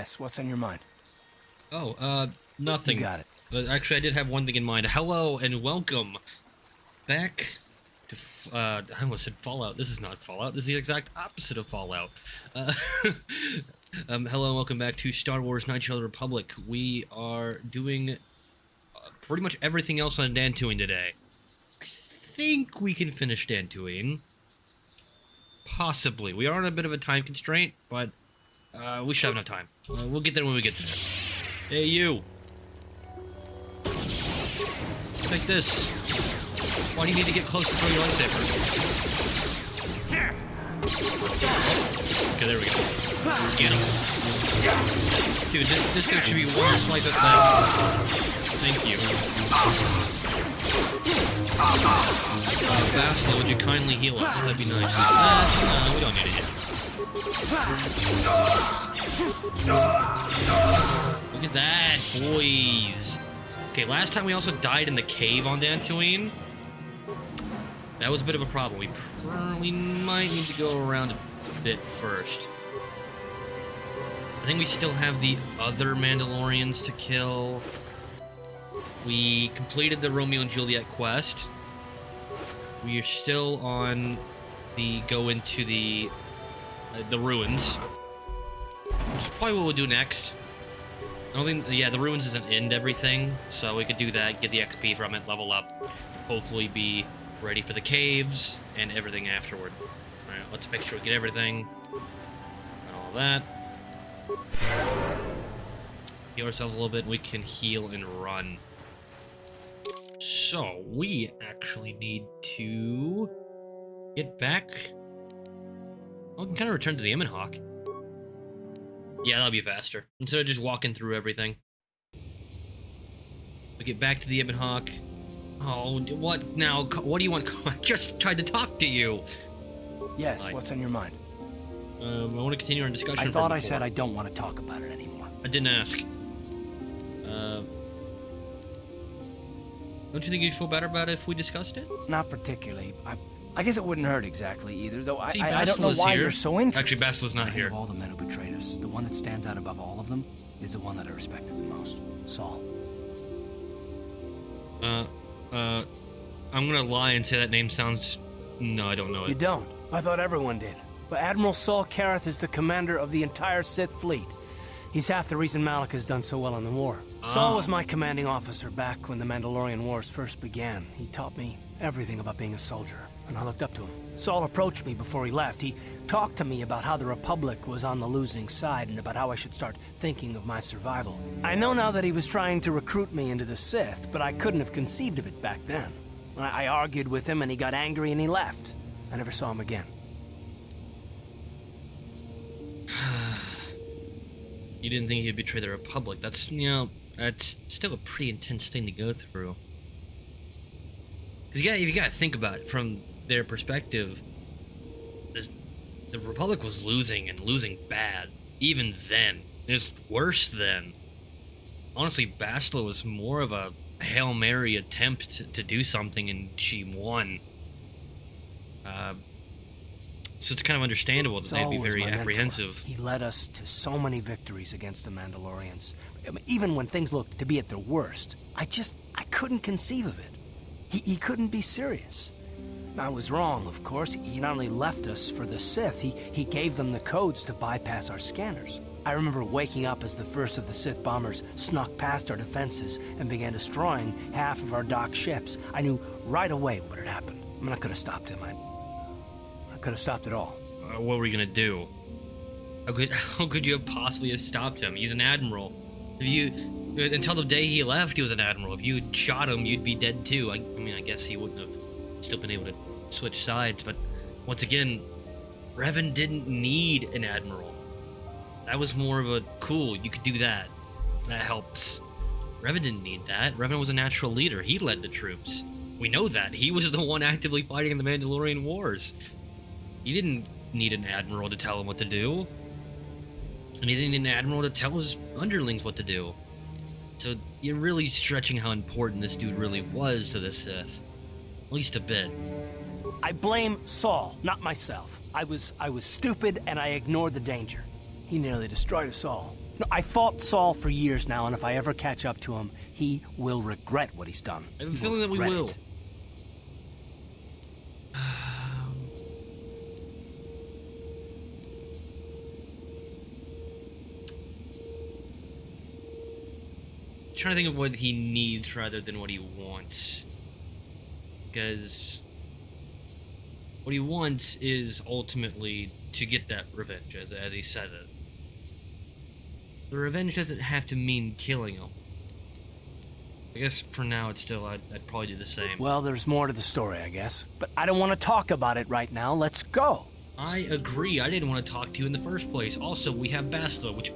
Yes, what's on your mind? Oh, nothing. You got it. Actually, I did have one thing in mind. Hello and welcome back to, I almost said Fallout. This is not Fallout. This is the exact opposite of Fallout. Hello and welcome back to Star Wars Knights of the Republic. We are doing pretty much everything else on Dantooine today. I think we can finish Dantooine. Possibly. We are on a bit of a time constraint, but we should have enough time. We'll get there when we get there. Hey, you! Take this. Why do you need to get close to throw your lightsaber? Okay, there we go. Get him. Dude, this guy should be one swipe at best. Thank you. Bastila, would you kindly heal us? That'd be nice. No, we don't need it yet. Look at that, boys. Okay, last time we also died in the cave on Dantooine. That was a bit of a problem. We might need to go around a bit first. I think we still have the other Mandalorians to kill. We completed the Romeo and Juliet quest. We are still on the go into the ruins, which is probably what we'll do next. I don't think, yeah, the ruins doesn't end everything, so we could do that, get the XP from it, level up, hopefully be ready for the caves and everything afterward. Alright, let's make sure we get everything and all that. Heal ourselves a little bit, and we can heal and run. So, we actually need to get back. Well, we can kind of return to the ebonhawk. Yeah, that'll be faster. Instead of just walking through everything. We get back to the ebonhawk. Oh, what now? What do you want? I just tried to talk to you. Yes, what's on your mind? I want to continue our discussion. I thought I said I don't want to talk about it anymore. I didn't ask. Don't you think you'd feel better about it if we discussed it? Not particularly. I guess it wouldn't hurt exactly either, though. See, I don't know why you're so interested. Actually, Bastila's not here. Of all the men who betrayed us, the one that stands out above all of them is the one that I respected the most, Saul. I'm gonna lie and say that name sounds... No, I don't know it. You don't? I thought everyone did. But Admiral Saul Karath is the commander of the entire Sith fleet. He's half the reason Malak has done so well in the war. Saul was my commanding officer back when the Mandalorian Wars first began. He taught me everything about being a soldier, and I looked up to him. Saul approached me before he left. He talked to me about how the Republic was on the losing side and about how I should start thinking of my survival. I know now that he was trying to recruit me into the Sith, but I couldn't have conceived of it back then. I argued with him and he got angry and he left. I never saw him again. You didn't think he'd betray the Republic. That's, you know, that's still a pretty intense thing to go through. Because you gotta think about it from their perspective. The Republic was losing, and losing bad. Even then. It was worse then. Honestly, Bastila was more of a Hail Mary attempt to do something, and she won. So it's kind of understandable that they'd be very apprehensive. He led us to so many victories against the Mandalorians. I mean, even when things looked to be at their worst, I couldn't conceive of it. He couldn't be serious. I was wrong, of course. He not only left us for the Sith, he gave them the codes to bypass our scanners. I remember waking up as the first of the Sith bombers snuck past our defenses and began destroying half of our docked ships. I knew right away what had happened. I mean, I could have stopped him. I could have stopped it all. What were you gonna do? How could you have possibly have stopped him? He's an admiral. Until the day he left, he was an admiral. If you had shot him, you'd be dead too. I mean, I guess he wouldn't have still been able to switch sides, but once again, Revan didn't need an admiral. That was more of a, cool, you could do that. That helps. Revan didn't need that. Revan was a natural leader. He led the troops. We know that. He was the one actively fighting in the Mandalorian Wars. He didn't need an admiral to tell him what to do. And he didn't need an admiral to tell his underlings what to do. So you're really stretching how important this dude really was to the Sith. At least a bit. I blame Saul, not myself. I was stupid and I ignored the danger. He nearly destroyed us all. No, I fought Saul for years now, and if I ever catch up to him, he will regret what he's done. I have a feeling that we will. It. Trying to think of what he needs rather than what he wants. Because what he wants is ultimately to get that revenge, as he said it. The revenge doesn't have to mean killing him. I guess for now, it's still, I'd probably do the same. Well, there's more to the story, I guess. But I don't want to talk about it right now. Let's go. I agree. I didn't want to talk to you in the first place. Also, we have bastila, which...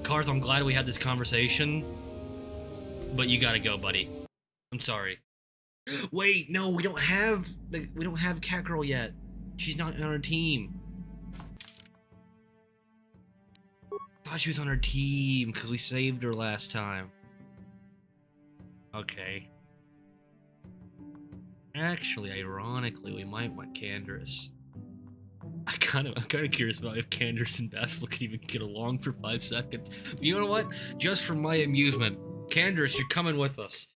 Karth, I'm glad we had this conversation, but you gotta go, buddy. I'm sorry. Wait, no, we don't have Catgirl yet. She's not on our team. I thought she was on our team because we saved her last time. Okay. Actually, ironically, we might want Candace. I'm kind of curious about if Candace and Bastila can even get along for 5 seconds. But you know what? Just for my amusement, Candace, you're coming with us.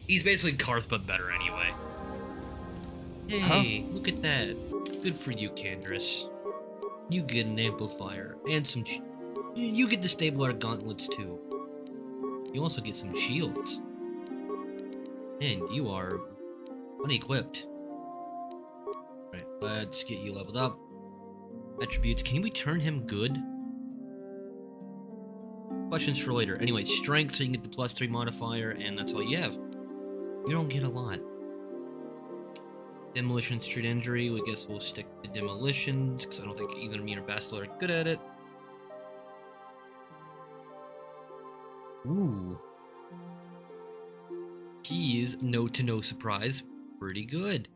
He's basically Karth, but better anyway. Hey, look at that. Good for you, Candace. You get an amplifier and some. You get to stable our gauntlets too. You also get some shields. And you are unequipped. Right, let's get you leveled up. Attributes. Can we turn him good? Questions for later. Anyway, strength, so you can get the +3 modifier, and that's all you have. You don't get a lot. Demolition, street injury. We guess we'll stick to demolitions, because I don't think either me or Bastila are good at it. Ooh. He is, to no surprise, pretty good.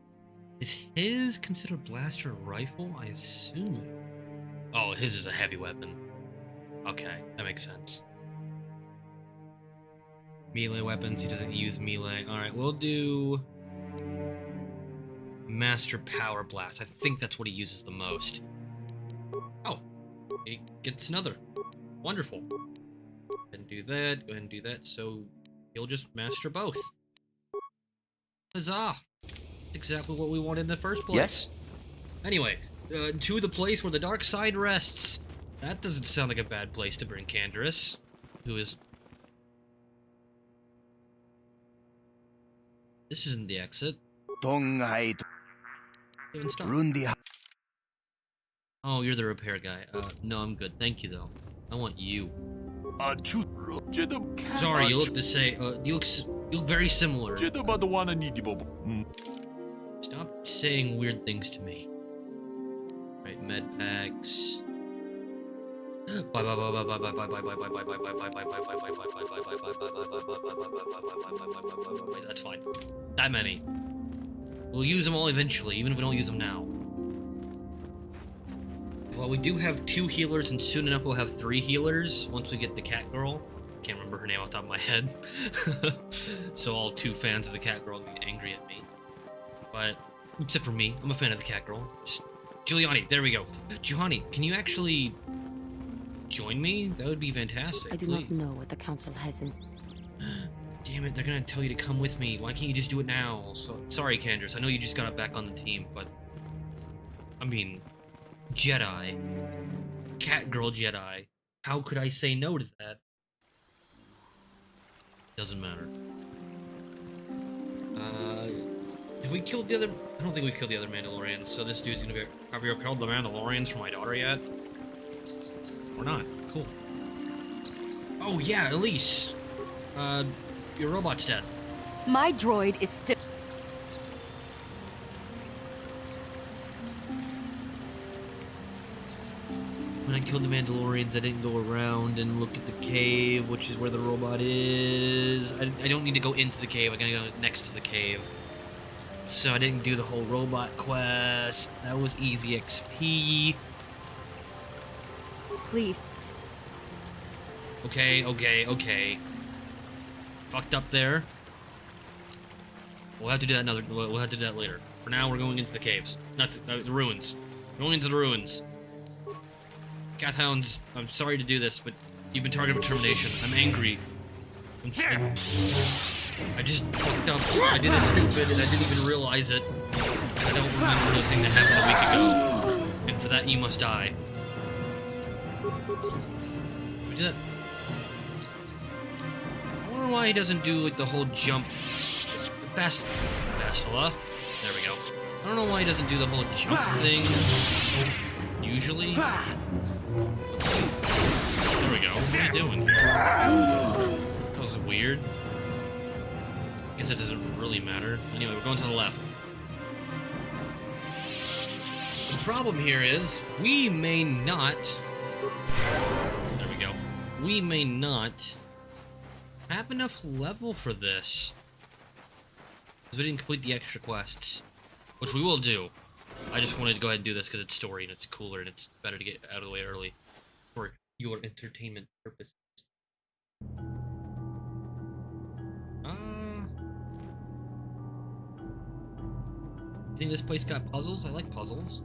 Is his considered blaster rifle? I assume. Oh, his is a heavy weapon. Okay, that makes sense. Melee weapons, he doesn't use melee. Alright, we'll do... Master Power Blast. I think that's what he uses the most. Oh, he gets another. Wonderful. Go ahead and do that, go ahead and do that, so he'll just master both. Huzzah! That's exactly what we wanted in the first place. Yes? Anyway, to the place where the dark side rests. That doesn't sound like a bad place to bring Candace, who is... This isn't the exit. Oh, you're the repair guy. No, I'm good. Thank you, though. I want you. Sorry, you look you look very similar. Stop saying weird things to me. Right, med packs. Wait, that's fine. That many. We'll use them all eventually, even if we don't use them now. Well, we do have 2 healers, and soon enough we'll have 3 healers once we get the cat girl. Can't remember her name off the top of my head. So all 2 fans of the cat girl will be angry at me. But, except for me, I'm a fan of the cat girl. Just, Giuliani, there we go. Giuliani, can you actually join me? That would be fantastic. I do not know what the council has in... Damn it, they're gonna tell you to come with me. Why can't you just do it now? So, sorry, Candace, I know you just got back on the team, but... I mean... Jedi. Catgirl Jedi. How could I say no to that? Doesn't matter. Have we killed the other... I don't think we've killed the other Mandalorians, so this dude's gonna be... Have you killed the Mandalorians for my daughter yet? Or not. Cool. Oh yeah, Elise. Your robot's dead. My droid is still... When I killed the Mandalorians, I didn't go around and look at the cave, which is where the robot is. I don't need to go into the cave, I gotta go next to the cave. So I didn't do the whole robot quest. That was easy XP. Please. Okay. Fucked up there. We'll have to do that we'll have to do that later. For now, we're going into the caves. Not the ruins. We're going into the ruins. Cathounds, I'm sorry to do this, but you've been targeted for termination. I'm angry. I just fucked up. I did it stupid, and I didn't even realize it. I don't remember the thing that happened a week ago. And for that, you must die. We did that. I wonder why he doesn't do, like, the whole jump. Bastila. There we go. I don't know why he doesn't do the whole jump thing. Usually. There we go. What are you doing here? That was weird. Guess it doesn't really matter. Anyway, we're going to the left. The problem here is, we may not... There we go. We may not have enough level for this. Because we didn't complete the extra quests. Which we will do. I just wanted to go ahead and do this because it's story and it's cooler and it's better to get out of the way early. For your entertainment purposes. You think this place got puzzles? I like puzzles.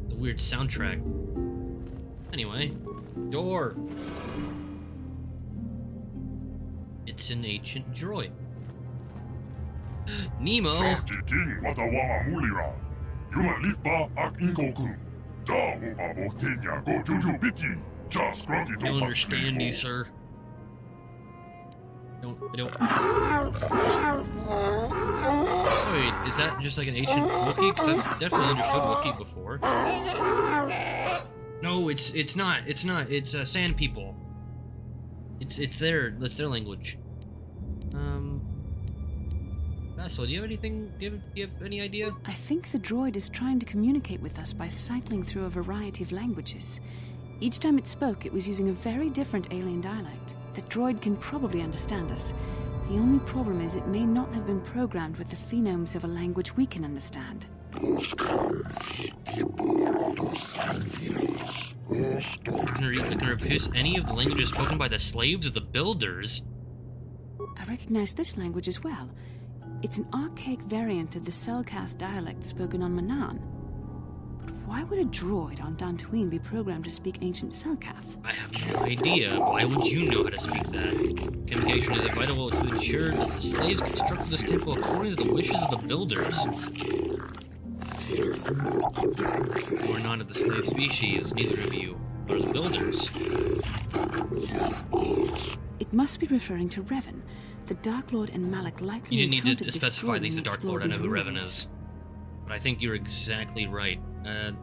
It's a weird soundtrack. Anyway, door. It's an ancient droid. Nemo. I don't understand you, sir. I don't. Wait, is that just like an ancient Wookiee? Because I've definitely understood Wookiee before. No, it's not. It's not. It's Sand People. That's their language. Bastila, do you have anything? Do you have any idea? I think the droid is trying to communicate with us by cycling through a variety of languages. Each time it spoke, it was using a very different alien dialect. The droid can probably understand us. The only problem is it may not have been programmed with the phonemes of a language we can understand. Can reproduce any of the languages spoken by the slaves or the builders? I recognize this language as well. It's an archaic variant of the Selkath dialect spoken on Manan. But why would a droid on Dantooine be programmed to speak ancient Selkath? I have no idea. Why would you know how to speak that? Communication is vital to ensure that the slaves constructed this temple according to the wishes of the builders. You are not of the slave species, neither of you are the builders. It must be referring to Revan. The Dark Lord and Malik likely You didn't need to encountered specify this these droid the Dark when Lord. I they know who explored Revan these is. But I think you're exactly right. So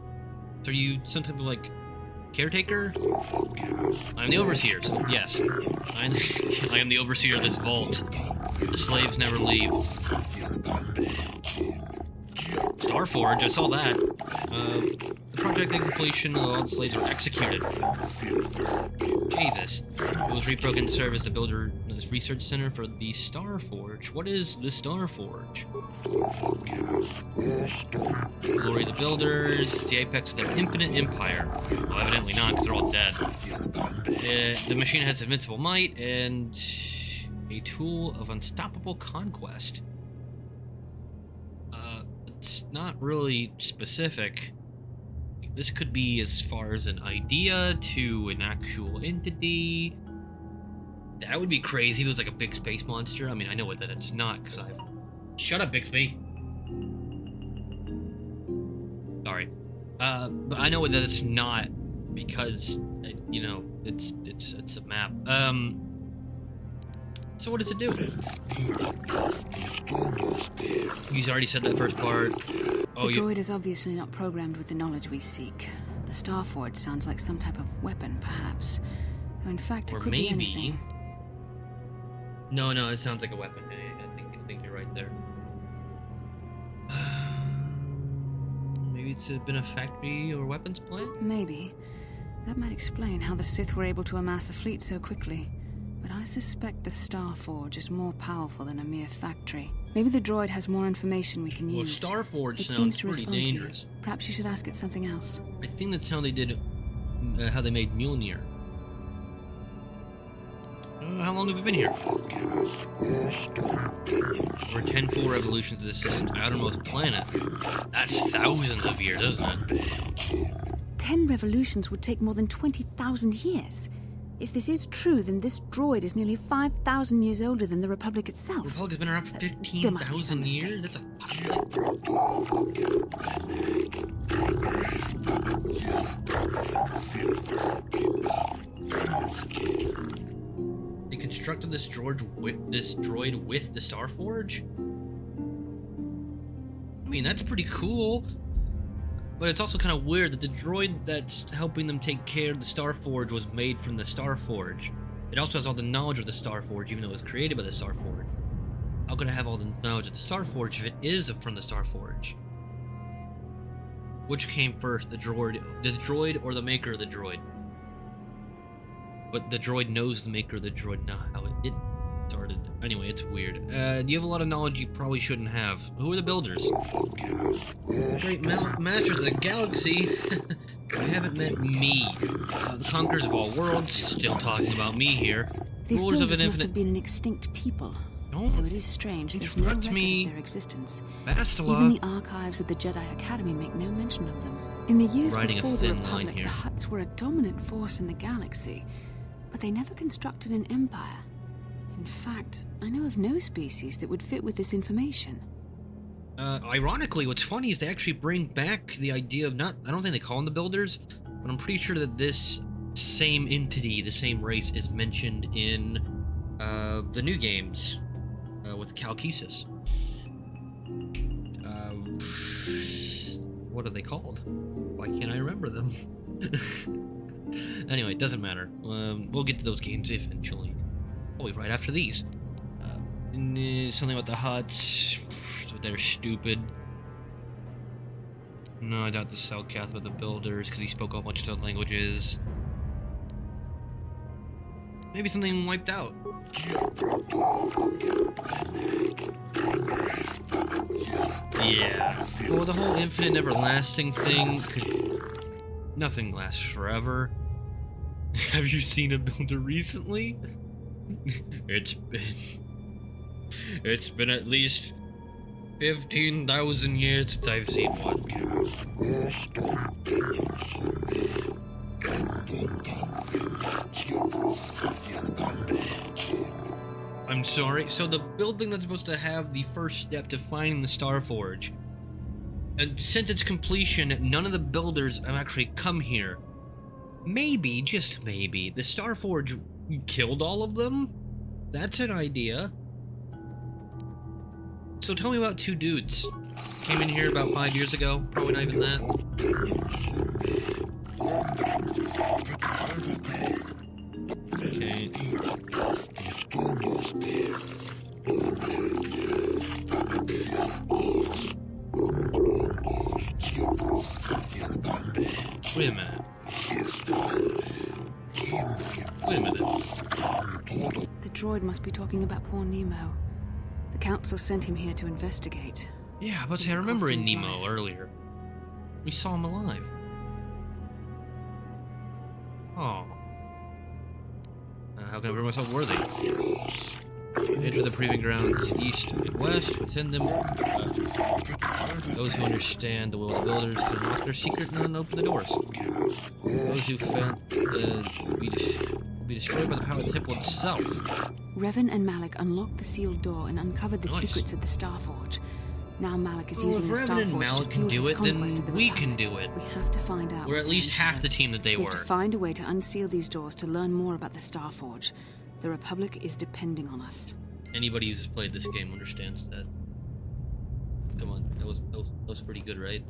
are you some type of, like, caretaker? I'm the overseer, so yes. I am the overseer of this vault. The slaves never leave. Starforge, I saw that. The project completion, all the slaves were executed. Jesus. It was reprogrammed to serve as the builder this research center for the Starforge. What is the Starforge? Glory of the builders, the apex of their infinite empire. Well, evidently not, because they're all dead. The machine has invincible might and a tool of unstoppable conquest. It's not really specific. This could be as far as an idea to an actual entity. That would be crazy if it was like a big space monster. I mean, I know that it's not, because I've... Shut up, Bixby! Sorry. But I know that it's not, because, you know, it's a map. So what does it do? He's already said that first part. Oh, the droid is obviously not programmed with the knowledge we seek. The Starforge sounds like some type of weapon, perhaps. Though in fact, it could be anything. No, it sounds like a weapon. I think you're right there. Maybe it's been a factory or weapons plant? Maybe. That might explain how the Sith were able to amass a fleet so quickly. But I suspect the Starforge is more powerful than a mere factory. Maybe the droid has more information we can use. Well, Starforge it sounds seems to pretty dangerous. Perhaps you should ask it something else. I think that's how they did, how they made Mjolnir. How long have we been here? We're 10 full revolutions of the system's outermost planet. That's thousands of years, isn't it? 10 revolutions would take more than 20,000 years. If this is true, then this droid is nearly 5,000 years older than the Republic itself. The Republic has been around for There must be some 15,000 years? mistake. They constructed this droid with the starforge? I mean, that's pretty cool. But it's also kind of weird that the droid that's helping them take care of the starforge was made from the starforge. It also has all the knowledge of the starforge, even though it was created by the starforge. How could I have all the knowledge of the starforge if it is from the starforge? Which came first, the droid or the maker of the droid? But the droid knows the maker of the droid, not how it started. Anyway, it's weird. You have a lot of knowledge you probably shouldn't have. Who are the builders? Great masters of the galaxy. You haven't met me. The conquerors of all worlds. Still talking about me here. These Rulers of builders an must infinite... have been an extinct people. Don't Though it is strange, there's no interrupt record me. of their existence. Bastila. Even the archives of the Jedi Academy make no mention of them. In the years Riding a before the thin line Republic, here. the Hutts were a dominant force in the galaxy, but they never constructed an empire. In fact, I know of no species that would fit with this information. Ironically, what's funny is they actually bring back the idea of I don't think they call them the builders, but I'm pretty sure that this same entity, the same race, is mentioned in the new games with Calkesis. What are they called? Why can't I remember them? Anyway, it doesn't matter. We'll get to those games eventually. Probably right after these. Something about the Hutts. They're stupid. No, I doubt the Selkath with the builders because he spoke a whole bunch of other languages. Maybe something wiped out. Yeah. Well, the whole infinite everlasting thing, nothing lasts forever. Have you seen a builder recently? It's been at least 15,000 years since I've seen one. I'm sorry, so the building that's supposed to have the first step to finding the Starforge, and since its completion, none of the builders have actually come here. Maybe, just maybe, the Starforge killed all of them? That's an idea. So tell me about two dudes. Came in here about 5 years ago, probably not even that. Okay. Wait a minute. Wait a minute. The droid must be talking about poor Nemo. The Council sent him here to investigate. Yeah, but I remember in Nemo earlier. We saw him alive. Oh. How can I prove myself worthy? Enter the proving grounds east and west. Within them, those who understand the will of the builders can unlock their secret and open the doors. Those who fail will be destroyed by the power of the temple itself. Revan and Malik unlocked the sealed door and uncovered the Nice. secrets of the Starforge. Now Malik is Well, using if the Revan and Starforge Malik to can fuel do his it, then conquest of the we Republic. can do it. We have to find out. We're at least half the team that they We were. have to find a way to unseal these doors to learn more about the Starforge. The Republic is depending on us. Anybody who's played this game understands that. Come on, that was pretty good, right?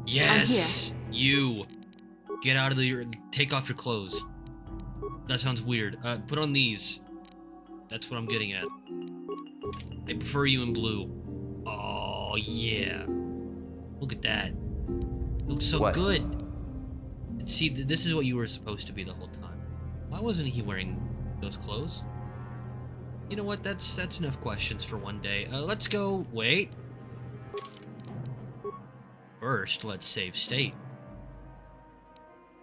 Yes! You! Get out of take off your clothes. That sounds weird. Put on these. That's what I'm getting at. I prefer you in blue. Oh, yeah. Look at that. It looks so good. See, this is what you were supposed to be the whole time. Why wasn't he wearing those clothes? You know what? That's enough questions for one day. Let's go. Wait. First, let's save state.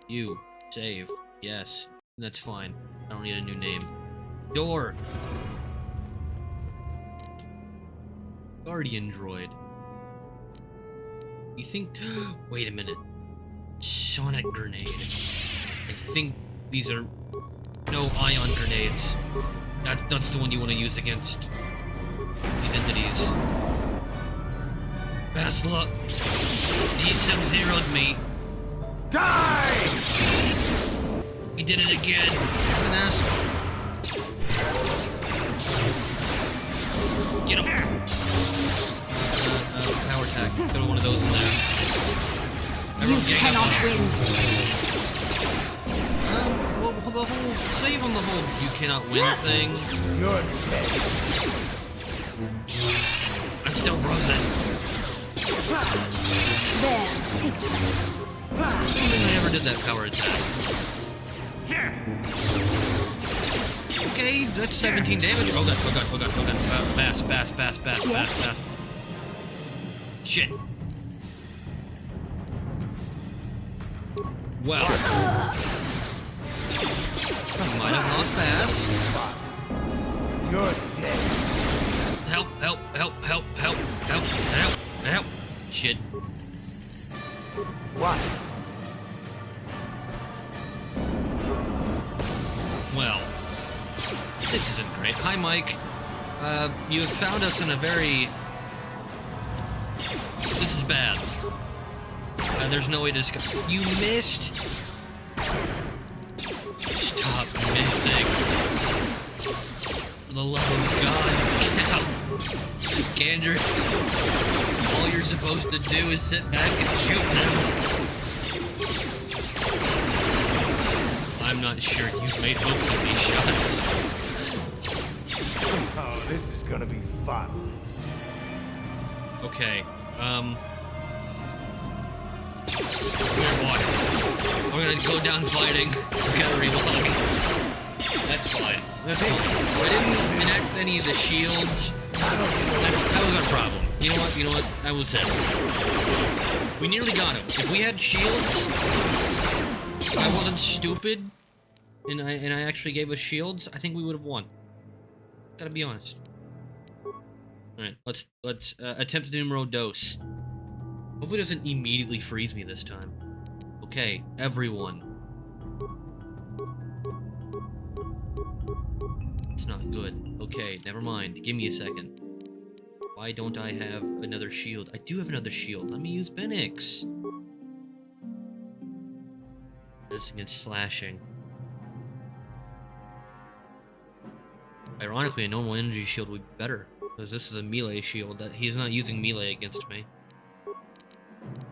You save. Yes. That's fine. I don't need a new name. Door. Guardian droid. You think... Wait a minute. Sonic grenade. I think these are... No ion grenades. That's the one you want to use against these entities. Bastila! He sub-zeroed me. Die! He did it again. What an asshole. Get him! Power attack. Throw one of those in there. Everyone You cannot win. Well, the whole... Save on the whole you cannot win thing. You're dead. I'm still frozen. There, take that. I don't think I ever did that power attack. Okay, that's 17 damage. Oh god, oh god, oh god, oh god. Bass. Shit. Well. You might have lost Bass. You're dead. Help. Shit. What? Well. This isn't great. Hi, Mike. You have found us in a very... This is bad. There's no way to discuss... You missed? Stop missing. For the love of God, cow. Ganders. All you're supposed to do is sit back and shoot them. I'm not sure you've made most of these shots. Oh, this is gonna be fun. Okay, We're gonna go down fighting. We gotta relog. That's fine. That's fine. I didn't enact any of the shields. That was our problem. You know what? That was it. We nearly got him. If we had shields, if I wasn't stupid, and I actually gave us shields, I think we would have won. Gotta be honest. Alright, let's attempt numero dos. Hopefully it doesn't immediately freeze me this time. Okay, everyone. It's not good. Okay, never mind. Give me a second. Why don't I have another shield? I do have another shield. Let me use Benix. This against slashing. Ironically, a normal energy shield would be better, because this is a melee shield that he's not using melee against me.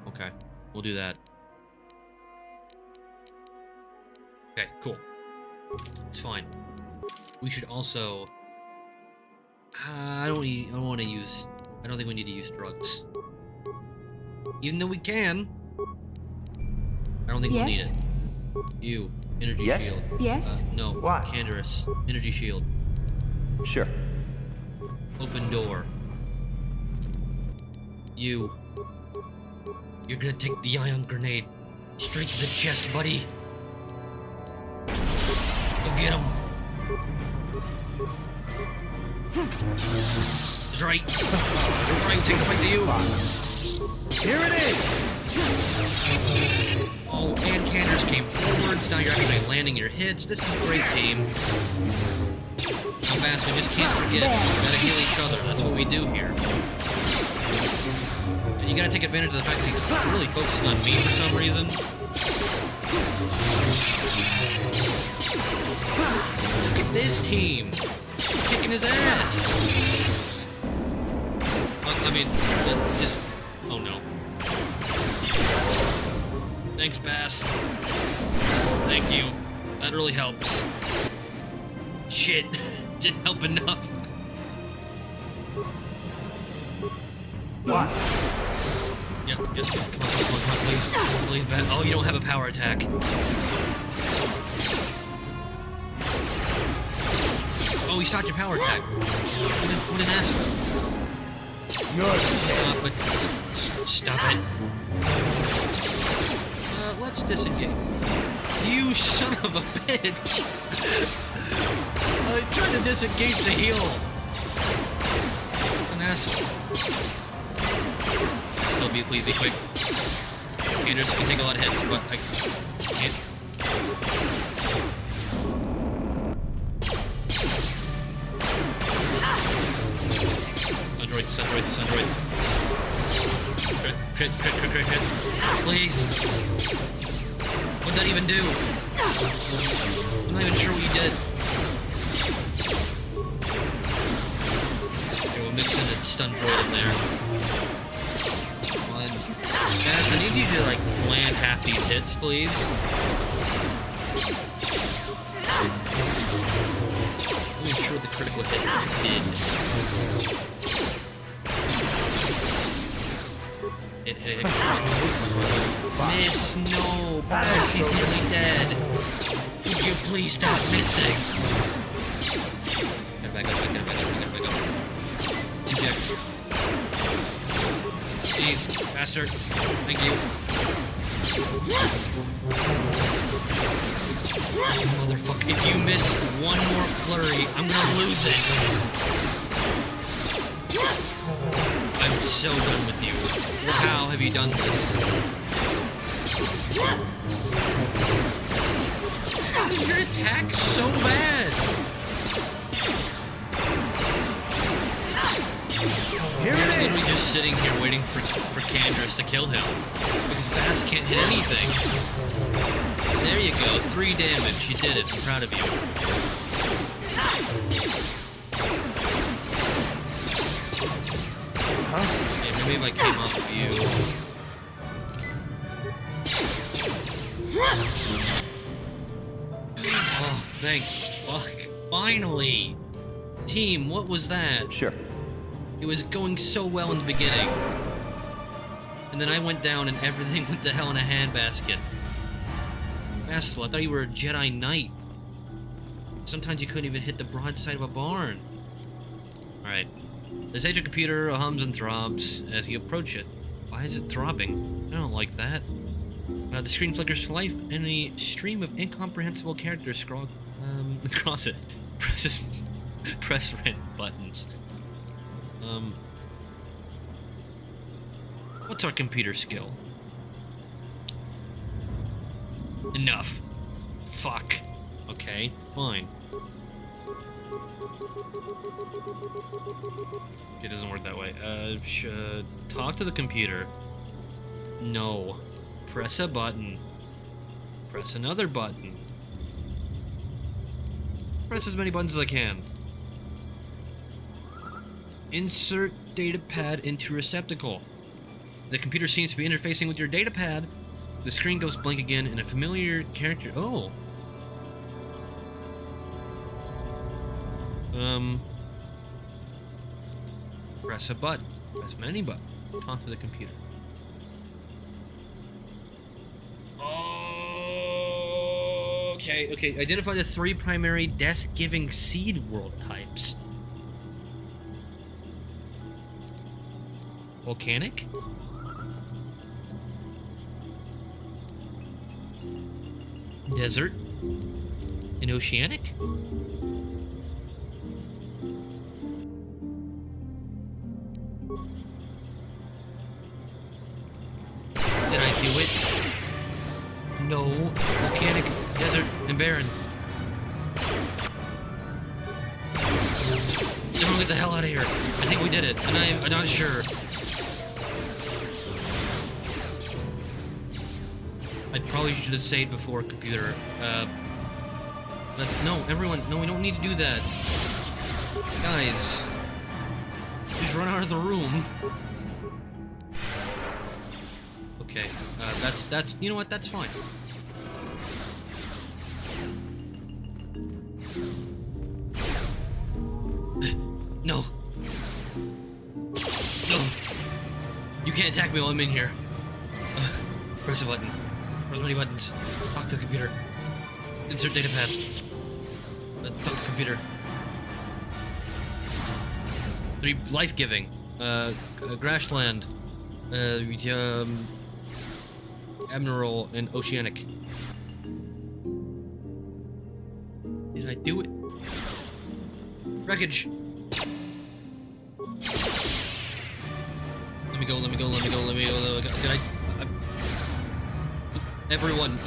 Okay, we'll do that. Okay, cool. It's fine. We should also... I don't think we need to use drugs. Even though we can, I don't think we'll need it. You, energy shield. Yes? No, What? Canderous, energy shield. Sure. Open door. You're gonna take the ion grenade straight to the chest, buddy. Go get him. That's right. That's right, take the fight to you. Here it is! Oh, and Canners came forwards. Now you're actually landing your hits. This is a great team. How fast we just can't forget. We gotta heal each other. That's what we do here. And you gotta take advantage of the fact that he's really focusing on me for some reason. Look at this team. Kicking his ass. I mean, just... Oh no. Thanks, Bass. Thank you. That really helps. Shit. Didn't help enough. What? Yeah, just come on, please, Bass. Oh, you don't have a power attack. Oh, he stopped your power attack. What an asshole. Stop it. Stop it. let's disengage. You son of a bitch! I tried to disengage the heal. An asshole. Still be quick. Computers can take a lot of hits, but I can't. Android. Crit. Please. What'd that even do? I'm not even sure what you did. Okay, we'll mix in a stun droid in there. Come on. Guys, I need you to, like, land half these hits, please. Let me ensure the critical hit did. Hit. Miss, no, Boris, he's nearly dead. Would you please stop missing? Get back up. Eject. Please, faster. Thank you. Motherfucker, if you miss one more flurry, I'm gonna lose it. I'm so done with you. How have you done this? How is your attack so bad? You're literally just sitting here waiting for Candra's to kill him. Because Bass can't hit anything. There you go, 3 damage. You did it. I'm proud of you. Huh? Yeah, maybe if I came off of you. Oh, thank fuck. Finally! Team, what was that? Sure. It was going so well in the beginning. And then I went down and everything went to hell in a handbasket. Bastila, I thought you were a Jedi Knight. Sometimes you couldn't even hit the broadside of a barn. Alright. The sage of computer hums and throbs as you approach it. Why is it throbbing? I don't like that. The screen flickers to life and a stream of incomprehensible characters scroll across it. Press red buttons. What's our computer skill? Enough. Fuck. Okay, fine. It doesn't work that way. Talk to the computer. No. Press a button. Press another button. Press as many buttons as I can. Insert datapad into receptacle. The computer seems to be interfacing with your datapad. The screen goes blank again and a familiar character... Oh. Press a button. Press many buttons. Talk to the computer. Okay. Identify the 3 primary death-giving seed world types. Volcanic? Desert? And oceanic? Did I do it? No. Volcanic, desert, and barren. Everyone get the hell out of here. I think we did it, and I'm not sure. I probably should have saved before, computer. But no, everyone, no, we don't need to do that. Guys, just run out of the room. Okay, that's, you know what, that's fine. No. No. You can't attack me while I'm in here. Press a button. Press many buttons. Talk to the computer. Insert datapad. Talk to the computer. 3 life-giving. Grassland. Admiral and Oceanic. Did I do it? Wreckage! Let me go, let me go, let me go, let me go. Did I everyone,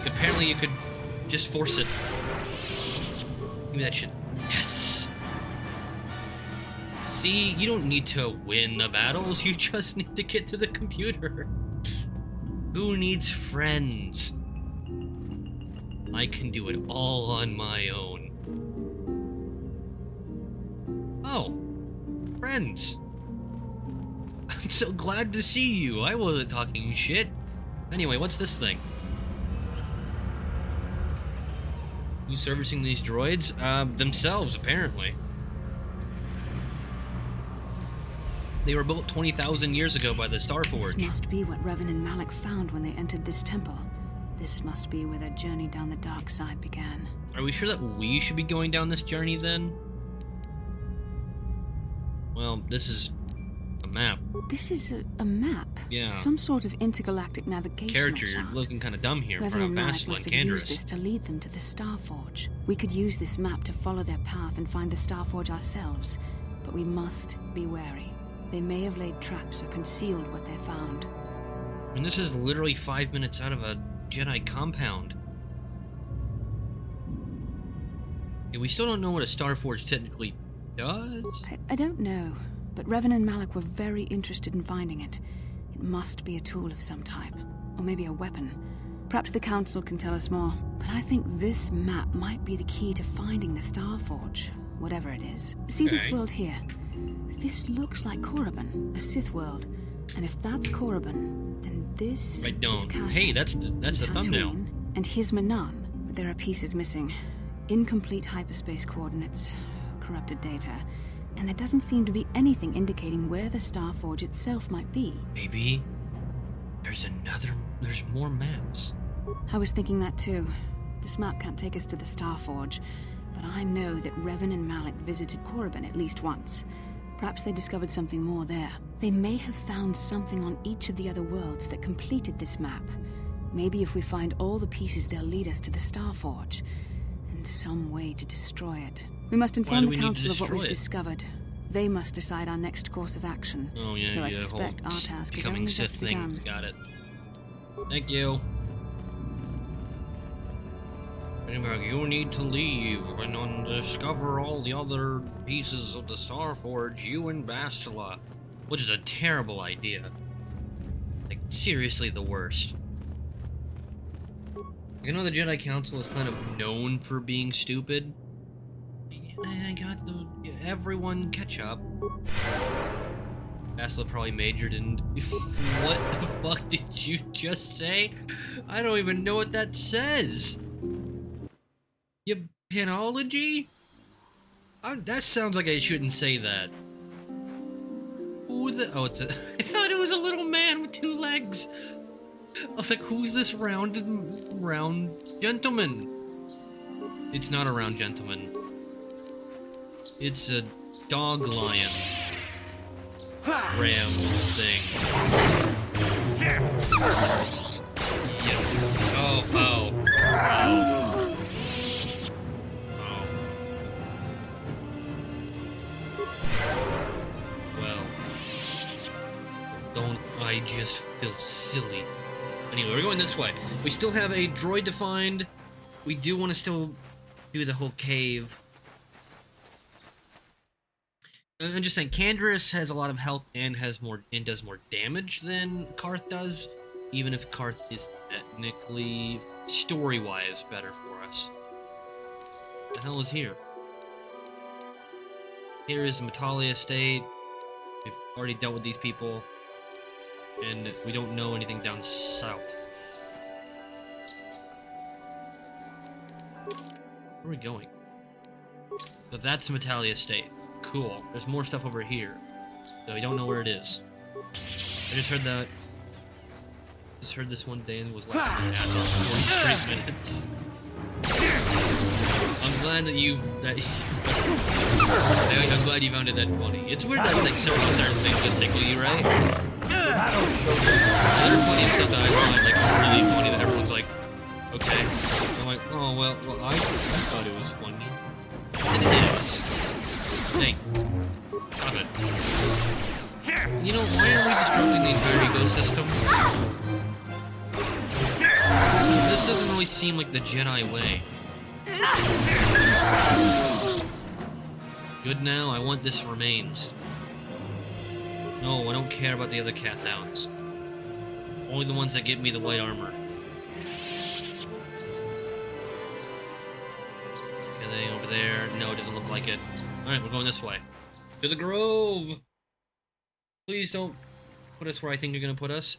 apparently you could just force it. Give me that shit. Yes! See, you don't need to win the battles, you just need to get to the computer. Who needs friends? I can do it all on my own. Oh, friends. I'm so glad to see you. I wasn't talking shit. Anyway, what's this thing? Who's servicing these droids? Themselves, apparently. They were built 20,000 years ago by the Starforge. This must be what Revan and Malik found when they entered this temple. This must be where their journey down the dark side began. Are we sure that we should be going down this journey then? Well, this is a map. This is a map. Yeah. Some sort of intergalactic navigation Character, chart. you're looking kind of dumb here in Revan front of and Malik Bastila must and have used this Canderous. to lead them to the Starforge. We could use this map to follow their path and find the Starforge ourselves, but we must be wary. They may have laid traps or concealed what they found. And this is literally 5 minutes out of a Jedi compound. Yeah, we still don't know what a Starforge technically does. I don't know, but Revan and Malik were very interested in finding it. It must be a tool of some type, or maybe a weapon. Perhaps the Council can tell us more, but I think this map might be the key to finding the Starforge, whatever it is. See this Okay. world here? This looks like Korriban, a Sith world. And if that's Korriban, then this I is don't. Kashyyyk, Hey, that's the thumbnail. Dantooine, and his Manan. But there are pieces missing. Incomplete hyperspace coordinates, corrupted data, and there doesn't seem to be anything indicating where the Starforge itself might be. Maybe there's more maps. I was thinking that too. This map can't take us to the Starforge, but I know that Revan and Malik visited Korriban at least once. Perhaps they discovered something more there. They may have found something on each of the other worlds that completed this map. Maybe if we find all the pieces, they'll lead us to the Starforge, and some way to destroy it. We must Why inform do the we need to Council of what destroy we've it? discovered. They must decide our next course of action. Oh yeah, Though I yeah, suspect whole our task is becoming only Sith just thing. begun. Got it. Thank you. Remember, you need to leave and discover all the other pieces of the Starforge, you and Bastila. Which is a terrible idea. Like, seriously the worst. You know the Jedi Council is kind of known for being stupid. I got the... everyone catch up. Bastila probably majored in... What the fuck did you just say? I don't even know what that says. Panology? That sounds like I shouldn't say that. Who the... Oh, it's a... I thought it was a little man with 2 legs. I was like, who's this round gentleman? It's not a round gentleman. It's a dog lion. Ram thing. Yeah. Oh. Well, don't I just feel silly. Anyway, we're going this way. We still have a droid to find. We do want to still do the whole cave. I'm just saying, Canderous has a lot of health and does more damage than Karth does, even if Karth is technically, story-wise, better for us. What the hell is here? Here is the Metalia Estate. We've already dealt with these people, and we don't know anything down south. Where are we going? So that's the Metalia Estate. Cool. There's more stuff over here. So we don't know where it is. I just heard that... Just heard this one day and was like, yeah, 40 straight minutes. I'm glad that I'm glad you found it that funny. It's weird that like certain things just tickle you, right? There are plenty of stuff that I find like really funny that everyone's like, okay. I'm like, oh, well, I thought it was funny. And it is. Hey, stop it. You know, why are we disrupting the entire ecosystem? This doesn't really seem like the Jedi way. Good now, I want this remains. No, I don't care about the other Cathowns. Only the ones that give me the white armor. Anything over there? No, it doesn't look like it. Alright, we're going this way. To the Grove! Please don't put us where I think you're gonna put us.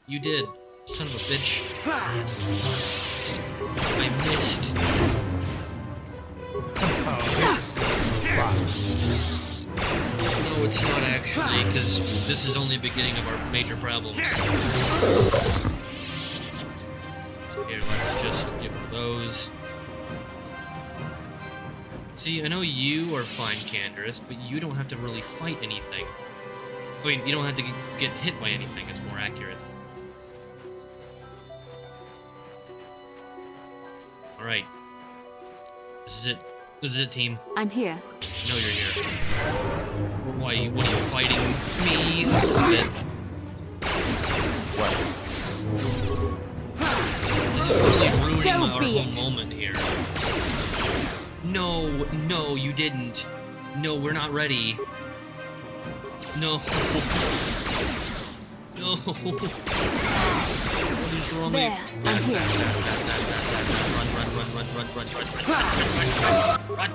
You did. Son of a bitch. I missed. No, it's not actually, because this is only the beginning of our major problems. Here, let's just get one of those. See, I know you are fine, Canderous, but you don't have to really fight anything. I mean, you don't have to get hit by anything, it's more accurate. Alright. This is it. This is it, team. I'm here. I know you're here. Why, what are you fighting me? Stop it. What? This is really ruining So our be whole it. moment here. No, no, you didn't. No, we're not ready. No. No. What is wrong with There, I'm here. Run.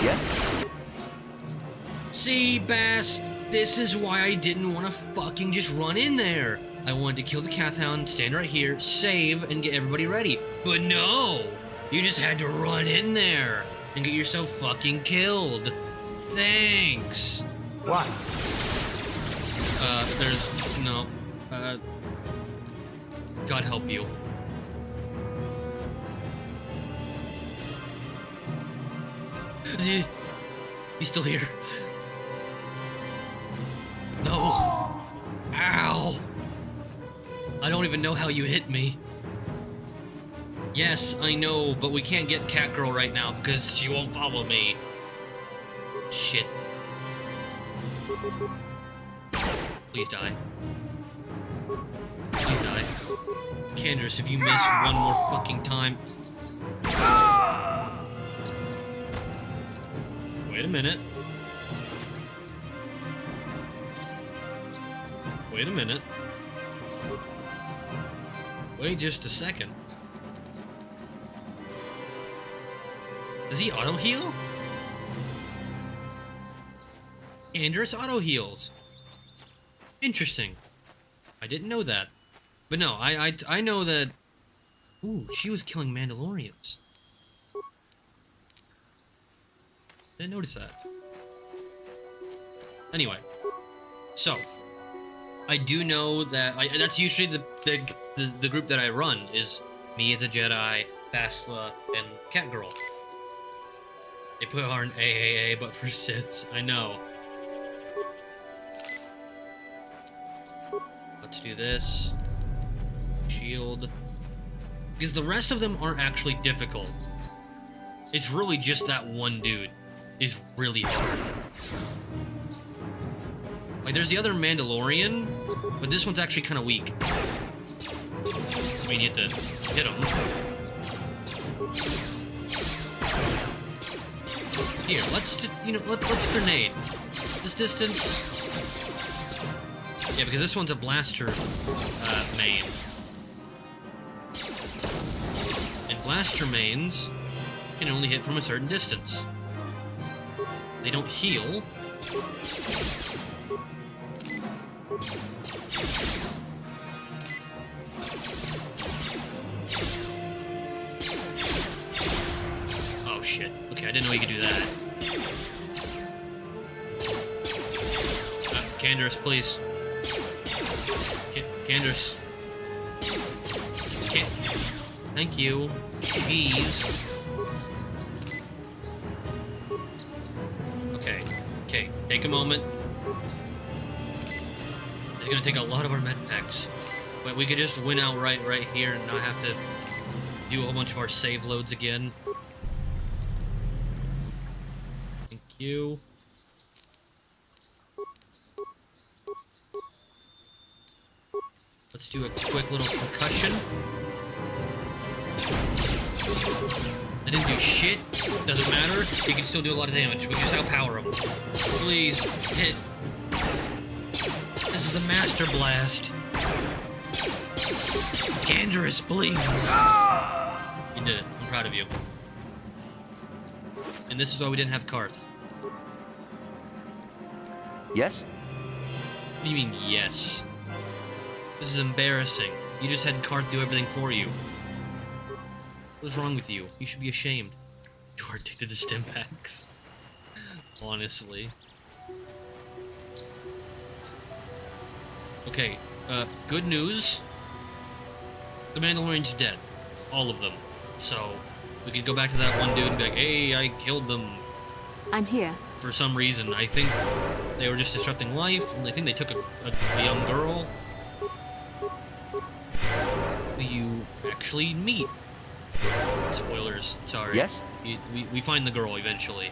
Yes? See, Bass, this is why I didn't want to fucking just run in there. I wanted to kill the Cathhound, stand right here, save, and get everybody ready. But no! You just had to run in there and get yourself fucking killed. Thanks. What? There's no. God help you. He's still here. No. Ow. I don't even know how you hit me. Yes, I know, but we can't get Catgirl right now because she won't follow me. Shit. Please die. Please die. Canderous, if you miss one more fucking time... Wait a minute. Wait a minute. Wait just a second. Does he auto-heal? Canderous auto-heals. Interesting. I didn't know that. But no, I know that... Ooh, she was killing Mandalorians. Didn't notice that. Anyway. So. I do know that... that's usually the group that I run, is me as a Jedi, Bastila, and Catgirl. They put her in AAA, but for Siths, I know. Let's do this. Shield. Because the rest of them aren't actually difficult. It's really just that one dude is really hard. Like, there's the other Mandalorian, but this one's actually kind of weak. I mean, you have to hit him. Here, let's just, let's grenade. This distance. Yeah, because this one's a blaster main. And blaster mains can only hit from a certain distance. They don't heal. Oh shit. Okay, I didn't know you could do that. Canderous, please. Canderous. Thank you. Jeez. Okay. Okay, take a moment. It's gonna take a lot of our med packs. But we could just win outright right here and not have to do a whole bunch of our save loads again. Thank you. Let's do a quick little concussion. I didn't do shit. Doesn't matter. You can still do a lot of damage. We just outpower him. Please, hit. This is a master blast. Ganderous, please. You did it. I'm proud of you. And this is why we didn't have Karth. Yes? What do you mean, yes? This is embarrassing. You just had Karth do everything for you. What's wrong with you? You should be ashamed. You are addicted to stim packs. Honestly. Okay, good news. The Mandalorian's dead. All of them. So, we could go back to that one dude and be like, hey, I killed them. I'm here. For some reason. I think they were just disrupting life, and I think they took a young girl. Who you actually meet. Spoilers, sorry. Yes? We find the girl eventually.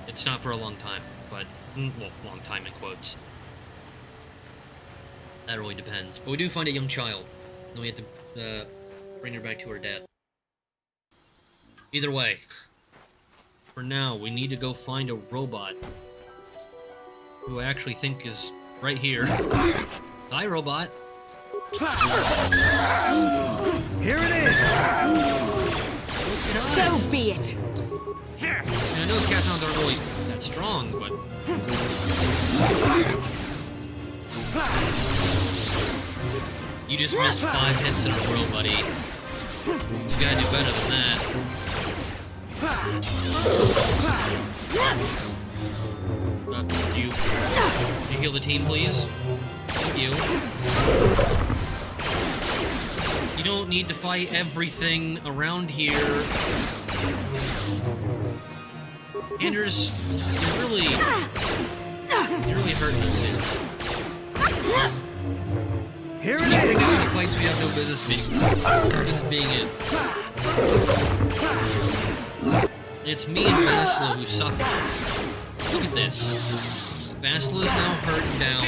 It's not for a long time, but, well, long time in quotes. That really depends. But we do find a young child. And we have to bring her back to her dad. Either way, for now, we need to go find a robot. Who I actually think is right here. Hi, robot. Here it is! So be it. And I know cat hounds aren't really that strong, but... You just missed 5 hits in a row, buddy. You gotta do better than that. Could you heal the team, please? Thank you. You don't need to fight everything around here. Anders, you're really hurting us here. Here You it bring is! us into fights we have no business being in. It's me and Bastila who suffer. Look at this. Bastila's now hurt and down.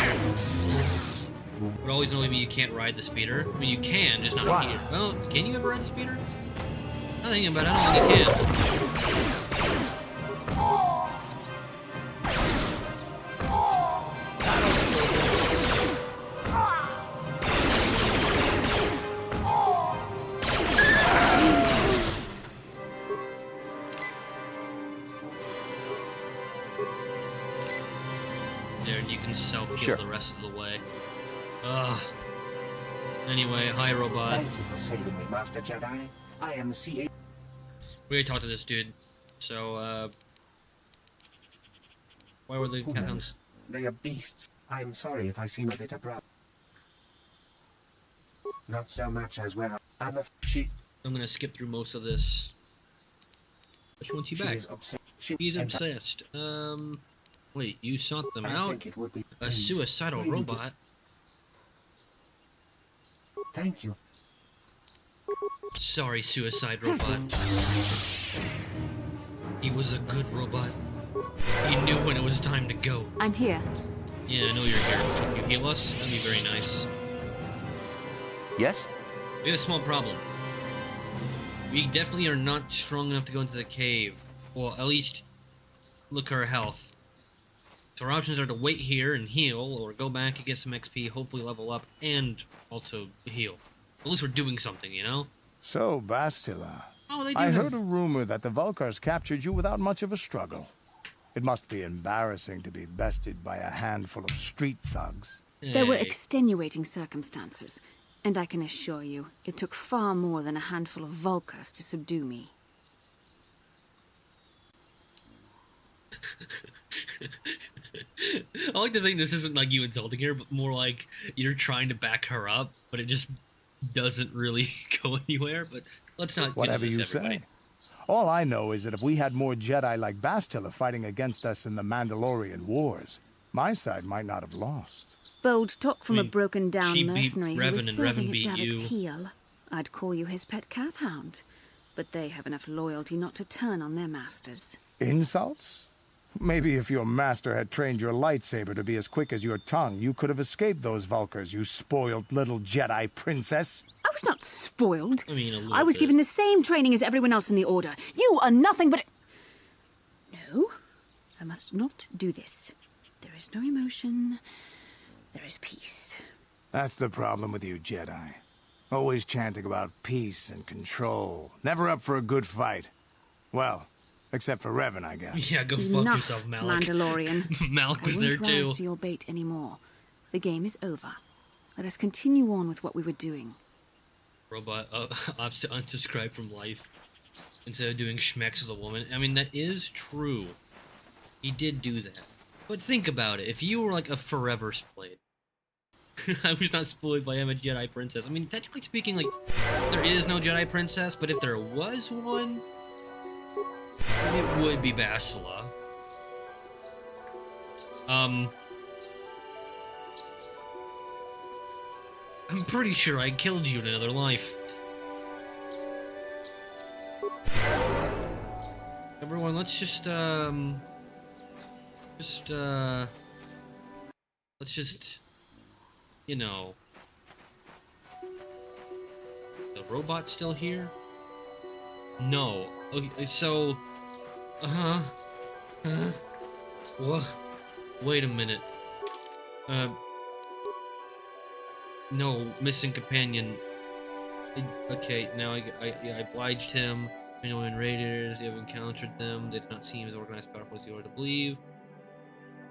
Would always annoy me you can't ride the speeder. I mean, you can, just not here. Well, can you ever ride the speeder? I'm thinking about it, I don't think you can. You can self-kill Sure. the rest of the way. Ugh. Anyway, hi, robot. Thank you for saving me, Master Jedi. I am CA. We already talked to this dude. So, why were the cat hounds? They are beasts. I am sorry if I seem a bit abrupt. Not so much as where I'm a she. I'm gonna skip through most of this. But she wants you She back. is obsessed. He's obsessed. Wait, you sought them I out? think it would be A suicidal Please. robot? Thank you. Sorry, suicide robot. He was a good robot. He knew when it was time to go. I'm here. Yeah, I know you're here. Can you heal us? That'd be very nice. Yes? We have a small problem. We definitely are not strong enough to go into the cave. Well, at least look at our health. So our options are to wait here and heal, or go back and get some XP, hopefully level up, and also heal. At least we're doing something, you know? So, Bastila, Oh, they do I have... heard a rumor that the Vulkars captured you without much of a struggle. It must be embarrassing to be bested by a handful of street thugs. There were Hey. extenuating circumstances, and I can assure you, it took far more than a handful of Vulkars to subdue me. I like to think this isn't like you insulting her, but more like you're trying to back her up, but it just doesn't really go anywhere. But let's not. Whatever you everybody. say. All I know is that if we had more Jedi like Bastila fighting against us in the Mandalorian Wars, my side might not have lost. Bold talk from I a mean, broken-down she beat mercenary who Revan was and serving Revan at beat Davik's you. heel. I'd call you his pet cat-hound. But they have enough loyalty not to turn on their masters. Insults? Maybe if your master had trained your lightsaber to be as quick as your tongue, you could have escaped those Vulkars, you spoiled little Jedi princess. I was not spoiled. I mean, a little I was bit. given the same training as everyone else in the Order. You are nothing but No, I must not do this. There is no emotion. There is peace. That's the problem with you Jedi. Always chanting about peace and control. Never up for a good fight. Well, except for Revan, I guess. Yeah, go fuck Enough, yourself, Malik. Mandalorian. Malik was I there won't too. rise to your bait anymore. The game is over. Let us continue on with what we were doing. Robot opts to unsubscribe from life instead of doing schmecks with a woman. I mean, that is true. He did do that. But think about it. If you were like a forever splayed, I was not spoiled by I'm a Jedi princess. I mean, technically speaking, like, there is no Jedi princess, but if there was one, it would be Bastila. I'm pretty sure I killed you in another life. Everyone, let's just, you know. The robot still here? No. Okay, so, what? Wait a minute. No, missing companion. Okay, now I obliged him. I know in raiders, you have encountered them. They did not seem as organized, powerful as you are to believe.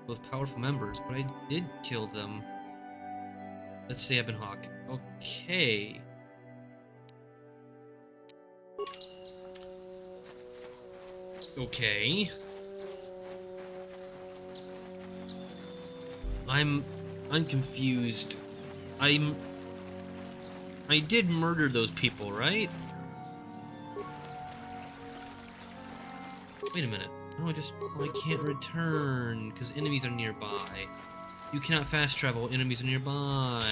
Those powerful members, but I did kill them. Let's say Ebonhawk. Okay. Okay. I'm confused. I did murder those people, right? Wait a minute. No, I can't return because enemies are nearby. You cannot fast travel. Enemies are nearby.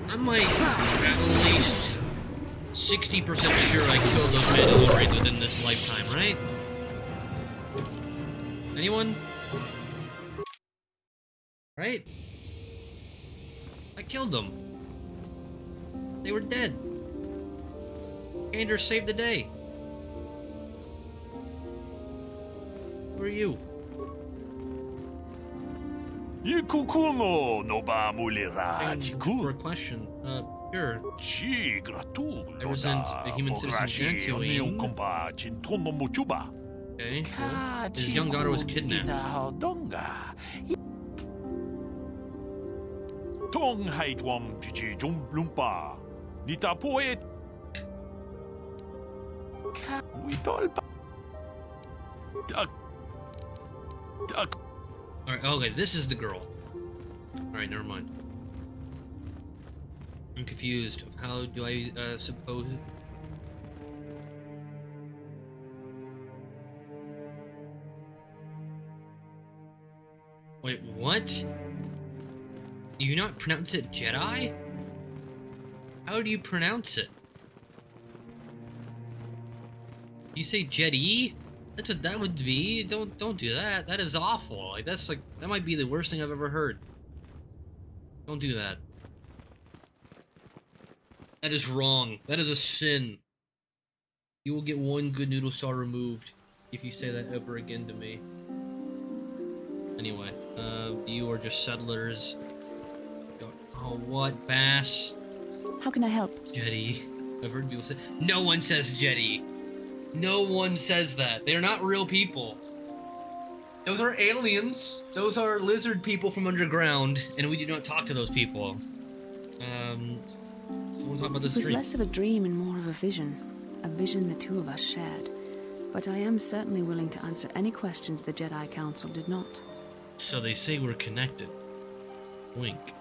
I'm like at least 60% sure I killed those Mandalorians within this lifetime, right? Anyone? Right? I killed them. They were dead. Anders saved the day. Who are you? Ikukuno no ba mulira For a chiku. question. Sure. Chi gratu Ever since the human citizen Dantooine. komba chintono muchuba. Okay. Cool. His young daughter was kidnapped. Tong haitwam chichi jumplumpa. Nita poet. We tolpa. Duck. Alright, okay, this is the girl. Alright, never mind. I'm confused. How do I suppose... Wait, what? Do you not pronounce it Jedi? How do you pronounce it? You say Jedi? That's what that would be. Don't do that. That is awful. Like that might be the worst thing I've ever heard. Don't do that. That is wrong. That is a sin. You will get one good noodle star removed if you say that ever again to me. Anyway, you are just settlers. Oh, what? Bass? How can I help? Jedi. I've heard people say... No one says Jedi. No one says that. They're not real people. Those are aliens. Those are lizard people from underground, and we do not talk to those people. We'll talk about this It was dream. less of a dream and more of a vision the two of us shared. But I am certainly willing to answer any questions the Jedi Council did not. So they say we're connected. Wink.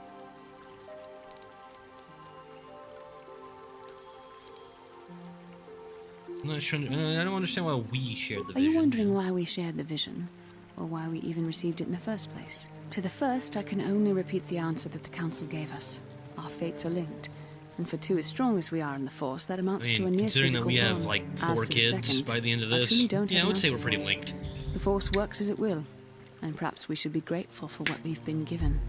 not sure. I don't understand why we shared the Are vision. you wondering why we shared the vision? Or why we even received it in the first place? To the first, I can only repeat the answer that the Council gave us. Our fates are linked. And for two as strong as we are in the Force, that amounts to a near considering that physical we have bond. like As 4 to the kids second, by the end of I this, truly don't yeah, I have would an say answer we're pretty for you. linked. The Force works as it will, and perhaps we should be grateful for what we've been given.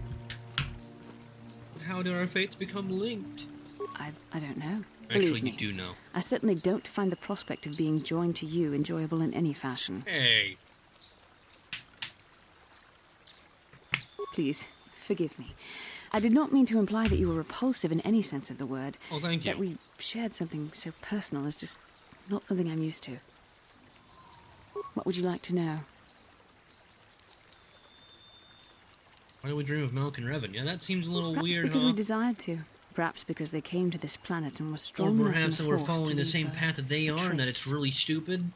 How did our fates become linked? I don't know. Actually, Believe me, you do know. I certainly don't find the prospect of being joined to you enjoyable in any fashion. Hey. Please, forgive me. I did not mean to imply that you were repulsive in any sense of the word. Oh, thank you. That we shared something so personal is just not something I'm used to. What would you like to know? Why do we dream of Malak and Revan? Yeah, that seems a little Perhaps weird, because huh? we desired to. Perhaps because they came to this planet and were Or strong enough in perhaps the that we're Force following to the leave same a- path that they a are, and that it's trace. really stupid.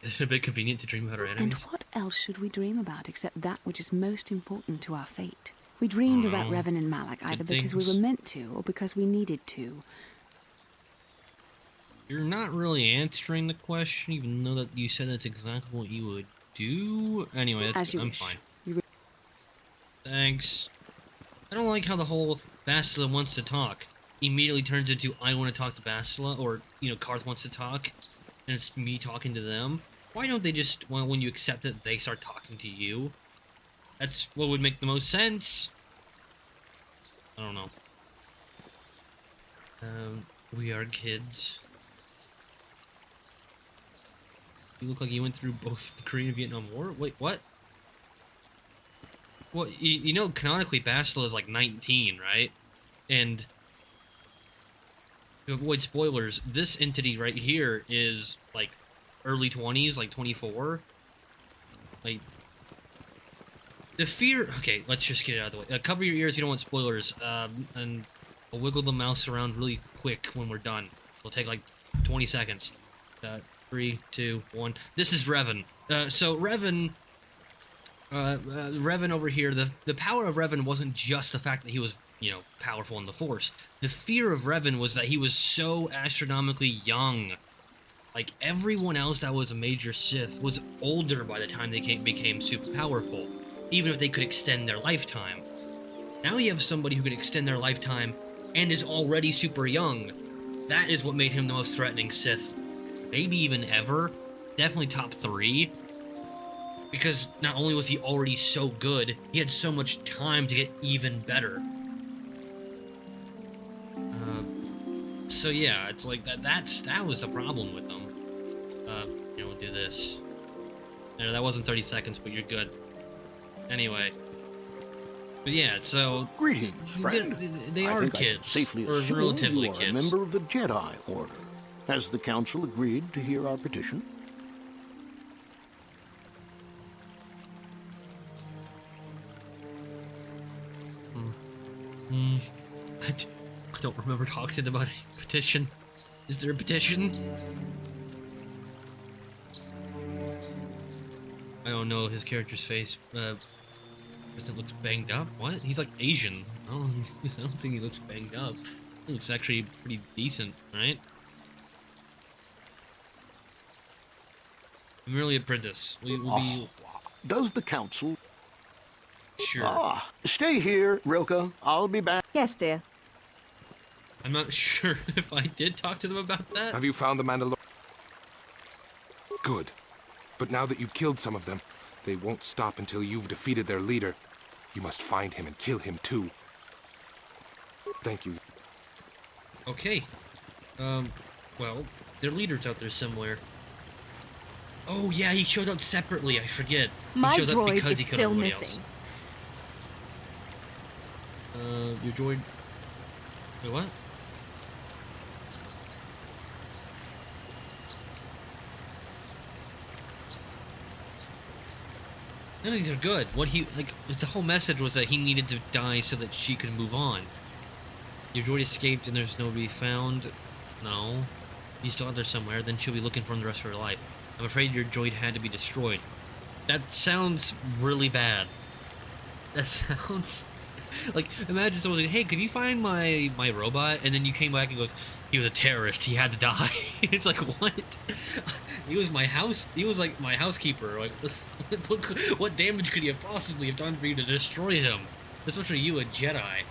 Is it a bit convenient to dream about our And enemies? what else should we dream about except that which is most important to our fate? We dreamed about know. Revan and Malak either because we things. were meant to or because we needed to. You're not really answering the question, even though that you said that's exactly what you would do. Anyway, that's As you I'm wish. fine. You Thanks. I don't like how the whole bastila wants to talk immediately turns into I want to talk to bastila, or Karth wants to talk, and it's me talking to them. Why don't they just, well, when you accept it, they start talking to you? That's what would make the most sense. I don't know. We are kids. You look like you went through both the Korean and Vietnam War. Wait, what? Well, you know, canonically, Bastila is like 19, right? And to avoid spoilers, this entity right here is like early 20s, like 24. Like, the fear... Okay, let's just get it out of the way. Cover your ears, you don't want spoilers. And I'll wiggle the mouse around really quick when we're done. It'll take like 20 seconds. 3, 2, 1. This is Revan. So Revan... Revan over here, the power of Revan wasn't just the fact that he was, powerful in the Force. The fear of Revan was that he was so astronomically young. Like, everyone else that was a major Sith was older by the time they became super powerful, even if they could extend their lifetime. Now you have somebody who can extend their lifetime and is already super young. That is what made him the most threatening Sith, maybe even ever. Definitely top 3. Because not only was he already so good, he had so much time to get even better. So yeah, it's like that was the problem with him. We'll do this. No, that wasn't 30 seconds, but you're good. Anyway. But yeah, so... Greetings, friend. They I are think I can kids. safely Or assume relatively you are kids. a member of the Jedi Order. Has the Council agreed to hear our petition? I don't remember talking about a petition. Is there a petition? I don't know. His character's face doesn't look banged up. What? He's like Asian. I don't think he looks banged up. He looks actually pretty decent, right? I'm merely apprentice. We will be Does the Council... sure. Stay here, Rilke. I'll be back. Yes, dear. I'm not sure if I did talk to them about that. Have you found the Mandalorian? Good. But now that you've killed some of them, they won't stop until you've defeated their leader. You must find him and kill him too. Thank you. Okay. Well, their leader's out there somewhere. Oh yeah, he showed up separately, I forget. My he showed up droid because is he killed still everybody missing. Else. Your droid... Wait, what? None of these are good. What he, the whole message was that he needed to die so that she could move on. Your droid escaped and there's nobody found. No. He's still out there somewhere, then she'll be looking for him the rest of her life. I'm afraid your droid had to be destroyed. That sounds really bad. That sounds Like, imagine someone like, hey, can you find my robot? And then you came back and goes, he was a terrorist. He had to die. It's like, what? He was my house. He was like my housekeeper. Like, look, what damage could he have possibly have done for you to destroy him? Especially you, a Jedi.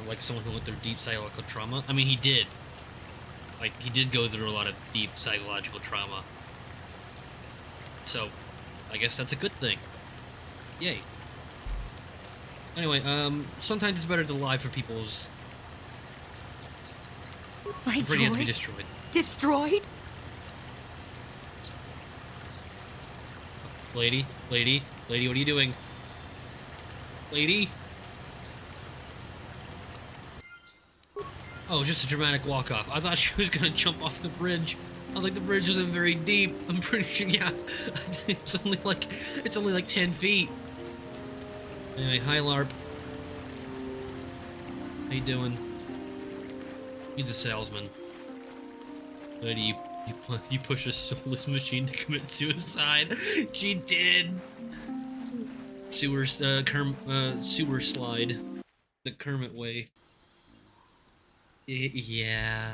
Like someone who went through deep psychological trauma. I mean, he did. Like, he did go through a lot of deep psychological trauma. So, I guess that's a good thing. Yay. Anyway, sometimes it's better to lie for people's... My Pretty have to be droid? destroyed. Destroyed? Lady, what are you doing? Lady? Oh, just a dramatic walk-off. I thought she was gonna jump off the bridge. I was like, the bridge isn't very deep. I'm pretty sure, yeah. It's only like 10 feet. Anyway, hi, LARP. How you doing? He's a salesman. Lady, you push a soulless machine to commit suicide. She did. Sewer slide. The Kermit way. Yeah.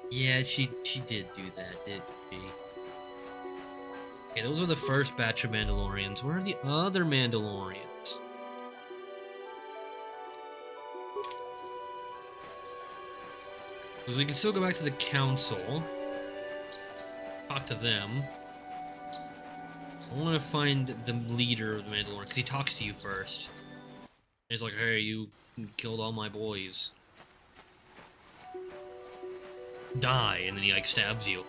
Yeah, she did do that, didn't she? Okay, those are the first batch of Mandalorians. Where are the other Mandalorians? Because we can still go back to the council. Talk to them. I want to find the leader of the Mandalorian, because he talks to you first. And he's like, hey, you killed all my boys. Die, and then he like stabs you.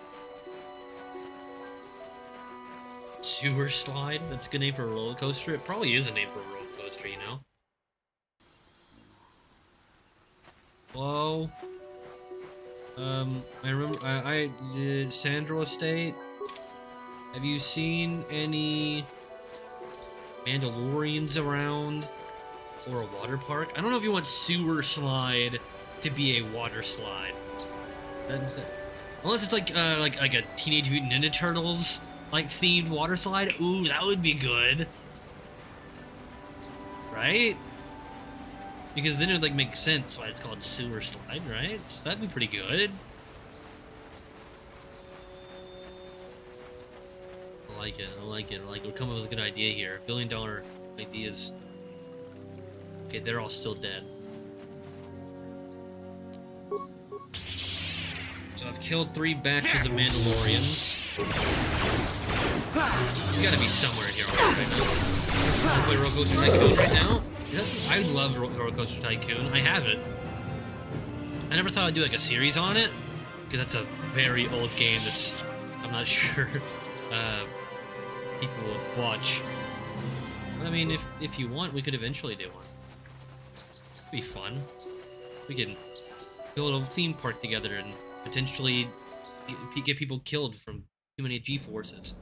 Sewer slide? That's a good name for a roller coaster. It probably is a name for a roller coaster, you know? Hello? I remember, I did Sandro Estate. Have you seen any Mandalorians around? Or a water park? I don't know if you want sewer slide to be a water slide. Unless it's like a Teenage Mutant Ninja Turtles like themed water slide. Ooh, that would be good, right? Because then it would like make sense why it's called sewer slide, right? So that'd be pretty good. I like it. We're coming up with a good idea here. $1 billion ideas. Okay, they're all still dead. So I've killed 3 batches of Mandalorians. You gotta be somewhere here right now. Play Roller Coaster Tycoon right now? I love Roller Coaster Tycoon. I have it. I never thought I'd do like a series on it, because that's a very old game that's, I'm not sure people would watch. But I mean, if you want, we could eventually do one. It'd be fun. We can build a theme park together and potentially get people killed from too many G-forces.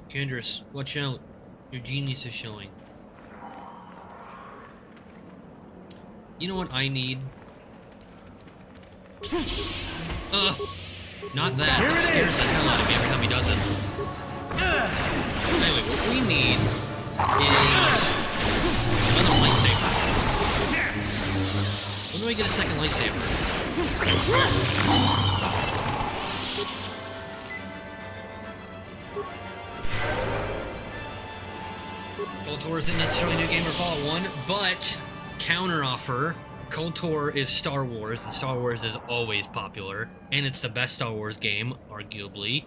Candace, watch out. Your genius is showing. You know what I need? Not that. That scares the hell out of me every time he does it. Anyway, what we need is another lightsaber. When do I get a second lightsaber? KOTOR isn't necessarily a new game for Fallout 1, but counteroffer, KOTOR is Star Wars, and Star Wars is always popular, and it's the best Star Wars game, arguably.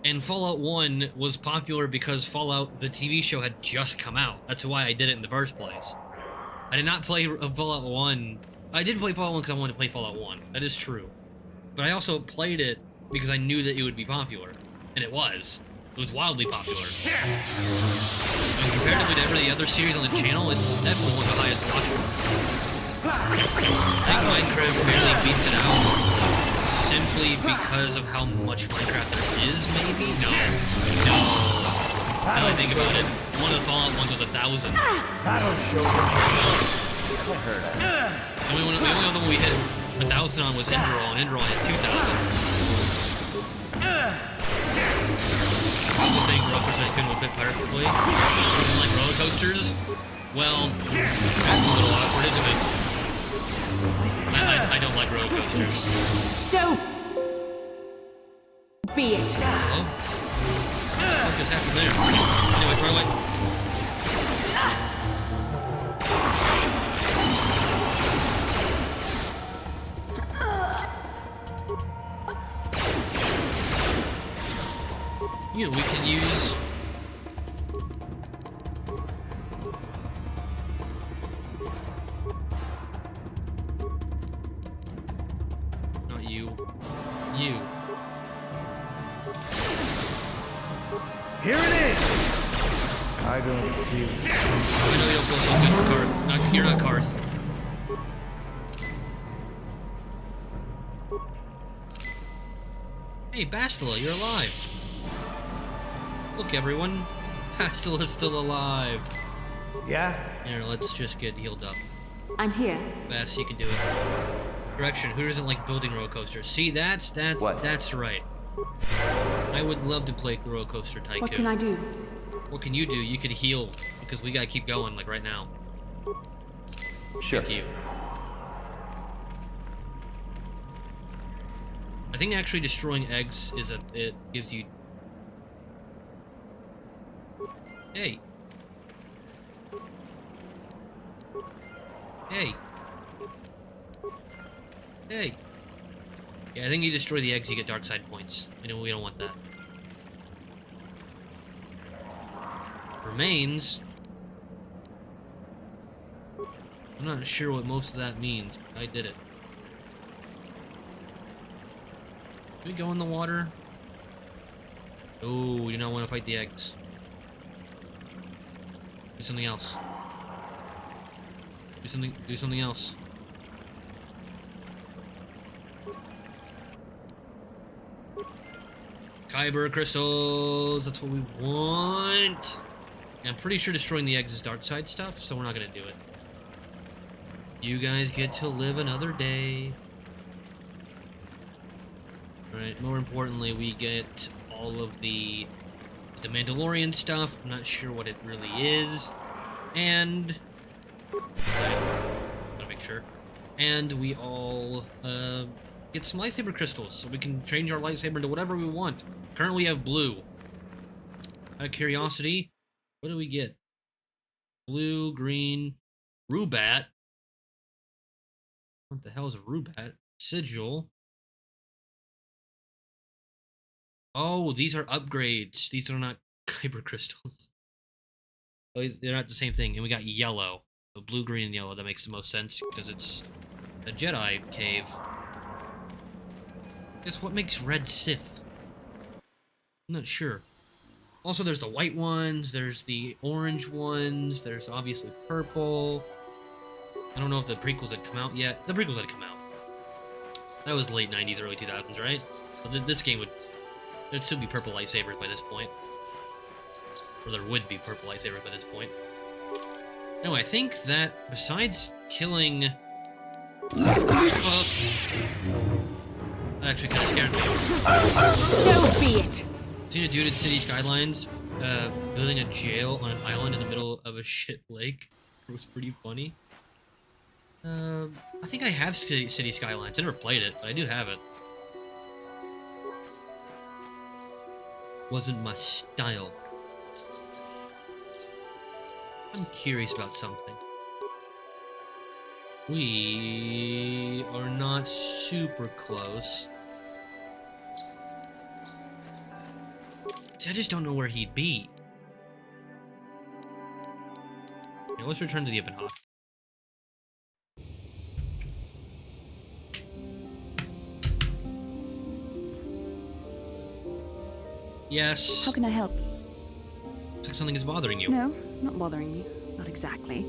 And Fallout 1 was popular because Fallout, the TV show, had just come out. That's why I did it in the first place. I did not play Fallout 1. I did play Fallout 1 because I wanted to play Fallout 1. That is true. But I also played it because I knew that it would be popular. And it was. It was wildly popular. And comparatively to every other series on the channel, it's definitely one of the highest watch ones. I think Minecraft barely beats it out. Simply because of how much Minecraft there is, maybe? No. Now that I think about it, one of the Fallout ones was 1,000. That'll show you. I heard it. And the only other one we hit 1,000 on was Enderall, and Enderall hit 2,000. I also think roller coasters couldn't fit Pirate Play. Like roller coasters? Well, that's a little awkward, isn't it? I don't like roller coasters. So be it. Hello? What the fuck just happened there? Anyway, throw away. You know, we can use... Not you. You. Here it is! I don't feel... I know you don't feel so good, Karth. You're not Karth. Hey, Bastila, you're alive. Look, everyone. Bastila's still alive. Yeah? Here, let's just get healed up. I'm here. Bass, you can do it. Correction, who doesn't like building roller coasters? See, that's right. I would love to play Roller Coaster Tycoon. What can I do? What can you do? You could heal, because we gotta keep going, like right now. Sure. Thank you. I think actually destroying eggs it gives you... Hey. Hey. Hey. Yeah, I think you destroy the eggs, you get dark side points. I know we don't want that. Remains. I'm not sure what most of that means, but I did it. Can we go in the water? Oh, we do not want to fight the eggs. Do something else. Do something else. Kyber crystals, that's what we want. And I'm pretty sure destroying the eggs is dark side stuff, so we're not gonna do it. You guys get to live another day. Alright, more importantly, we get all of the Mandalorian stuff. I'm not sure what it really is. And... gotta make sure. And we all, get some lightsaber crystals, so we can change our lightsaber into whatever we want. Currently we have blue. Out of curiosity, what do we get? Blue, green, Rubat. What the hell is a Rubat? Sigil. Oh, these are upgrades. These are not Kyber crystals. Oh, they're not the same thing. And we got yellow. So blue, green, and yellow. That makes the most sense because it's a Jedi cave. Guess what makes red Sith? I'm not sure. Also, there's the white ones. There's the orange ones. There's obviously purple. I don't know if the prequels had come out yet. The prequels had come out. That was late 90s, early 2000s, right? So this game would... There'd still be purple lightsabers by this point. Or there would be purple lightsabers by this point. Anyway, I think that besides killing... that actually kind of scared me. So be it! Seen a dude at City Skylines building a jail on an island in the middle of a shit lake. It was pretty funny. I think I have City Skylines. I never played it, but I do have it. Wasn't my style. I'm curious about something. We are not super close. See, I just don't know where he'd be. Yeah, let's return to the ebonhawk. Yes. How can I help? Looks like something is bothering you. No, not bothering me. Not exactly.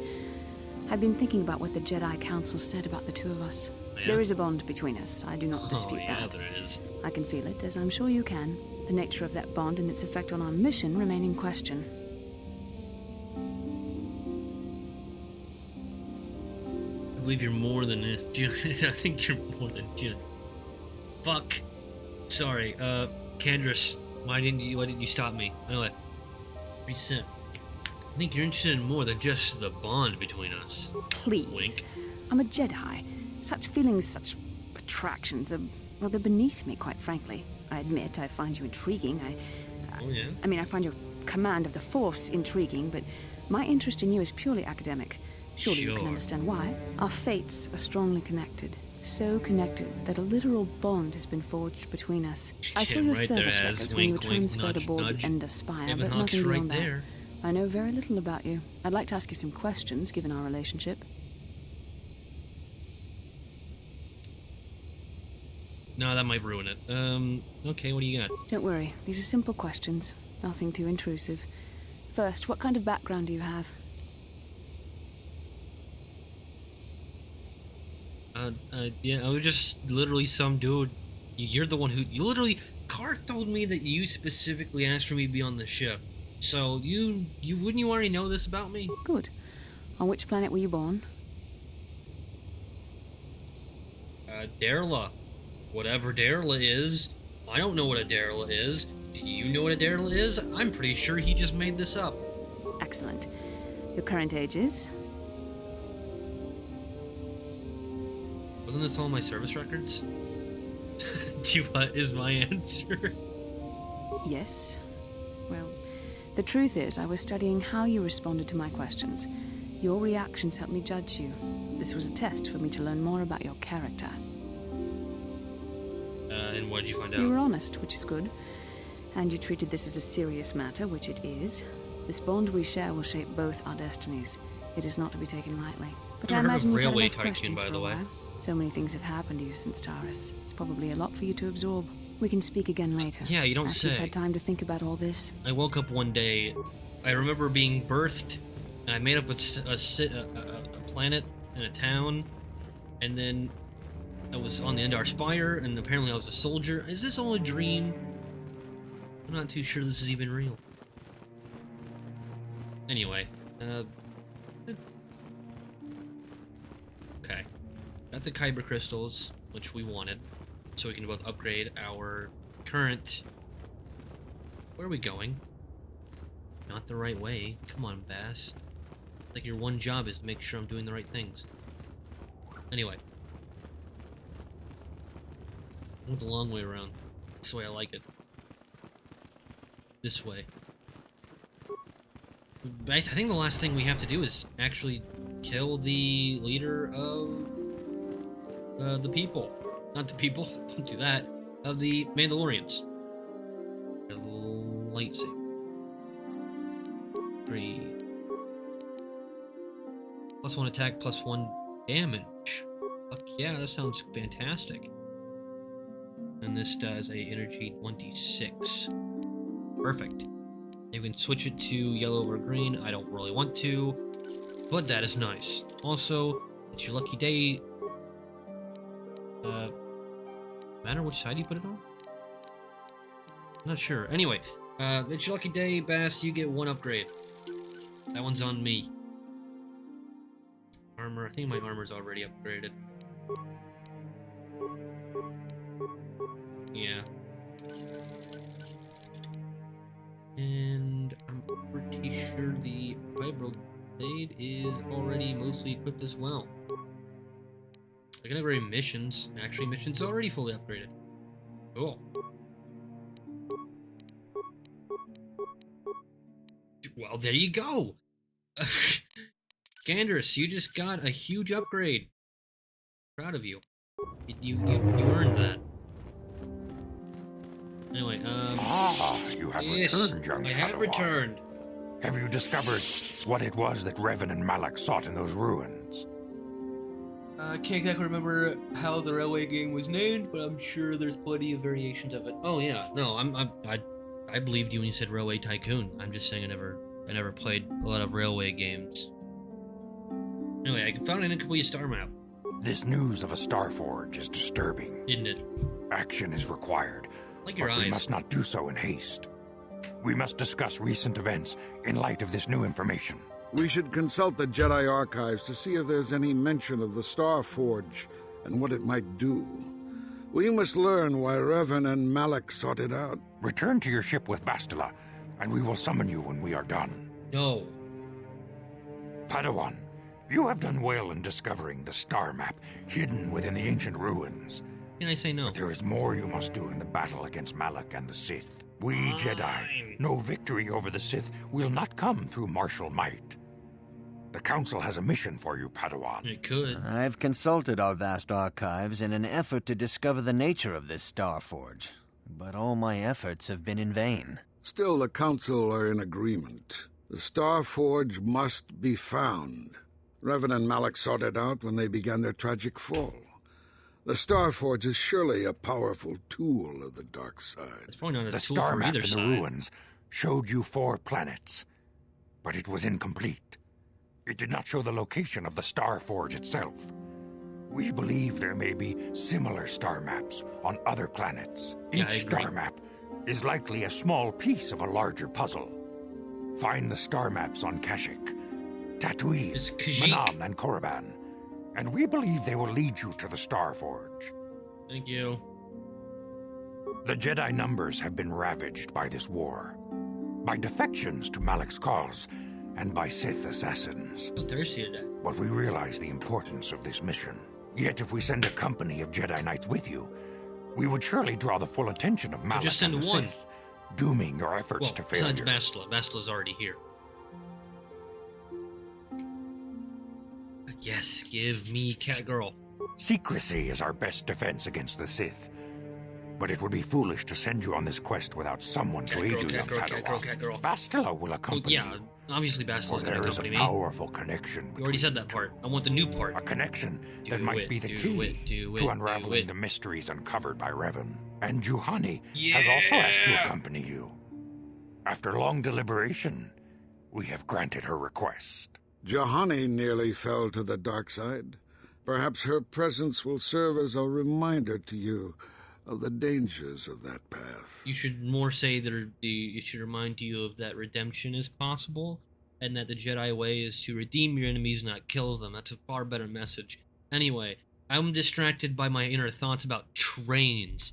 I've been thinking about what the Jedi Council said about the two of us. Oh, yeah? There is a bond between us. I do not dispute that. There is. I can feel it, as I'm sure you can. The nature of that bond and its effect on our mission remain in question. I believe you're more than a... I think you're more than just... Fuck. Sorry, Candrace. Why didn't you stop me? Anyway, reset. I think you're interested in more than just the bond between us. Please. Wink. I'm a Jedi. Such feelings, such attractions are, well, they're beneath me, quite frankly. I admit I find you intriguing. Oh, yeah? I mean, I find your command of the Force intriguing, but my interest in you is purely academic. Surely you can Sure. understand why. Our fates are strongly connected. So connected that a literal bond has been forged between us. I saw Damn your right there service has. records when you were Wink, wink, transferred nudge, aboard nudge. the Ender Spire, but Ebonhawk's nothing right beyond that. there. I know very little about you. I'd like to ask you some questions, given our relationship. No, that might ruin it. Okay, what do you got? Don't worry, these are simple questions. Nothing too intrusive. First, what kind of background do you have? Yeah, I was just literally some dude. You're the one who... You literally... Cart told me that you specifically asked for me to be on the ship. So, you wouldn't you already know this about me? Good. On which planet were you born? Darla. Whatever Darla is. I don't know what a Darla is. Do you know what a Darla is? I'm pretty sure he just made this up. Excellent. Your current age is? Wasn't this all my service records? What is my answer? Yes. Well, the truth is, I was studying how you responded to my questions. Your reactions helped me judge you. This was a test for me to learn more about your character. And what did you find out? You were honest, which is good. And you treated this as a serious matter, which it is. This bond we share will shape both our destinies. It is not to be taken lightly. But I Never heard of imagine you've had Railway enough Tycoon, questions by for the a way. while. So many things have happened to you since Taurus. It's probably a lot for you to absorb. We can speak again later. Yeah, you don't after say. You've had time to think about all this. I woke up one day. I remember being birthed, and I made up a planet and a town, and then I was on the Endar Spire, and apparently I was a soldier. Is this all a dream? I'm not too sure this is even real. Anyway, okay. Got the Kyber crystals, which we wanted, so we can both upgrade our current... Where are we going? Not the right way. Come on, Bass. Like your one job is to make sure I'm doing the right things. Anyway. I went the long way around. This way I like it. This way. I think the last thing we have to do is actually kill the leader of the people. Not the people, don't do that. Of the Mandalorians. The lightsaber. 3. +1 attack, +1 damage. Fuck yeah, that sounds fantastic. And this does a energy 26. Perfect. You can switch it to yellow or green. I don't really want to, but that is nice. Also, it's your lucky day. Matter which side you put it on? I'm not sure. Anyway, it's your lucky day, Bass. You get 1 upgrade. That one's on me. Armor. I think my armor's already upgraded. Yeah. And I'm pretty sure the vibro blade is already mostly equipped as well. I can upgrade missions. Actually, missions already fully upgraded. Cool. Well, there you go! Gandris, you just got a huge upgrade. Proud of you. You earned that. Anyway, You have yes, returned, young I have Padawan. returned. Have you discovered what it was that Revan and Malak sought in those ruins? I can't exactly remember how the railway game was named, but I'm sure there's plenty of variations of it. Oh yeah, no, I believed you when you said Railway Tycoon. I'm just saying I never played a lot of railway games. Anyway, I found an incomplete star map. This news of a starforge is disturbing. Isn't it? Action is required, Like your but we eyes. must not do so in haste. We must discuss recent events in light of this new information. We should consult the Jedi archives to see if there's any mention of the starforge and what it might do. We must learn why Revan and Malak sought it out. Return to your ship with Bastila, and we will summon you when we are done. No. Padawan, you have done well in discovering the star map hidden within the ancient ruins. Can I say no? But there is more you must do in the battle against Malak and the Sith. We Jedi know victory over the Sith will not come through martial might. The Council has a mission for you, Padawan. It could. I've consulted our vast archives in an effort to discover the nature of this starforge, but all my efforts have been in vain. Still, the Council are in agreement. The starforge must be found. Revan and Malak sought it out when they began their tragic fall. The starforge is surely a powerful tool of the dark side. It's probably not a The tool star for map either in the side. ruins showed you 4 planets, but it was incomplete. It did not show the location of the starforge itself. We believe there may be similar star maps on other planets. Yeah, Each star map is likely a small piece of a larger puzzle. Find the star maps on Kashyyyk, Tatooine, It's Kashyyyk. Manam, and Korriban, and we believe they will lead you to the starforge. Thank you. The Jedi numbers have been ravaged by this war, by defections to Malak's cause, and by Sith assassins. So thirsty today. But we realize the importance of this mission. Yet if we send a company of Jedi Knights with you, we would surely draw the full attention of Malak just send and the one. Sith, dooming your efforts Well, to failure. besides Bastila. Bastila's already here. Yes, give me cat girl. Secrecy is our best defense against the Sith. But it would be foolish to send you on this quest without someone to aid you, young Padawan. cat girl. Bastila will Well, accompany yeah, you. obviously For Bastila's gonna there is a accompany me. powerful connection You already between said that the part. I want the new part. A connection Do that might it, be the do key it, do to it, unraveling do it. the mysteries uncovered by Revan. And Juhani has also asked to accompany you. After long deliberation, we have granted her request. Juhani nearly fell to the dark side. Perhaps her presence will serve as a reminder to you of the dangers of that path. You should more say that it should remind you of that redemption is possible, and that the Jedi way is to redeem your enemies, not kill them. That's a far better message. Anyway, I'm distracted by my inner thoughts about trains.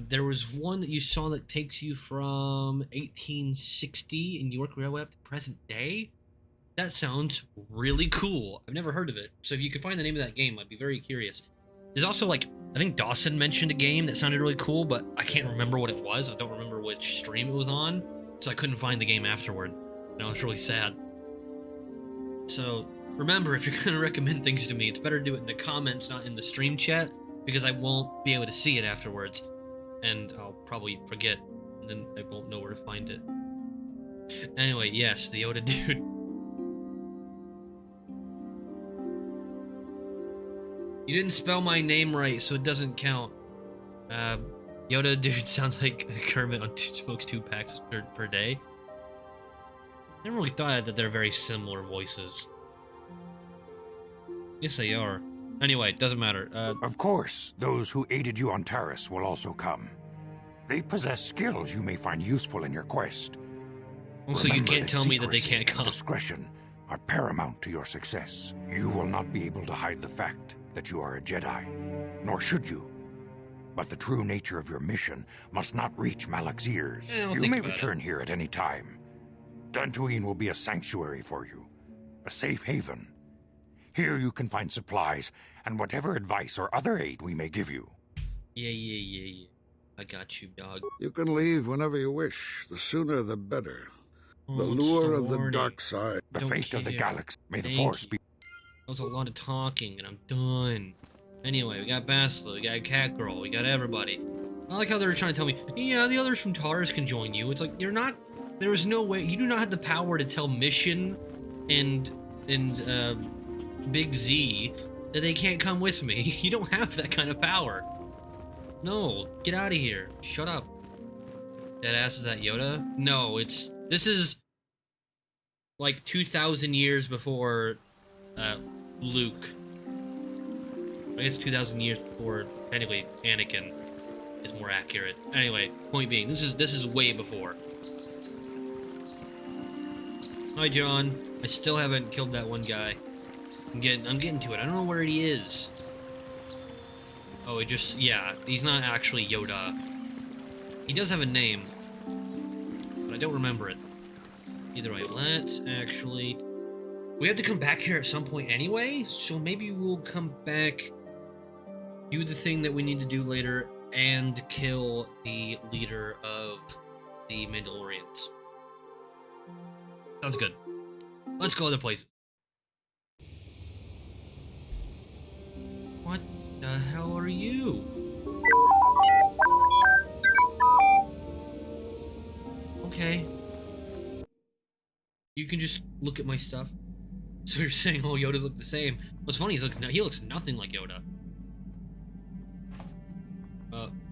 There was one that you saw that takes you from 1860 in York Railway up to present day. That sounds really cool. I've never heard of it. So if you could find the name of that game, I'd be very curious. There's also, like, I think Dawson mentioned a game that sounded really cool, but I can't remember what it was. I don't remember which stream it was on, so I couldn't find the game afterward. And I was really sad. So remember, if you're going to recommend things to me, it's better to do it in the comments, not in the stream chat, because I won't be able to see it afterwards. And I'll probably forget, and then I won't know where to find it. Anyway, yes, the Yoda dude. You didn't spell my name right, so it doesn't count. Yoda dude sounds like Kermit on smokes 2 packs per day. I never really thought that they're very similar voices. Yes, they are. Anyway, doesn't matter. Of course, those who aided you on Taris will also come. They possess skills you may find useful in your quest. Also, you Remember can't tell me that they secrecy can't come. and discretion are paramount to your success. You will not be able to hide the fact that you are a Jedi, nor should you. But the true nature of your mission must not reach Malak's ears. I'll You think may about return here at any time. Dantooine will be a sanctuary for you, a safe haven. Here you can find supplies and whatever advice or other aid we may give you. Yeah. I got you, dog. You can leave whenever you wish. The sooner the better. Oh, The it's lure of the warning. dark side. The Don't fate of the care. galaxy. May the Thank Force you. be... That was a lot of talking, and I'm done. Anyway, we got Bastila, we got Cat Girl, we got everybody. I like how they're trying to tell me, yeah, the others from Taris can join you. It's like, you're not... There is no way... You do not have the power to tell Mission and Big Z that they can't come with me. You don't have that kind of power. No, get out of here. Shut up. Deadass, is that Yoda? No, it's... This is... like 2,000 years before Luke. I guess 2,000 years before, anyway, Anakin is more accurate. Anyway, point being, this is way before. Hi, John. I still haven't killed that one guy. I'm getting to it. I don't know where he is. Oh, yeah, he's not actually Yoda. He does have a name, but I don't remember it. Either way, let's actually... We have to come back here at some point anyway, so maybe we'll come back, do the thing that we need to do later, and kill the leader of the Mandalorians. Sounds good. Let's go other places. What the hell are you? Okay. You can just look at my stuff. So you're saying all Yodas look the same? What's funny is he looks nothing like Yoda.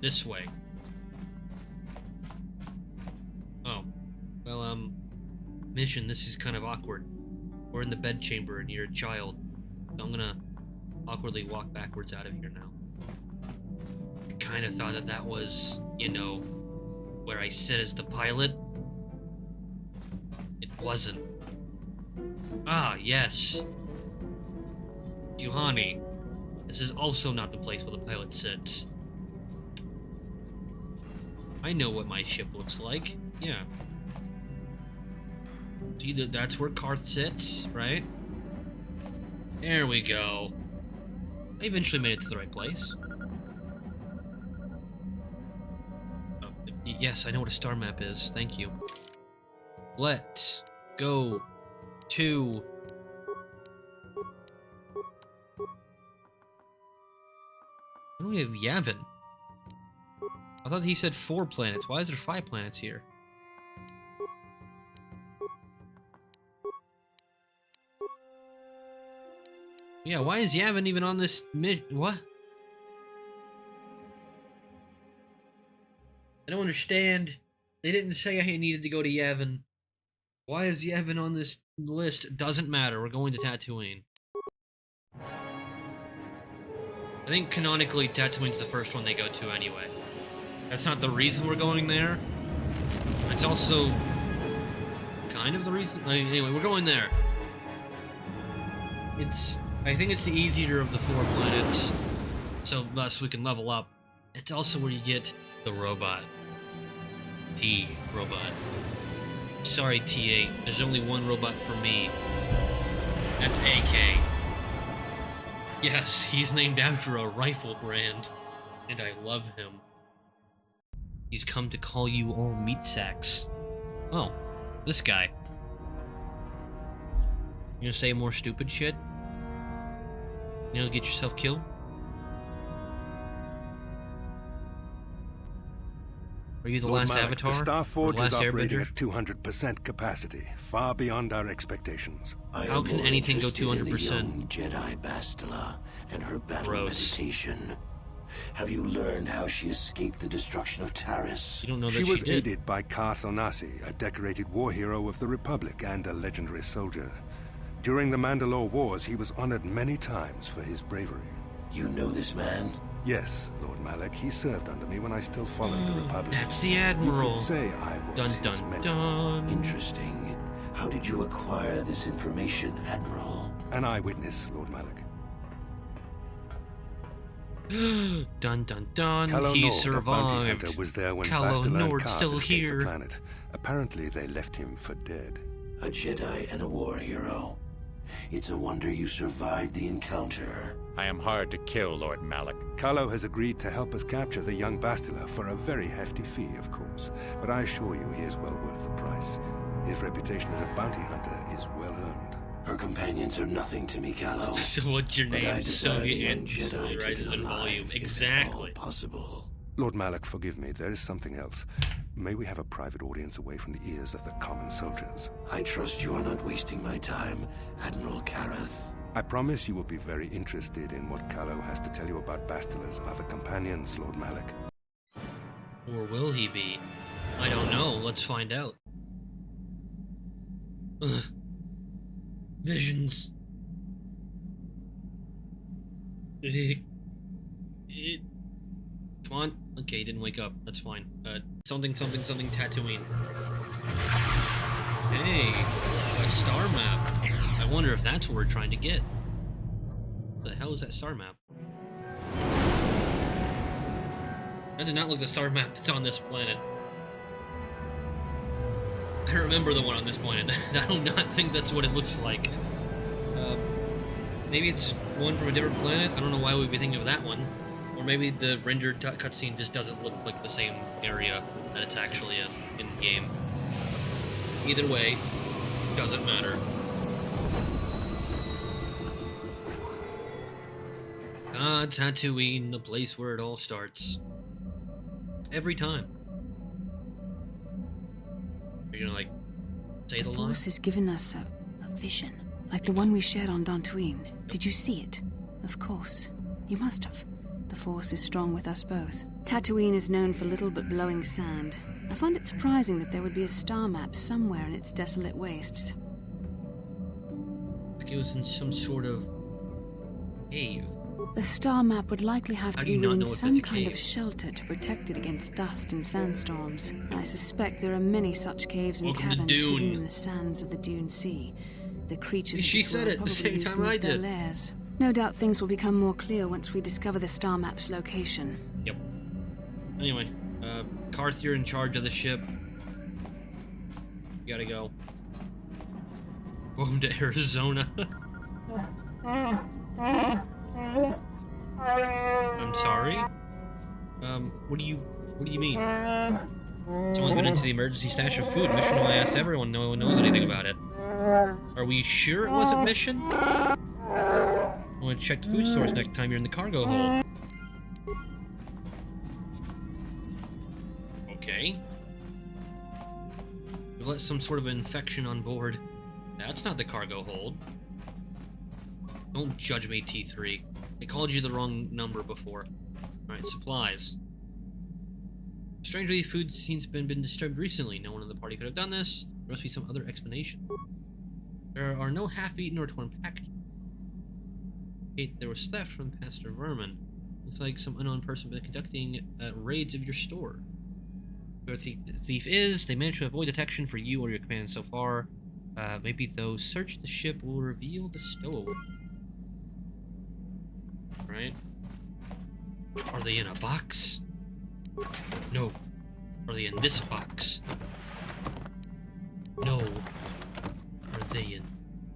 This way. Oh. Well, mission, this is kind of awkward. We're in the bedchamber and you're a child. So I'm gonna awkwardly walk backwards out of here now. I kind of thought that was, you know, where I sit as the pilot. It wasn't. Ah, yes. Juhani. This is also not the place where the pilot sits. I know what my ship looks like. Yeah. See, that's where Karth sits, right? There we go. I eventually made it to the right place. Oh, yes, I know what a star map is. Thank you. Let's go to... Why do we have Yavin? I thought he said 4 planets. Why is there 5 planets here? Yeah, why is Yavin even on this what? I don't understand. They didn't say I needed to go to Yavin. Why is Yavin on this list? Doesn't matter. We're going to Dantooine. I think canonically Dantooine's the first one they go to anyway. That's not the reason we're going there. It's also kind of the reason. Anyway, we're going there. I think it's the easier of the 4 planets, so thus we can level up. It's also where you get the robot. T-robot. Sorry, T8. There's only one robot for me. That's AK. Yes, he's named after a rifle brand, and I love him. He's come to call you all meat sacks. Oh, this guy. You gonna say more stupid shit? You know, get yourself killed? Are you the Lord last Malak, Avatar? The Starforge is operating Airbender? at 200% capacity, far beyond our expectations. How can anything go 200%? Jedi Bastila and her battle Gross. meditation. Have you learned how she escaped the destruction of Taris? You don't know that She was did. aided by Karth Onasi, a decorated war hero of the Republic and a legendary soldier. During the Mandalore Wars, he was honored many times for his bravery. You know this man? Yes, Lord Malak. He served under me when I still followed the Republic. That's the Admiral. You could say I was Dun his dun mentor. dun. Interesting. How did you acquire this information, Admiral? An eyewitness, Lord Malak. Dun dun dun. Calo He Nord, a bounty survived. hunter, was there when Calo Bastila and Nord's Karth still escaped here. the planet. Apparently, they left him for dead. A Jedi and a war hero. It's a wonder you survived the encounter. I am hard to kill, Lord Malak. Calo has agreed to help us capture the young Bastila for a very hefty fee, of course. But I assure you he is well worth the price. His reputation as a bounty hunter is well earned. Her companions are nothing to me, Calo. So what's your But name? I desire the Soviet young instantly Jedi rises taken in alive, volume. if at Exactly. all possible. Lord Malak, forgive me. There is something else. May we have a private audience away from the ears of the common soldiers? I trust you are not wasting my time, Admiral Karath. I promise you will be very interested in what Calo has to tell you about Bastila's other companions, Lord Malak. Or will he be? I don't know. Let's find out. Ugh. Visions. Come on. Okay, he didn't wake up. That's fine. Something Tatooine. Hey, a star map. I wonder if that's what we're trying to get. What the hell is that star map? That did not look the star map that's on this planet. I remember the one on this planet. I do not think that's what it looks like. Maybe it's one from a different planet. I don't know why we'd be thinking of that one. Or maybe the rendered cutscene just doesn't look like the same area that it's actually in the game. Either way, doesn't matter. Ah, Dantooine, the place where it all starts. Every time. Are you gonna, like, say the line? The Force has given us a vision, like the one we shared on Dantooine. Did you see it? Of course. You must have. The Force is strong with us both. Dantooine is known for little but blowing sand. I find it surprising that there would be a star map somewhere in its desolate wastes. Like it was in some sort of cave. The star map would likely have How to do you be not within know if some that's a kind of cave? shelter to protect it against dust and sandstorms. I suspect there are many such caves and Welcome to caverns hidden Dune. in the sands of the Dune Sea. The creatures She of this said world it the probably same use time them as I their did. lairs. No doubt things will become more clear once we discover the star map's location. Yep. Anyway, Karth, you're in charge of the ship. You gotta go. Welcome to Arizona. I'm sorry? What do you mean? Someone's been into the emergency stash of food. Mission I asked everyone, no one knows anything about it. Are we sure it wasn't mission? I want to check the food stores next time you're in the cargo hold. Okay. We let some sort of infection on board. That's not the cargo hold. Don't judge me, T3. I called you the wrong number before. Alright, supplies. Strangely, food seems to have been disturbed recently. No one in the party could have done this. There must be some other explanation. There are no half-eaten or torn packages. There was theft from Pastor Vermin. Looks like some unknown person been conducting raids of your store. Whoever the thief is, they managed to avoid detection for you or your command so far. Maybe though, search the ship will reveal the stowaway. Right? Are they in a box? No. Are they in this box? No. Are they in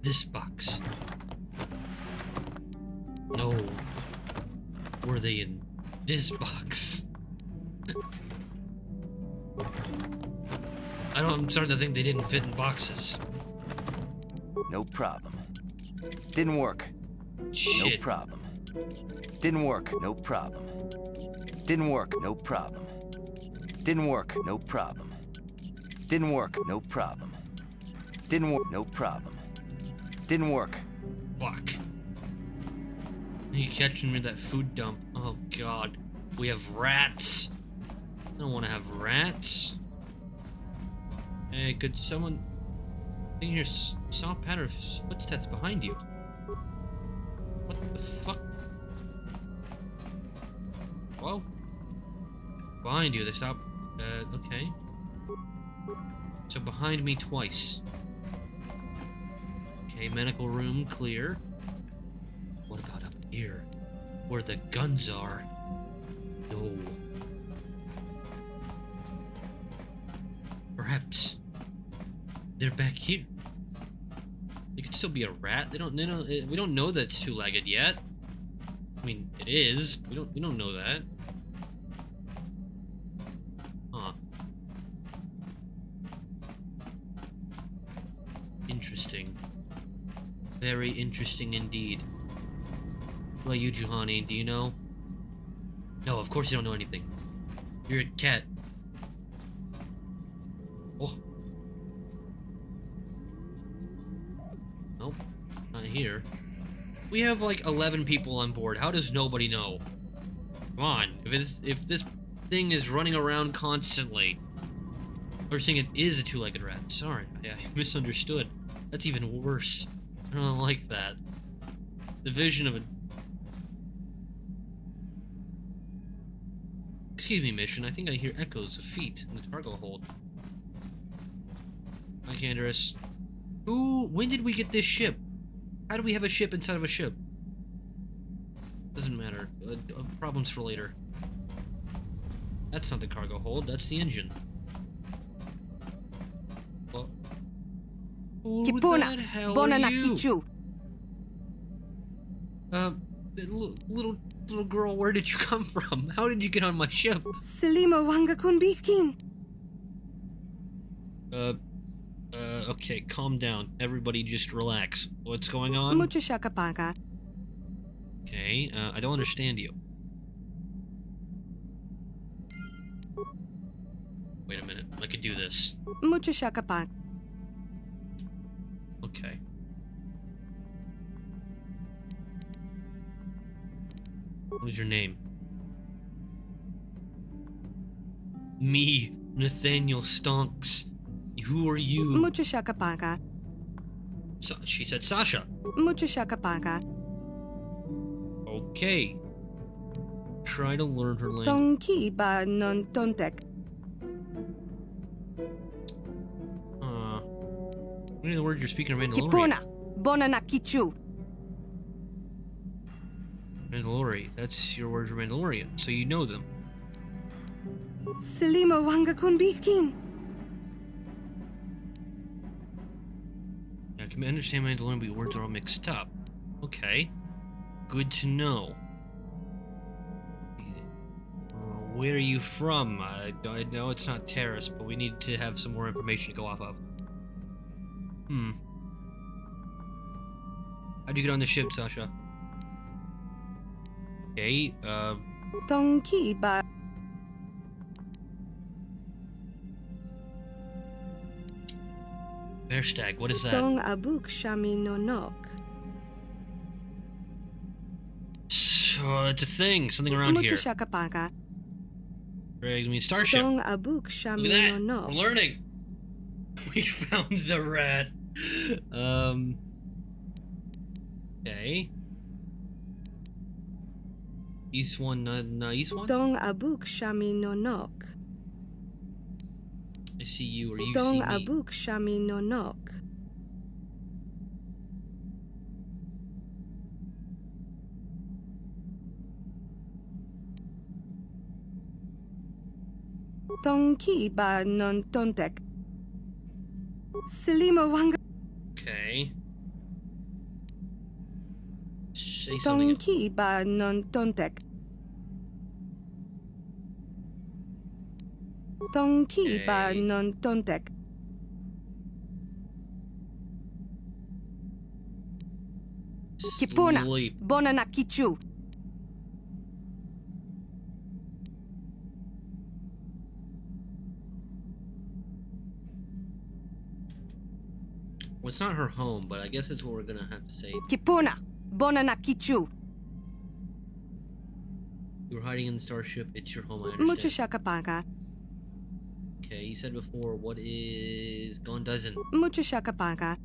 this box? No. Were they in this box? I'm starting to think they didn't fit in boxes. No problem. Didn't work. Shit. No problem. Didn't work. No problem. Didn't work. No problem. Didn't work. No problem. Didn't work. No problem. Didn't work. No problem. Didn't work. Fuck. You catching me at that food dump. Oh god. We have rats. I don't want to have rats. Hey, could someone... I think here's saw pattern of footsteps behind you. What the fuck? Whoa. Behind you, they stop. Okay. So behind me twice. Okay, medical room clear. What about up here? Where the guns are? No. Perhaps they're back here. It could still be a rat. We don't know that it's two-legged yet. I mean, it is. We don't know that. Huh. Interesting. Very interesting indeed. What about you, Juhani? Do you know? No, of course you don't know anything. You're a cat. Oh. Nope. Not here. We have like 11 people on board. How does nobody know? Come on. If this thing is running around constantly. Or saying it is a two-legged rat. Sorry. I misunderstood. That's even worse. I don't like that. The vision of a... Excuse me, mission. I think I hear echoes of feet in the cargo hold. Hi, Canderous. When did we get this ship? How do we have a ship inside of a ship? Doesn't matter. Problems for later. That's not the cargo hold, that's the engine. Well, who the hell are you? Little girl, where did you come from? How did you get on my ship? Selima wanga kun bikin. Okay, calm down. Everybody just relax. What's going on? Mucho shakapaga. Okay, I don't understand you. Wait a minute, I could do this. Mucho shakapaga. Okay. What is your name? Me, Nathaniel Stonks. Who are you? Mucho shakapaga. She said Sasha. Mucho shakapaga. Okay. Try to learn her language. Tonki ba non tontek. What are the words you're speaking of Mandalorian? Kipuna. Bona na kichu. Mandalorian. That's your words for Mandalorian, so you know them. Selima wanga kun bikin. I can understand Mandalorian, but your words are all mixed up. Okay. Good to know. Where are you from? I know it's not Terrace, but we need to have some more information to go off of. How'd you get on the ship, Sasha? Okay, Tonki ba. Bearstag, what is that? Tong abuk shami no nok. So, it's a thing, something around Mucho here. shakapaga. I mean, starship. Tong abuk shami Look at no that, nok. we're learning. We found the rat. Okay. East one, east one? Tong abuk shami no nok. I see you, or you Tong see me. abuk shami no nok. Tonki ba non tontek. Selima wanga. Okay. Say something. Tonki ba non tontek. Tonki ba non tontek. Kipuna. Sleep. Bona na kichu. Well, it's not her home, but I guess that's what we're gonna have to say. Kipuna. Bona na kichu. You were hiding in the starship. It's your home, I Mucho understand. shakapaga. Okay, you said before, what is gone dozen? Mucho shakapaga.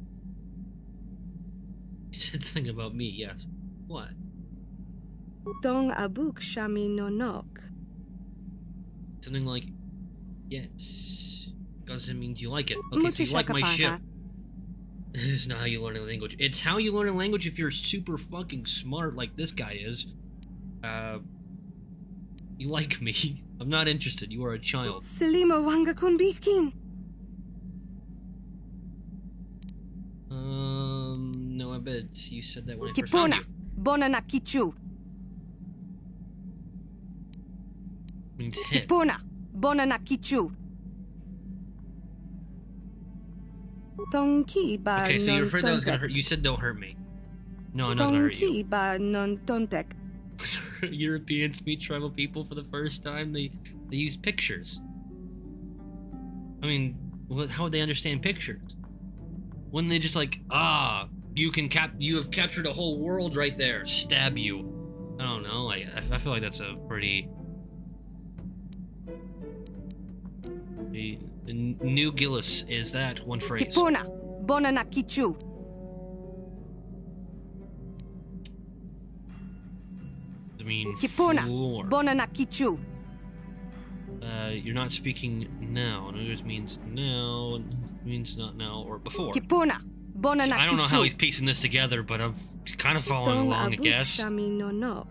You said something about me, yes. What? Tong abuk shami no nok. Something like, yes. Doesn't mean you like it. Okay, Mucho so you like my ship. shakapaga. This is not how you learn a language. It's how you learn a language if you're super fucking smart like this guy is. You like me. I'm not interested. You are a child. Selima wanga kun bikin. No, I bet you said that when I first found Kipuna. you. Bona na kichu. Means hit. Kipuna. Bona na kichu. Tonki ba Okay, so non you're afraid that was gonna tontek. hurt. You said don't hurt me. No, I'm not gonna hurt you. Tonki ba non tontek. Europeans meet tribal people for the first time. They use pictures. I mean, how would they understand pictures? Wouldn't they just like, you have captured a whole world right there. Stab you. I don't know. I feel like that's a pretty. New Gillis is that one phrase. Kipuna. Bona na kichu. I mean, Kipuna. floor. Bona na kichu. You're not speaking now. It means now. It means not now or before. Kipuna. Bona na kichu. I don't know how he's piecing this together, but I'm kind of following Tong along, I abuk guess. shami no nok.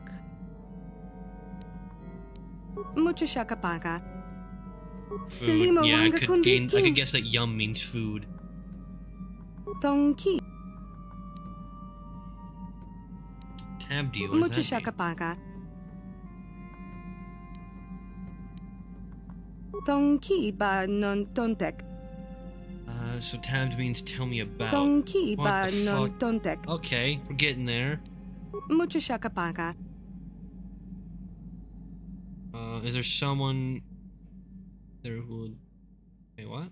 Mucha shakapaka. Food. Selima Yeah, I wanga could guess that yum means food. Tonki. Tab deal. What Mucha does that mean? shakapaka. Tonki ba non tontek. So tabbed means tell me about. Tonki What ba the non fuck? tontek. Okay, we're getting there. Mucha shakapaka. Is there someone there who would... Wait, what?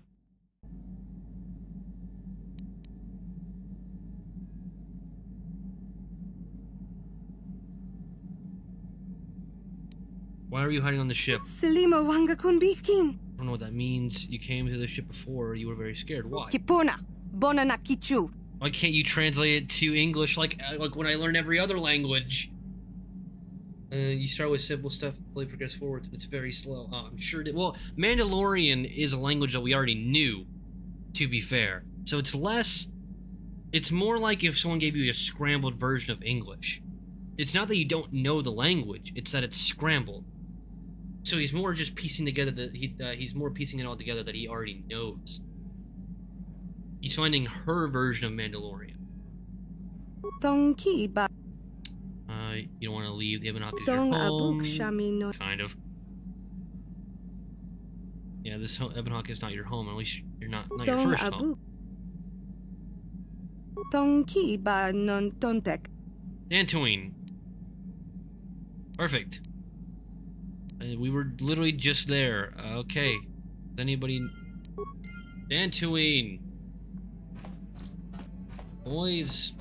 Why are you hiding on the ship? Selima wanga kunbikin. I don't know what that means. You came to the ship before, you were very scared. Why? Kipuna. Bona na kichu. Why can't you translate it to English like when I learn every other language? You start with simple stuff, slowly progress forward, it's very slow. I'm sure it... Well, Mandalorian is a language that we already knew, to be fair. So it's less... It's more like if someone gave you a scrambled version of English. It's not that you don't know the language, it's that it's scrambled. So he's more just piecing together that he's more piecing it all together that he already knows. He's finding her version of Mandalorian. Tonki ba. You don't want to leave the ebonhawk is your home. Shamino. Kind of. Yeah, this ebonhawk is not your home. At least you're not your first home. Tonki ba non tontek. Dantooine. Perfect. We were literally just there. Okay. Does anybody... Dantooine. Boys.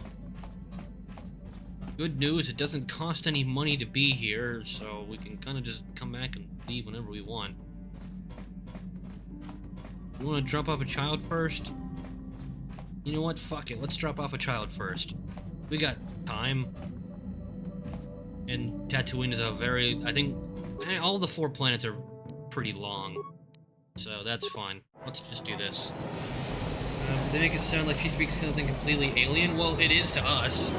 Good news, it doesn't cost any money to be here, so we can kind of just come back and leave whenever we want. You want to drop off a child first? You know what? Fuck it. Let's drop off a child first. We got time. And Dantooine is a very... I think all the 4 planets are pretty long. So that's fine. Let's just do this. They make it sound like she speaks something completely alien. Well, it is to us.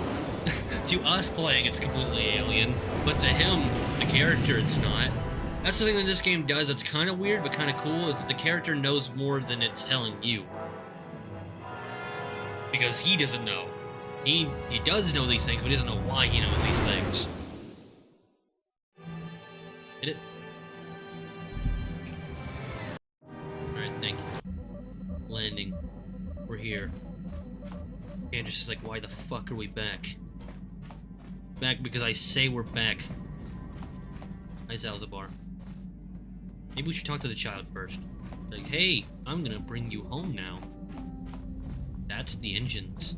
To us playing, it's completely alien. But to him, the character, it's not. That's the thing that this game does that's kind of weird, but kind of cool, is that the character knows more than it's telling you. Because he doesn't know. He does know these things, but he doesn't know why he knows these things. Hit it. Alright, thank you. Landing. We're here. Andrew's just like, why the fuck are we back? Back because I say we're back. Hi, Zalzabar. Maybe we should talk to the child first. Like, hey, I'm gonna bring you home now. That's the engines.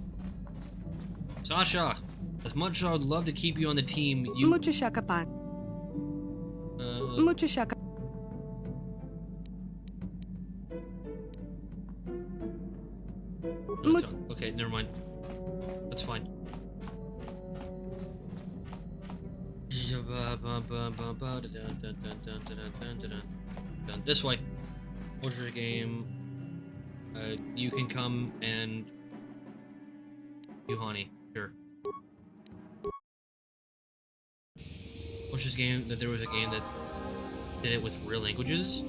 Sasha, as much as I would love to keep you on the team, you... Mucha shakapan. Mucha shaka. No, okay, never mind. That's fine. This way. What's your game? You can come and... Yuhani, sure. What's this game that there was a game that did it with real languages?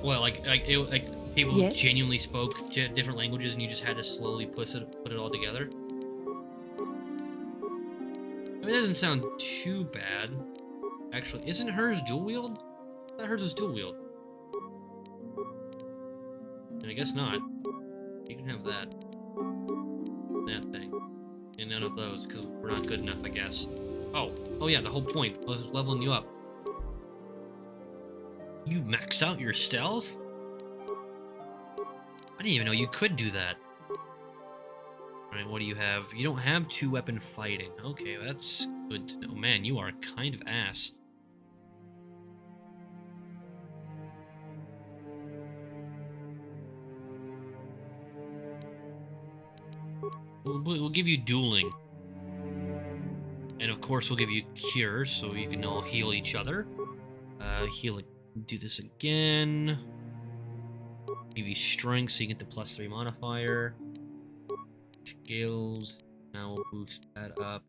Well, like people who genuinely spoke different languages, and you just had to slowly put it all together. I mean, that doesn't sound too bad. Actually, isn't hers dual wield? I thought hers was dual wield. And I guess not. You can have that. That thing. And none of those, because we're not good enough, I guess. Oh yeah, the whole point. I was leveling you up. You maxed out your stealth? I didn't even know you could do that. Alright, what do you have? You don't have 2-weapon fighting. Okay, that's good to know. Man, you are kind of ass. We'll give you dueling. And of course we'll give you cure, so you can all heal each other. Heal, do this again. Give you strength, so you get the +3 modifier. Skills. Now we'll boost that up.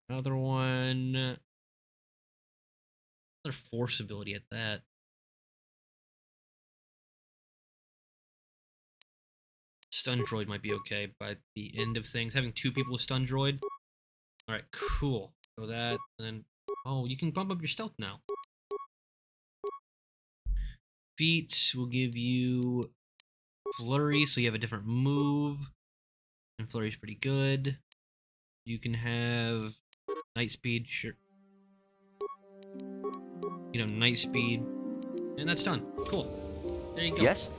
Another one. Another force ability at that. Stun droid might be okay by the end of things. Having 2 people with stun droid. Alright, cool. So that, and then... Oh, you can bump up your stealth now. Feat will give you flurry, so you have a different move. And flurry's pretty good. You can have night speed, sure. You know, night speed. And that's done. Cool. There you go. Yes?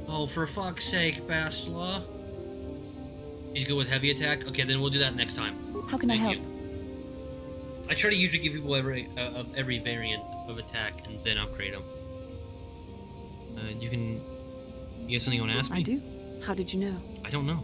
Oh, for fuck's sake, Bastila. She's good with heavy attack? Okay, then we'll do that next time. How can I help? You. I try to usually give people every variant of attack and then upgrade them. You can... You have something you want to ask me? I do. How did you know? I don't know.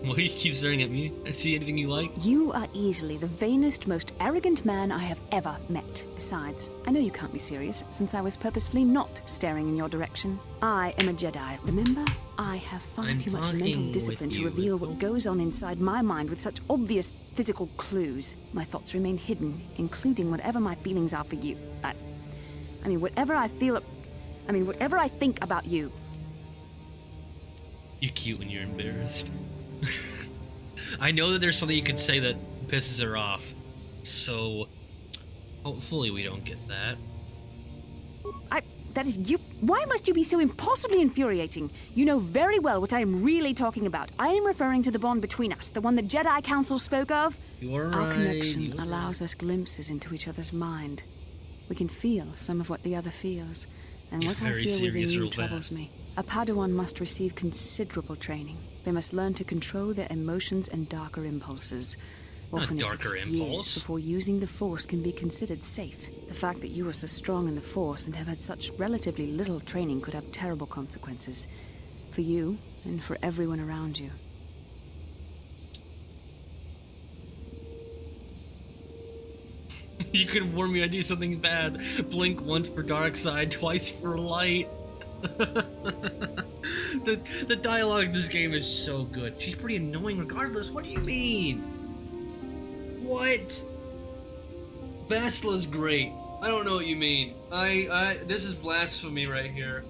Why do you keep staring at me? I see anything you like? You are easily the vainest, most arrogant man I have ever met. Besides, I know you can't be serious, since I was purposefully not staring in your direction. I am a Jedi, remember? I have far too much mental discipline to reveal what goes on inside my mind with such obvious physical clues. My thoughts remain hidden, including whatever my feelings are for you. I mean, whatever I think about you. You're cute when you're embarrassed. I know that there's something you could say that pisses her off, so hopefully we don't get that. That is you. Why must you be so impossibly infuriating? You know very well what I am really talking about. I am referring to the bond between us, the one the Jedi Council spoke of. You're right. Our connection allows us glimpses into each other's mind. We can feel some of what the other feels, and what I feel within you troubles me. A Padawan must receive considerable training. They must learn to control their emotions and darker impulses. Often it takes years before using the Force can be considered safe. The fact that you are so strong in the Force and have had such relatively little training could have terrible consequences. For you, and for everyone around you. You could warn me I do something bad. Blink once for dark side, twice for light. The dialogue in this game is so good. She's pretty annoying regardless. What do you mean? What? Bastila's great. I don't know what you mean. This is blasphemy right here.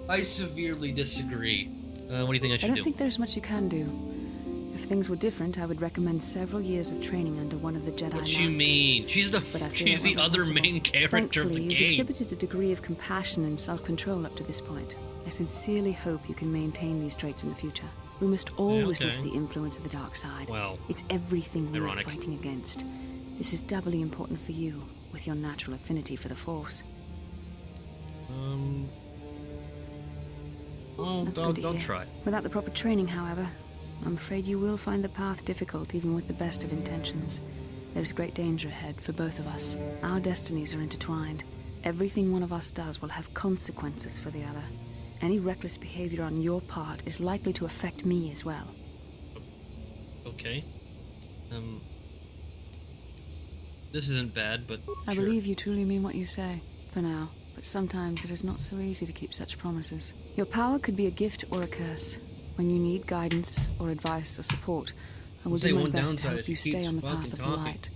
I severely disagree. What do you think I should do? I don't think there's much you can do. If things were different, I would recommend several years of training under one of the Jedi Masters. What you mean? She's the other main character of the game. You've exhibited a degree of compassion and self-control up to this point. I sincerely hope you can maintain these traits in the future. We must all resist the influence of the dark side. Well, it's everything we are fighting against. This is doubly important for you, with your natural affinity for the Force. I'll try. Without the proper training, however, I'm afraid you will find the path difficult even with the best of intentions. There's great danger ahead for both of us. Our destinies are intertwined. Everything one of us does will have consequences for the other. Any reckless behavior on your part is likely to affect me as well. Okay. This isn't bad, but I believe you truly mean what you say, for now. But sometimes it is not so easy to keep such promises. Your power could be a gift or a curse. When you need guidance or advice or support, I will do my best to help you stay on the path of the light.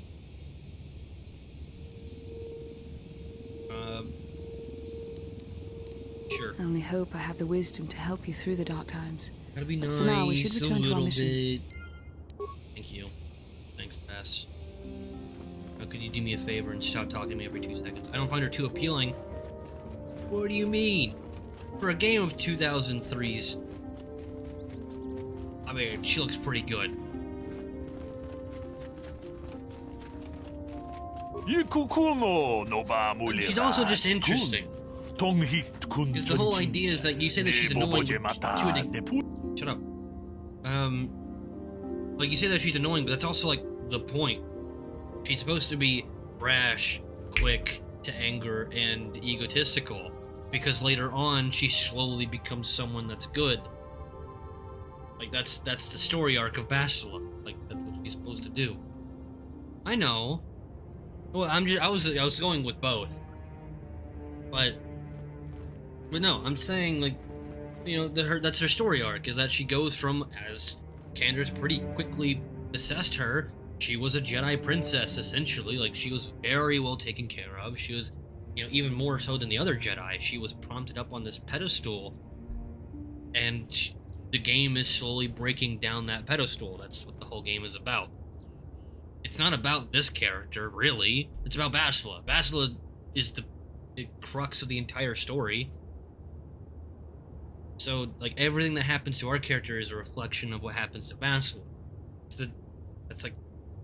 Sure. I only hope I have the wisdom to help you through the dark times. Gotta be nice. For now, we should return to our mission. Bit. Thank you. Thanks, Bass. How could you do me a favor and stop talking to me every 2 seconds? I don't find her too appealing. What do you mean? For a game of 2003's, I mean, she looks pretty good. She's also just interesting. Because the whole idea is that you say that she's annoying Shut up. Like, you say that she's annoying, but that's also, like, the point. She's supposed to be brash, quick to anger, and egotistical. Because later on, she slowly becomes someone that's good. Like, that's the story arc of Bastila. Like, that's what she's supposed to do. I know. Well, I was going with both. But no, I'm saying, like, you know, that's her story arc, is that she goes from, as Candace pretty quickly assessed her. She was a Jedi princess, essentially. Like, she was very well taken care of. She was, you know, even more so than the other Jedi. She was prompted up on this pedestal, and the game is slowly breaking down that pedestal. That's what the whole game is about. It's not about this character, really. It's about Bastila. Bastila is the crux of the entire story. So, like, everything that happens to our character is a reflection of what happens to Bastila. That's like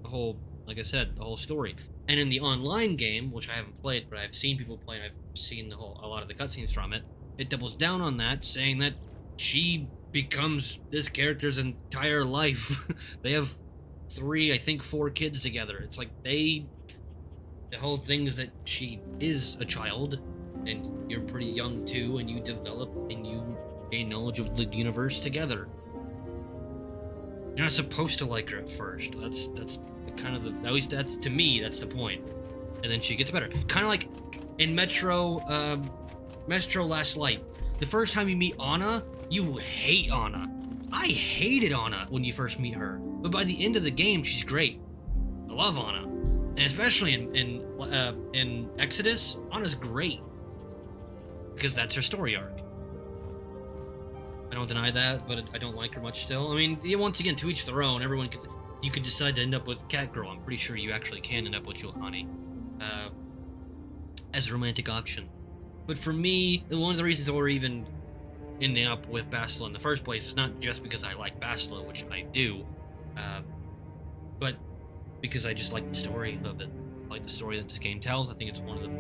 the whole, like I said, the whole story. And in the online game, which I haven't played, but I've seen people play, and I've seen a lot of the cutscenes from it, it doubles down on that, saying that she becomes this character's entire life. They have 3, I think 4 kids together. It's like the whole thing is that she is a child, and you're pretty young too, and you develop and you gain knowledge of the universe together. You're not supposed to like her at first. That's kind of at least that's, to me, that's the point. And then she gets better. Kind of like in Metro Last Light. The first time you meet Anna, you hate Anna. I hated Anna when you first meet her. But by the end of the game, she's great. I love Anna. And especially in Exodus, Anna's great. Because that's her story arc. I don't deny that, but I don't like her much still. I mean, once again, to each their own. You could decide to end up with Catgirl. I'm pretty sure you actually can end up with Juhani as a romantic option. But for me, one of the reasons we're even ending up with Bastila in the first place is not just because I like Bastila, which I do, but because I just like the story of it. I like the story that this game tells. I think it's one of the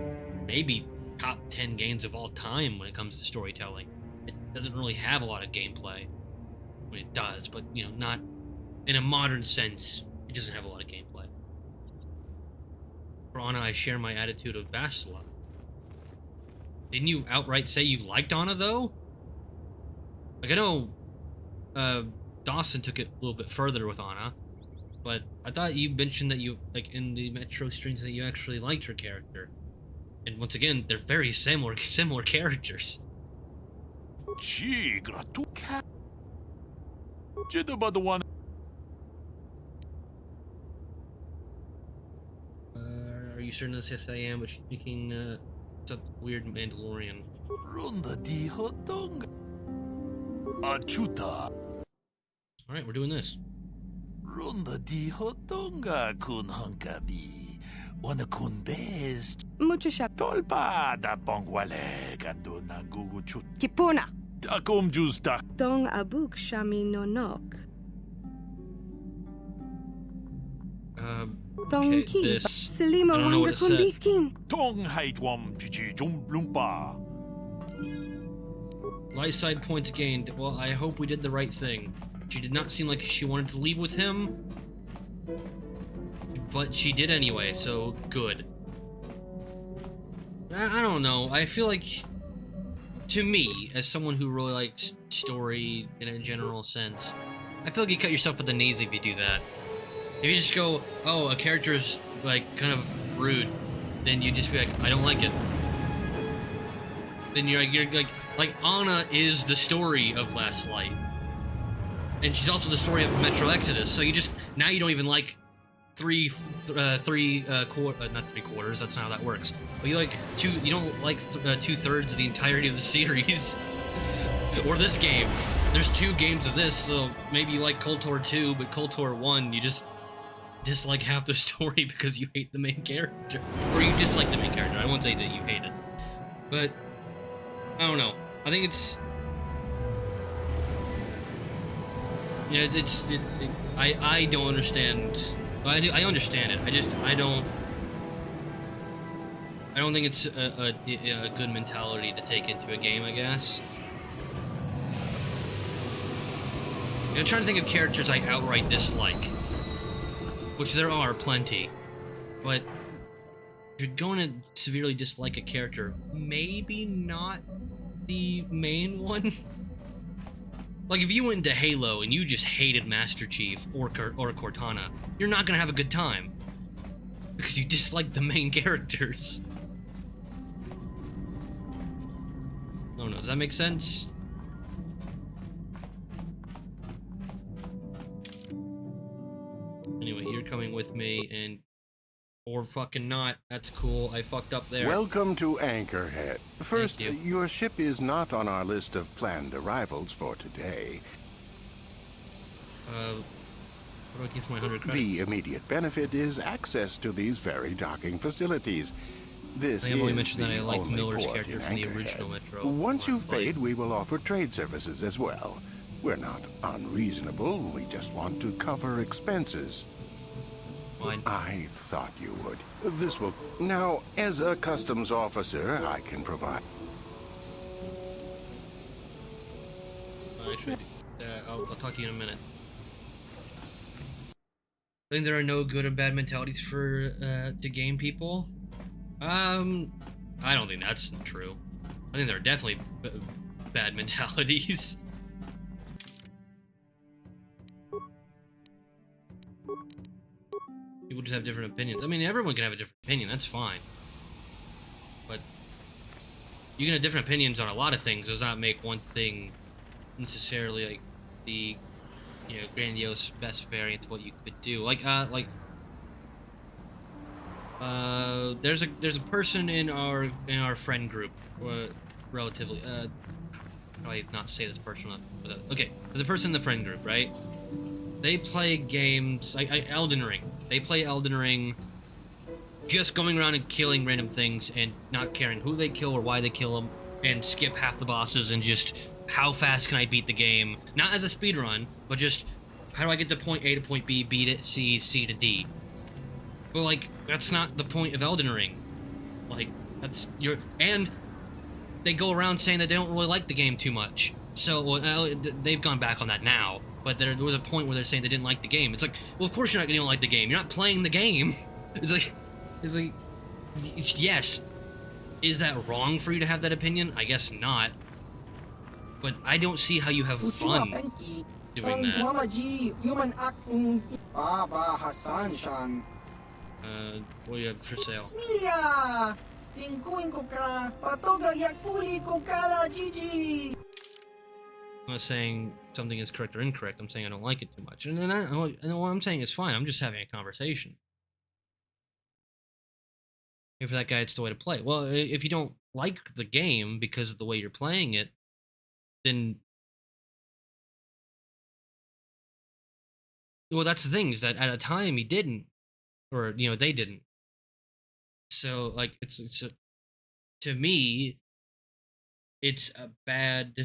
maybe top 10 games of all time when it comes to storytelling. It doesn't really have a lot of gameplay. I mean, it does, but, you know, not in a modern sense. It doesn't have a lot of gameplay. For Anna, I share my attitude of Bastila. Didn't you outright say you liked Anna, though? Like, I know Dawson took it a little bit further with Anna, but I thought you mentioned that you, like, in the Metro streams, that you actually liked her character. And once again, they're very similar characters. Gee, gratuka. Jidda the one. Are you certain this? Yes, I am, but she's speaking, some weird Mandalorian. Runda di hotong. Achuta. Alright, we're doing this. Runda di hotonga kun hunkabi. Wana kun best. Muchusha. Tolpa da pongwale gando nangugu chut. Kipuna. Takum justa. Dong abuk shami nonok. Dong ki. Selima wanga kundikin. Tong haitwam jiji jumblumpa. Light side points gained. Well, I hope we did the right thing. She did not seem like she wanted to leave with him, but she did anyway, so good. I don't know. I feel like, to me, as someone who really likes story in a general sense, I feel like you cut yourself at the knees if you do that. If you just go, oh, a character's, like, kind of rude, then you just be like, I don't like it. Then you're like, Anna is the story of Last Light. And she's also the story of Metro Exodus, so now you don't even like not 3/4, that's not how that works. But you don't like 2/3 of the entirety of the series. Or this game. There's 2 games of this, so maybe you like KOTOR 2, but KOTOR 1, you just dislike half the story because you hate the main character. Or you dislike the main character, I won't say that you hate it. But, I don't know. I think it's... Yeah, I don't understand. I understand it. I don't think it's a good mentality to take into a game, I guess. I'm trying to think of characters I outright dislike, which there are plenty. But if you're going to severely dislike a character, maybe not the main one. Like, if you went into Halo and you just hated Master Chief or Cortana, you're not gonna have a good time. Because you dislike the main characters. Oh no, does that make sense? coming with me, and or fucking not. That's cool. I fucked up there. Welcome to Anchorhead. First, your ship is not on our list of planned arrivals for today. What do I get for my 100 credits? The immediate benefit is access to these very docking facilities. This I think I've only is mentioned that I the liked only Miller's port character in from the Anchorhead. original Metro. Once you've paid, we will offer trade services as well. We're not unreasonable. We just want to cover expenses. Fine. I thought you would. This will... Now, as a customs officer, I can provide... Actually, I'll talk to you in a minute. I think there are no good and bad mentalities for to game people. I don't think that's true. I think there are definitely bad mentalities. People just have different opinions. I mean, everyone can have a different opinion. That's fine. But you can have different opinions on a lot of things. Does not make one thing necessarily like the grandiose best variant of what you could do. There's a person in our friend group, relatively. How do I not say this person? Okay, there's a person in the friend group, right? They play games like Elden Ring. They play Elden Ring, just going around and killing random things and not caring who they kill or why they kill them, and skip half the bosses and just how fast can I beat the game? Not as a speed run, but just how do I get to point A to point B, beat it, C to D. Well, like, that's not the point of Elden Ring. Like, and they go around saying that they don't really like the game too much. So, they've gone back on that now, but there was a point where they're saying they didn't like the game. It's like, well, of course you're not gonna like the game. You're not playing the game. It's like, yes. Is that wrong for you to have that opinion? I guess not. But I don't see how you have fun doing that. What do you have for sale? I'm not saying something is correct or incorrect. I'm saying I don't like it too much. And what I'm saying is fine. I'm just having a conversation. If that guy, it's the way to play. Well, if you don't like the game because of the way you're playing it, then... Well, that's the thing, is that at a time he didn't. Or, they didn't. So, like, to me, it's a bad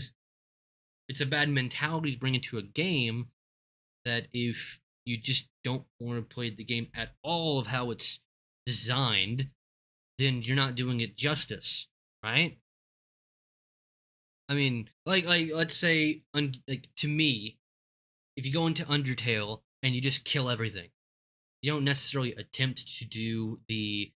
mentality to bring into a game that if you just don't want to play the game at all of how it's designed, then you're not doing it justice, right? I mean, like let's say, to me, if you go into Undertale and you just kill everything, you don't necessarily attempt to do the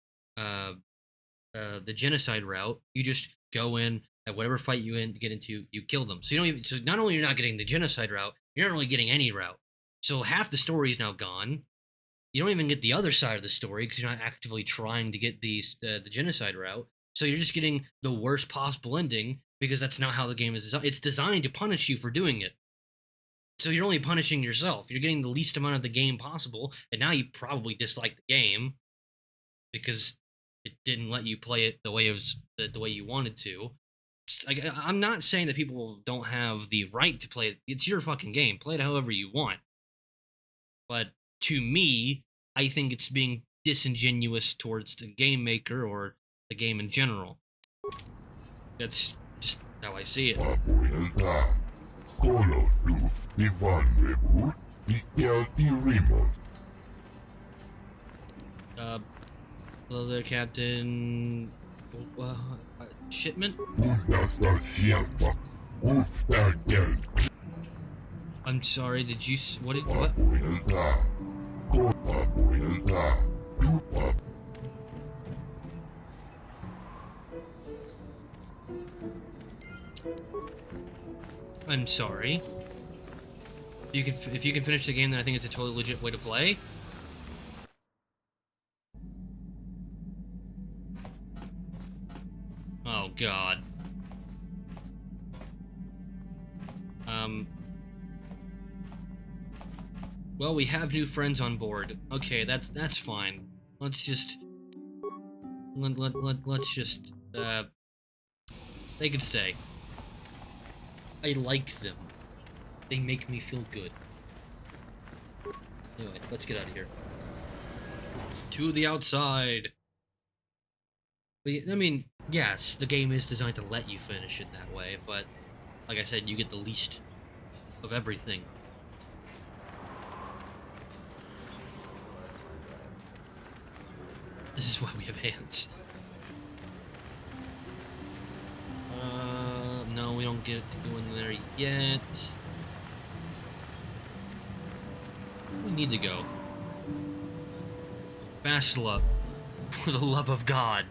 genocide route. You just go in at whatever fight you get into, you kill them. So so not only you're not getting the genocide route, you're not really getting any route. So half the story is now gone. You don't even get the other side of the story because you're not actively trying to get the genocide route. So you're just getting the worst possible ending because that's not how the game is designed. It's designed to punish you for doing it. So you're only punishing yourself. You're getting the least amount of the game possible, and now you probably dislike the game because it didn't let you play it the way it was the way you wanted to. I'm not saying that people don't have the right to play it. It's your fucking game. Play it however you want. But to me, I think it's being disingenuous towards the game maker or the game in general. That's just how I see it. Hello there, Captain... Shipment? I'm sorry, did you... What? I'm sorry. If you can finish the game, then I think it's a totally legit way to play. Oh God. Well, we have new friends on board. Okay, that's fine. Let's just let's just they can stay. I like them. They make me feel good. Anyway, let's get out of here. To the outside. But, I mean, yes, the game is designed to let you finish it that way, but like I said, you get the least of everything. This is why we have hands. No, we don't get to go in there yet. We need to go. Bastila, for the love of God.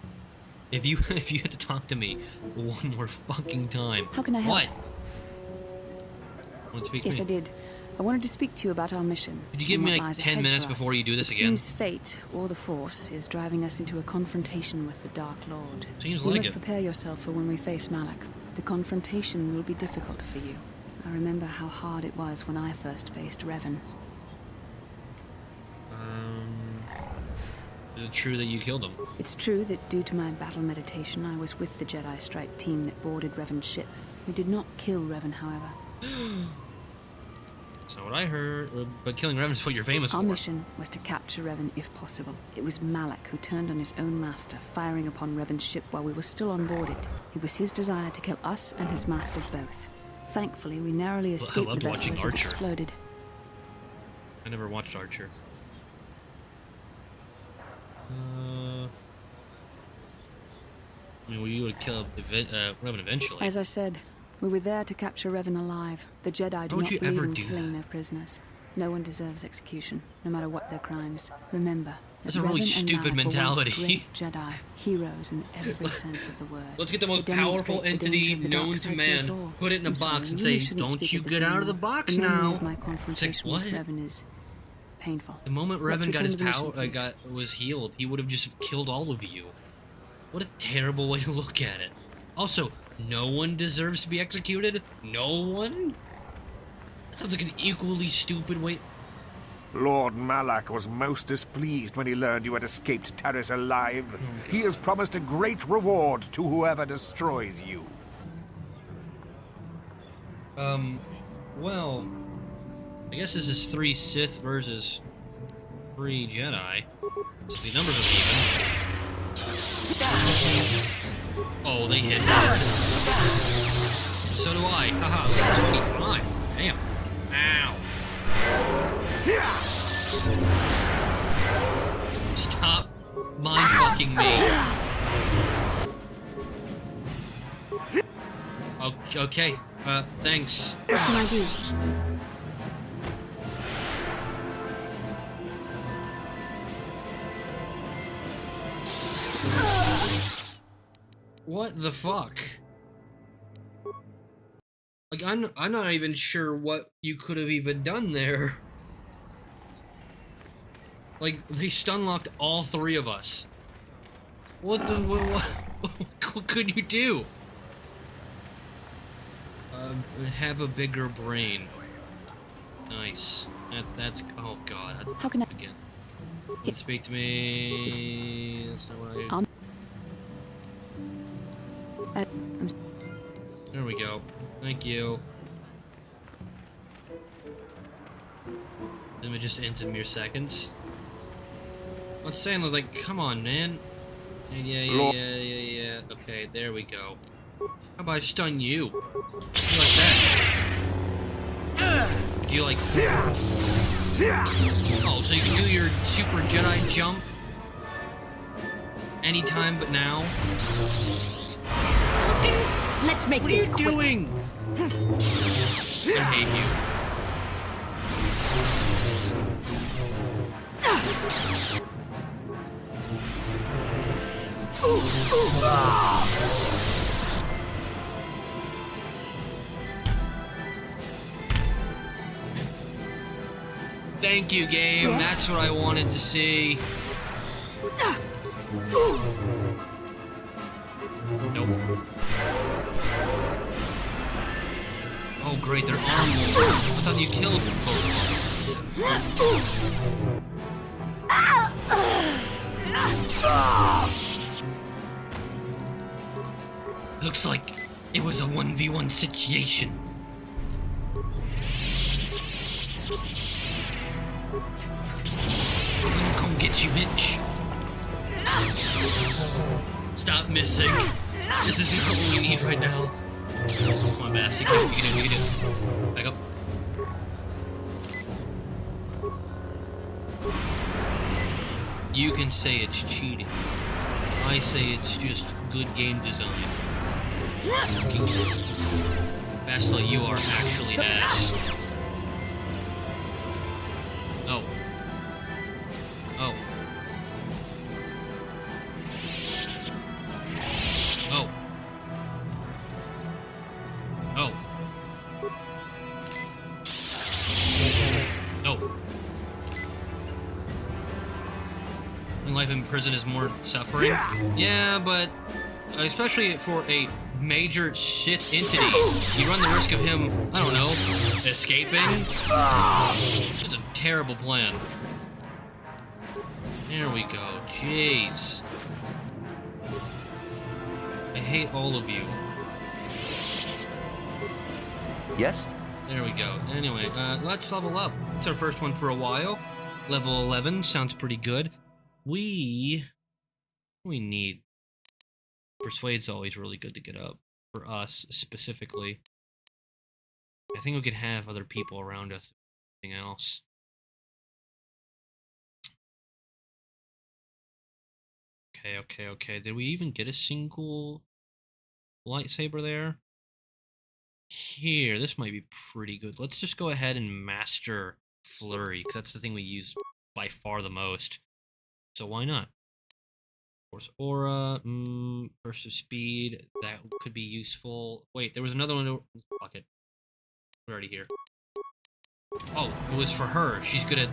If you had to talk to me one more fucking time. How can I help? What? Want to speak to Yes, me? I did. I wanted to speak to you about our mission. Could you give and me what like lies 10 ahead minutes for us. before you do this It again? seems fate, or the Force, is driving us into a confrontation with the Dark Lord. Seems you like must it. prepare yourself for when we face Malak. The confrontation will be difficult for you. I remember how hard it was when I first faced Revan. Is it true that you killed him? It's true that due to my battle meditation, I was with the Jedi strike team that boarded Revan's ship. We did not kill Revan, however. That's not what I heard. But killing Revan is what you're famous Our for. mission was to capture Revan if possible. It was Malak who turned on his own master, firing upon Revan's ship while we were still on board it. It was his desire to kill us and his master both. Thankfully, we narrowly escaped the loved vessel watching as it Archer. exploded. I never watched Archer. I mean, we would kill Revan eventually. As I said, we were there to capture Revan alive. The Jedi do would not you believe ever in do killing their prisoners. No one deserves execution, no matter what their crimes. Remember, That's that a really Revan and stupid Malak were once mentality. great Jedi, heroes in every sense of the word. Let's get the most They powerful demonstrate the entity danger of the dark known to side us man, all. put it in a I'm sorry, box and we really say, shouldn't "Don't speak you of this get out of the anymore. box The memory now." of my confrontation with what? Revan is painful. The moment Let's Revan got return his to the mission, power, please. was healed, he would have just killed all of you. What a terrible way to look at it. Also, no one deserves to be executed? No one? That sounds like an equally stupid way. Lord Malak was most displeased when he learned you had escaped Terrace alive. He has promised a great reward to whoever destroys you. Well, I guess this is 3 Sith versus 3 Jedi. So the numbers are even. Oh, they hit hard. So do I. Haha, that's 25. Damn. Ow. Stop mind-fucking me. Okay, thanks. What can I do? What the fuck? Like, I'm not even sure what you could have even done there. Like, they stun-locked all 3 of us. What could you do? Have a bigger brain. Nice. That's oh god. How can I... Again. Don't speak to me. That's not what I... There we go. Thank you. Then it just ends in mere seconds. I'm saying, like, come on, man. Yeah. Okay, there we go. How about I stun you? You like that? Would you like... Oh, so you can do your Super Jedi jump anytime but now? Let's make What this are you doing? I hate you. Thank you, game. Yes? That's what I wanted to see. Nope. Oh, great. They're armed. I thought you killed both of them. Looks like it was a 1v1 situation. I'm gonna come get you, bitch. Stop missing. This is not what we need right now. Come on, Bass. You can do it. You can do it. Back up. You can say it's cheating. I say it's just good game design. Bastila, you are actually ass. Oh. Oh. Oh. Oh. Oh. And life in prison is more suffering? Yeah, but especially for a major Sith entity, you run the risk of him, I don't know, escaping? It's a terrible plan. There we go. Jeez. I hate all of you. Yes? There we go. Anyway, let's level up. It's our first one for a while. Level 11 sounds pretty good. We need... Persuade's always really good to get up. For us, specifically. I think we could have other people around us. Anything else. Okay. Did we even get a single lightsaber there? Here, this might be pretty good. Let's just go ahead and master Flurry, because that's the thing we use by far the most. So why not? Of course, Aura, versus Speed, that could be useful. Wait, there was another one. Fuck it. We're already here. Oh, it was for her. She's good at,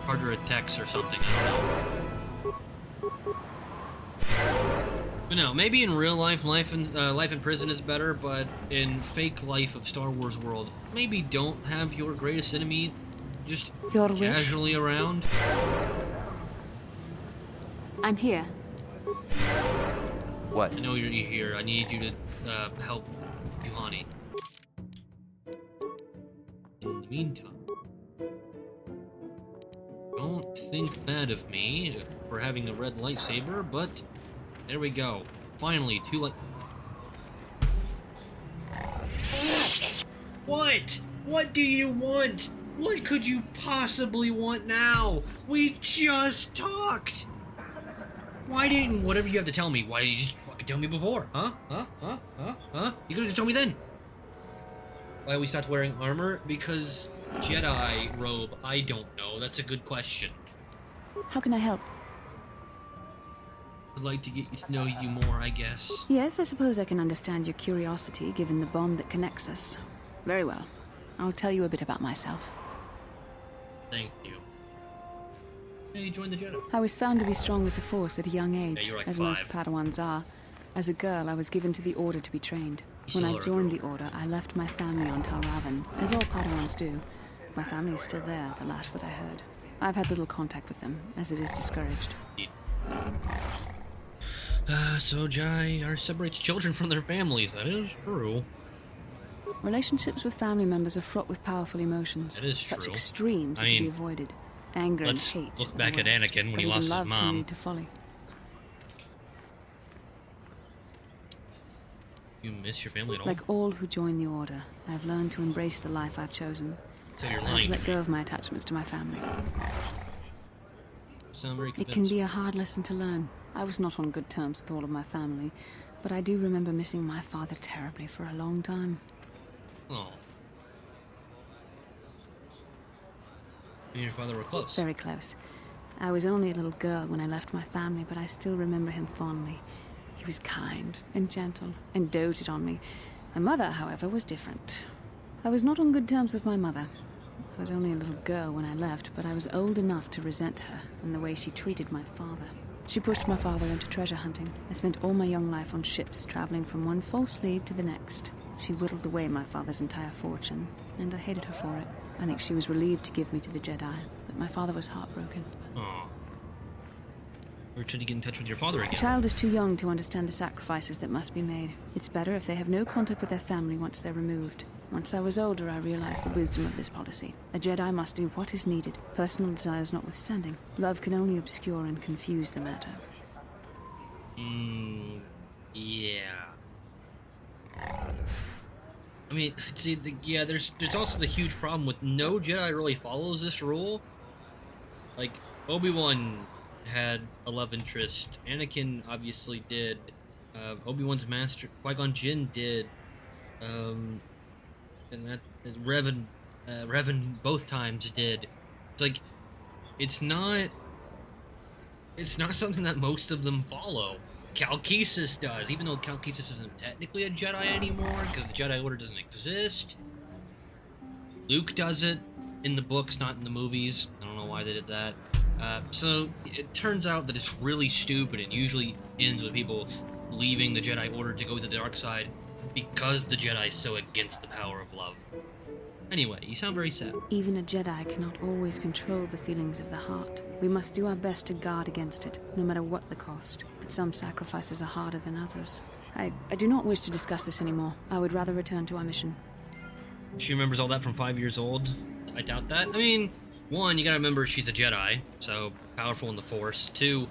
harder attacks or something. I don't know. But no, maybe in real life, life in prison is better, but in fake life of Star Wars world, maybe don't have your greatest enemy just casually around. I'm here. What? I know you're here. I need you to help Juhani. In the meantime, don't think bad of me for having a red lightsaber, but there we go. Finally, two light. What? What do you want? What could you possibly want now? We just talked! Why didn't whatever you have to tell me? Why did you just fucking tell me before? Huh? You could've just told me then. Why we stopped wearing armor? Because Jedi robe, I don't know. That's a good question. How can I help? I'd like to get to know you more, I guess. Yes, I suppose I can understand your curiosity, given the bond that connects us. Very well. I'll tell you a bit about myself. Thank you. Yeah, you joined the Jedi. I was found to be strong with the Force at a young age, you're like as 5. most Padawans are. As a girl, I was given to the Order to be trained. You When I still are a joined girl. the Order, I left my family on Talravan, as all Padawans do. My family is still there, the last that I heard. I've had little contact with them, as it is discouraged. So Jedi separates children from their families. That is true. Relationships with family members are fraught with powerful emotions. That is Such true. extremes I are to be mean, avoided. Anger and let's hate. look are the back at worst, Anakin when but he even lost his love can mom. lead to folly. You miss your family at all? Like all who join the Order, I've learned to embrace the life I've chosen. So you're and to lying let to go me. of my attachments to my family. Sound very It convinced. can be a hard lesson to learn. I was not on good terms with all of my family, but I do remember missing my father terribly for a long time. Oh. You and your father were close. Very close. I was only a little girl when I left my family, but I still remember him fondly. He was kind and gentle and doted on me. My mother, however, was different. I was not on good terms with my mother. I was only a little girl when I left, but I was old enough to resent her and the way she treated my father. She pushed my father into treasure hunting. I spent all my young life on ships, traveling from one false lead to the next. She whittled away my father's entire fortune, and I hated her for it. I think she was relieved to give me to the Jedi, but my father was heartbroken. Oh. Or should you get in touch with your father again? The child is too young to understand the sacrifices that must be made. It's better if they have no contact with their family once they're removed. Once I was older, I realized the wisdom of this policy. A Jedi must do what is needed, personal desires notwithstanding. Love can only obscure and confuse the matter. Yeah. I mean, see, there's also the huge problem with no Jedi really follows this rule. Like, Obi-Wan had a love interest. Anakin obviously did. Obi-Wan's master, Qui-Gon Jinn did. And that Revan both times did. It's like, it's not something that most of them follow. Cal Kestis does, even though Cal Kestis isn't technically a Jedi anymore because the Jedi Order doesn't exist. Luke does it in the books, not in the movies. I don't know why they did that. So it turns out that it's really stupid and usually ends with people leaving the Jedi Order to go to the dark side because the Jedi is so against the power of love. Anyway, you sound very sad. Even a Jedi cannot always control the feelings of the heart. We must do our best to guard against it, no matter what the cost. But some sacrifices are harder than others. I do not wish to discuss this anymore. I would rather return to our mission. She remembers all that from 5 years old? I doubt that. I mean, one, you gotta remember she's a Jedi, so powerful in the Force. Two,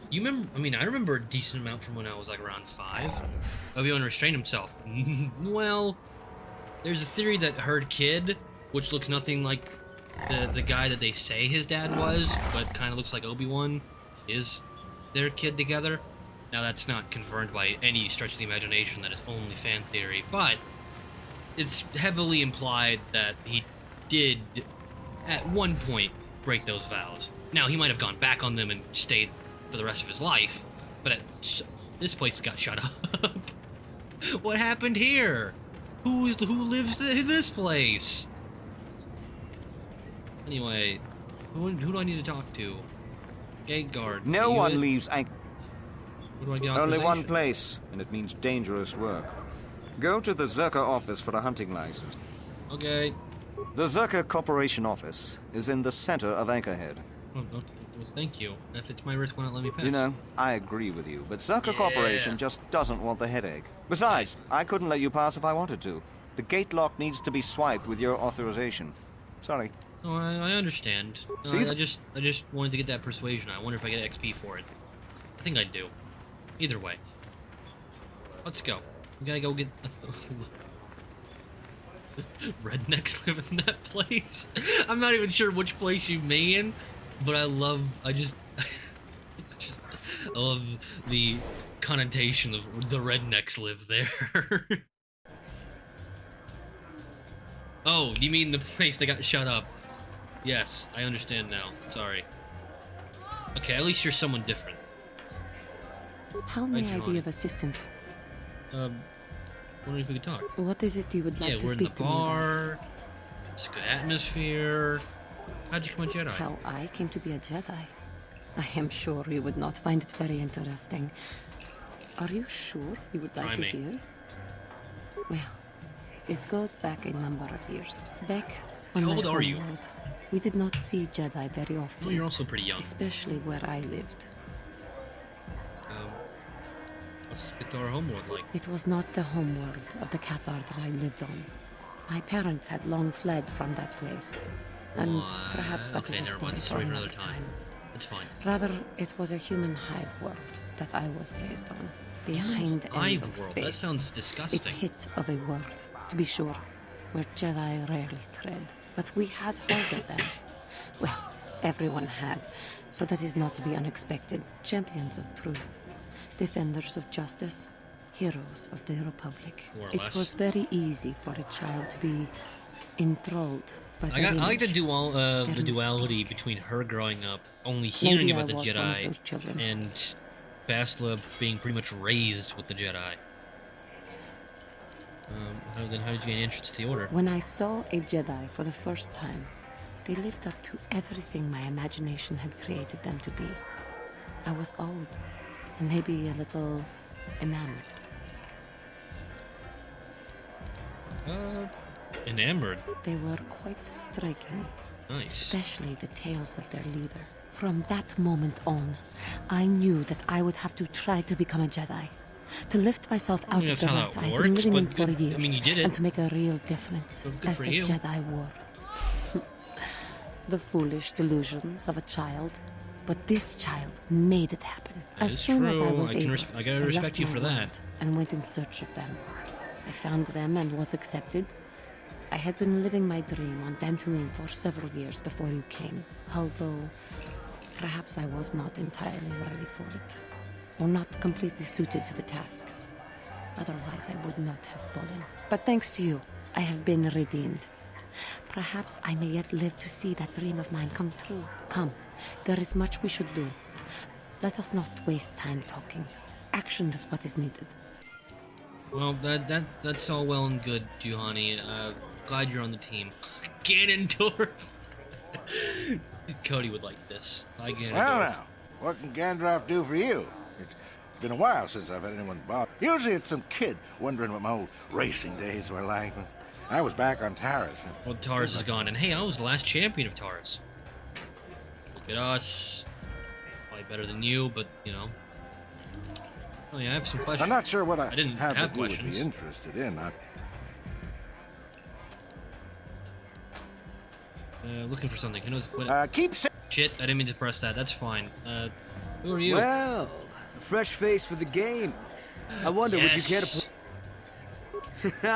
you remember, I remember a decent amount from when I was like around 5. Obi-Wan restrained himself. Well, there's a theory that her kid, which looks nothing like the guy that they say his dad was, but kind of looks like Obi-Wan, is their kid together. Now that's not confirmed by any stretch of the imagination, that is only fan theory, but it's heavily implied that he did, at one point, break those vows. Now, he might have gone back on them and stayed for the rest of his life, but this place got shut up. What happened here? Who lives in this place? Anyway, who do I need to talk to? Gate guard. No one leaves Where do I get Only authorization? one place, and it means dangerous work. Go to the Zerka office for a hunting license. Okay. The Zerka Corporation office is in the center of Anchorhead. Oh, thank you. If it's my risk, why not let me pass? You know, I agree with you, but Zerka Corporation just doesn't want the headache. Besides, I couldn't let you pass if I wanted to. The gate lock needs to be swiped with your authorization. Sorry. Oh, I understand. No, See? I just wanted to get that persuasion. I wonder if I get XP for it. I think I do. Either way. Let's go. We gotta go get... Rednecks live in that place. I'm not even sure which place you mean, but I love the connotation of the rednecks live there. Oh, you mean the place that got shut up? Yes, I understand now. Sorry. Okay, at least you're someone different. How may I be of assistance? Wondering if we could talk. What is it you would like to we're speak in the to me about? bar. It's a good atmosphere. How'd you become a Jedi? How I came to be a Jedi? I am sure you would not find it very interesting. Are you sure you would like to hear? Well, it goes back a number of years. Back on How my old are you? homeworld, we did not see Jedi very often. Oh, you're also pretty young. Especially where I lived. What's Kotor homeworld like? It was not the homeworld of the Cathar that I lived on. My parents had long fled from that place. And perhaps that is a story for another time. It's fine. Rather, it was a human hive world that I was raised on. The hind end Hive of world? space. That sounds disgusting. A pit of a world, to be sure, where Jedi rarely tread. But we had heard of them. Well, everyone had, so that is not to be unexpected. Champions of truth, defenders of justice, heroes of the Republic. More or It less. was very easy for a child to be enthralled by I like the their duality between her growing up only hearing Maybe I about the was one of Jedi those children. and Bastila being pretty much raised with the Jedi. How did you gain entrance to the Order? When I saw a Jedi for the first time, they lived up to everything my imagination had created them to be. I was old, and maybe a little enamored. Enamored? They were quite striking. Nice. Especially the tales of their leader. From that moment on, I knew that I would have to try to become a Jedi. To lift myself out of the rut I've been living in for years. I mean, you did it. And to make a real difference as the Jedi wore. The foolish delusions of a child. But this child made it happen. As soon as I was able, I gotta respect you for that. And went in search of them. I found them and was accepted. I had been living my dream on Dantooine for several years before you came. Although, perhaps I was not entirely ready for it. Or not completely suited to the task. Otherwise, I would not have fallen. But thanks to you, I have been redeemed. Perhaps I may yet live to see that dream of mine come true. Come, there is much we should do. Let us not waste time talking. Action is what is needed. Well, that's all well and good, Juhani. Glad you're on the team. Ganondorf! Cody would like this. Hi, Ganondorf. Well, now, what can Gandalf do for you? It's been a while since I've had anyone bother. Usually it's some kid wondering what my old racing days were like. I was back on Taris. Well, Taris is gone, and hey, I was the last champion of Taris. Look at us. Probably better than you, but, you know. Oh yeah, I have some questions. I'm not sure what I didn't have that you questions. would be interested in. Looking for something. Who knows what? Keep Shit, I didn't mean to press that. That's fine. Who are you? Well, a fresh face for the game. I wonder, would you care to play?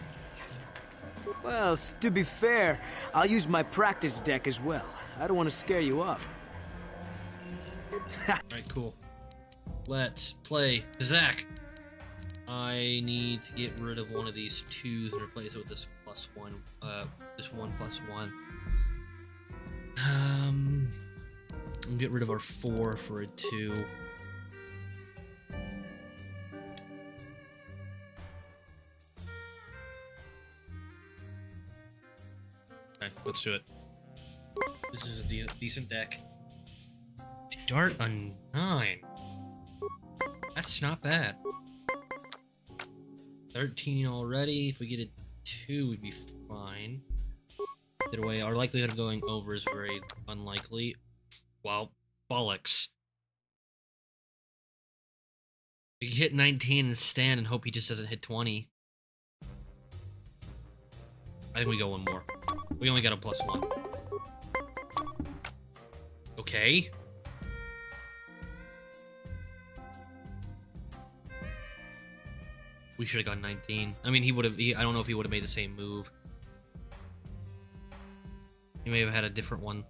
Well, to be fair, I'll use my practice deck as well. I don't want to scare you off. Alright, cool. Let's play Zach. I need to get rid of one of these twos and replace it with this +1. This 1+1. We'll get rid of our 4 for a 2. Okay, let's do it. This is a decent deck. Start a 9. That's not bad. 13 already. If we get a 2, we'd be fine. Either way, our likelihood of going over is very unlikely. Well, bollocks. We can hit 19 and stand and hope he just doesn't hit 20. I think we go one more. We only got a +1. Okay. We should have got 19. I mean, he would have. I don't know if he would have made the same move. He may have had a different one.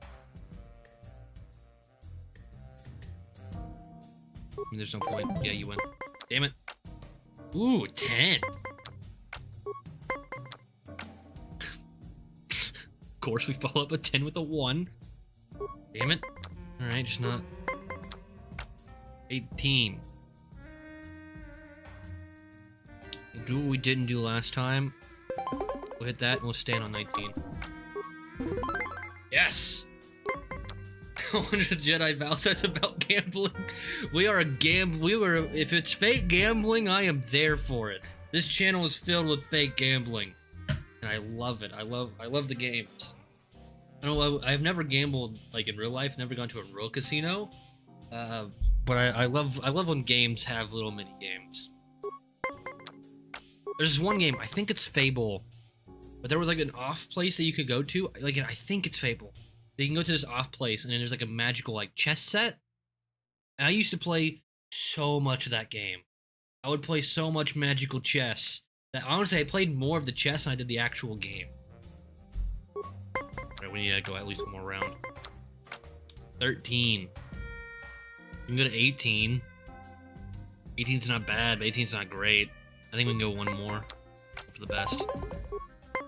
I mean, there's no point. Yeah, you win. Damn it. Ooh, 10. Of course, we follow up a 10 with a 1. Damn it. Alright, just not. 18. Do what we didn't do last time. We'll hit that and we'll stand on 19. Yes! Under the Jedi vows, that's about gambling. We are a if it's fake gambling, I am there for it. This channel is filled with fake gambling. And I love it. I love the games. I've never gambled like in real life, never gone to a real casino. But I love when games have little mini games. There's this one game, I think it's Fable, but there was like an off place that you could go to. Like, I think it's Fable. You can go to this off place, and then there's like a magical like chess set. And I used to play so much of that game. I would play so much magical chess that honestly I played more of the chess than I did the actual game. Alright, we need to go at least one more round. 13. You can go to 18. 18's not bad, but 18's not great. I think we can go one more for the best.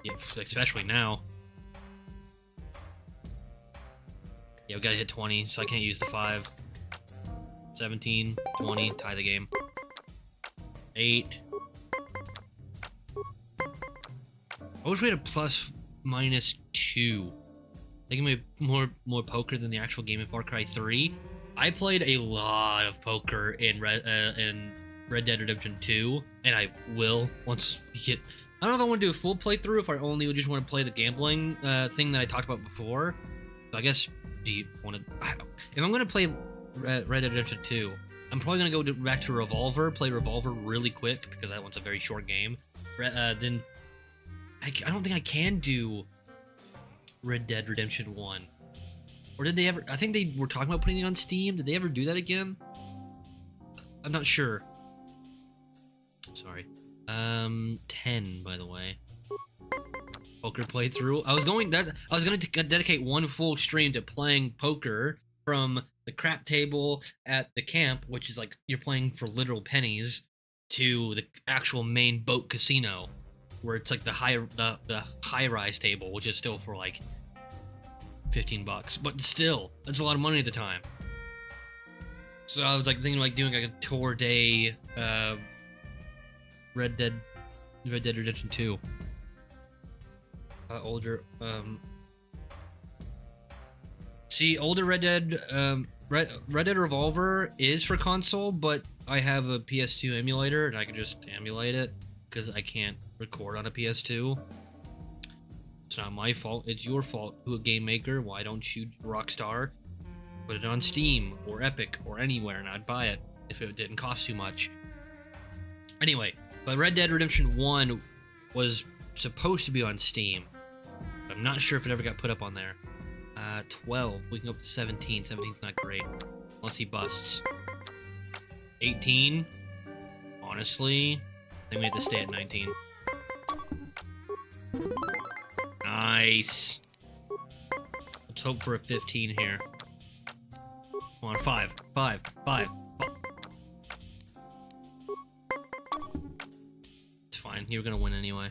Yeah, especially now. Yeah, we gotta hit 20, so I can't use the 5. 17, 20, tie the game. 8. I wish we had a ±2. I think we have more poker than the actual game in Far Cry 3. I played a lot of poker in Red Dead Redemption 2, and I will once we get I don't know if I want to do a full playthrough, if I only just want to play the gambling thing that I talked about before. So I guess, do you want to... If I'm going to play Red Dead Redemption 2, I'm probably going to go back to Revolver, play Revolver really quick, because that one's a very short game. Then, I don't think I can do Red Dead Redemption 1. Or did they ever... I think they were talking about putting it on Steam. Did they ever do that again? I'm not sure. Sorry. 10, by the way. Poker playthrough. I was going to dedicate one full stream to playing poker from the crap table at the camp, which is like you're playing for literal pennies, to the actual main boat casino, where it's like the high-rise table, which is still for like $15, but still, that's a lot of money at the time. So I was like thinking like doing like a tour day, Red Dead Redemption 2. Older, see, older Red Dead, Red Dead Revolver is for console, but I have a PS2 emulator and I can just emulate it because I can't record on a PS2. It's not my fault, it's your fault. Who a game maker? Why don't you, Rockstar, put it on Steam or Epic or anywhere and I'd buy it if it didn't cost too much. Anyway, but Red Dead Redemption 1 was supposed to be on Steam. I'm not sure if it ever got put up on there. 12, we can go up to 17. 17's not great, unless he busts. 18, honestly, I think we have to stay at 19. Nice. Let's hope for a 15 here. Come on, 5. It's fine, you're gonna win anyway.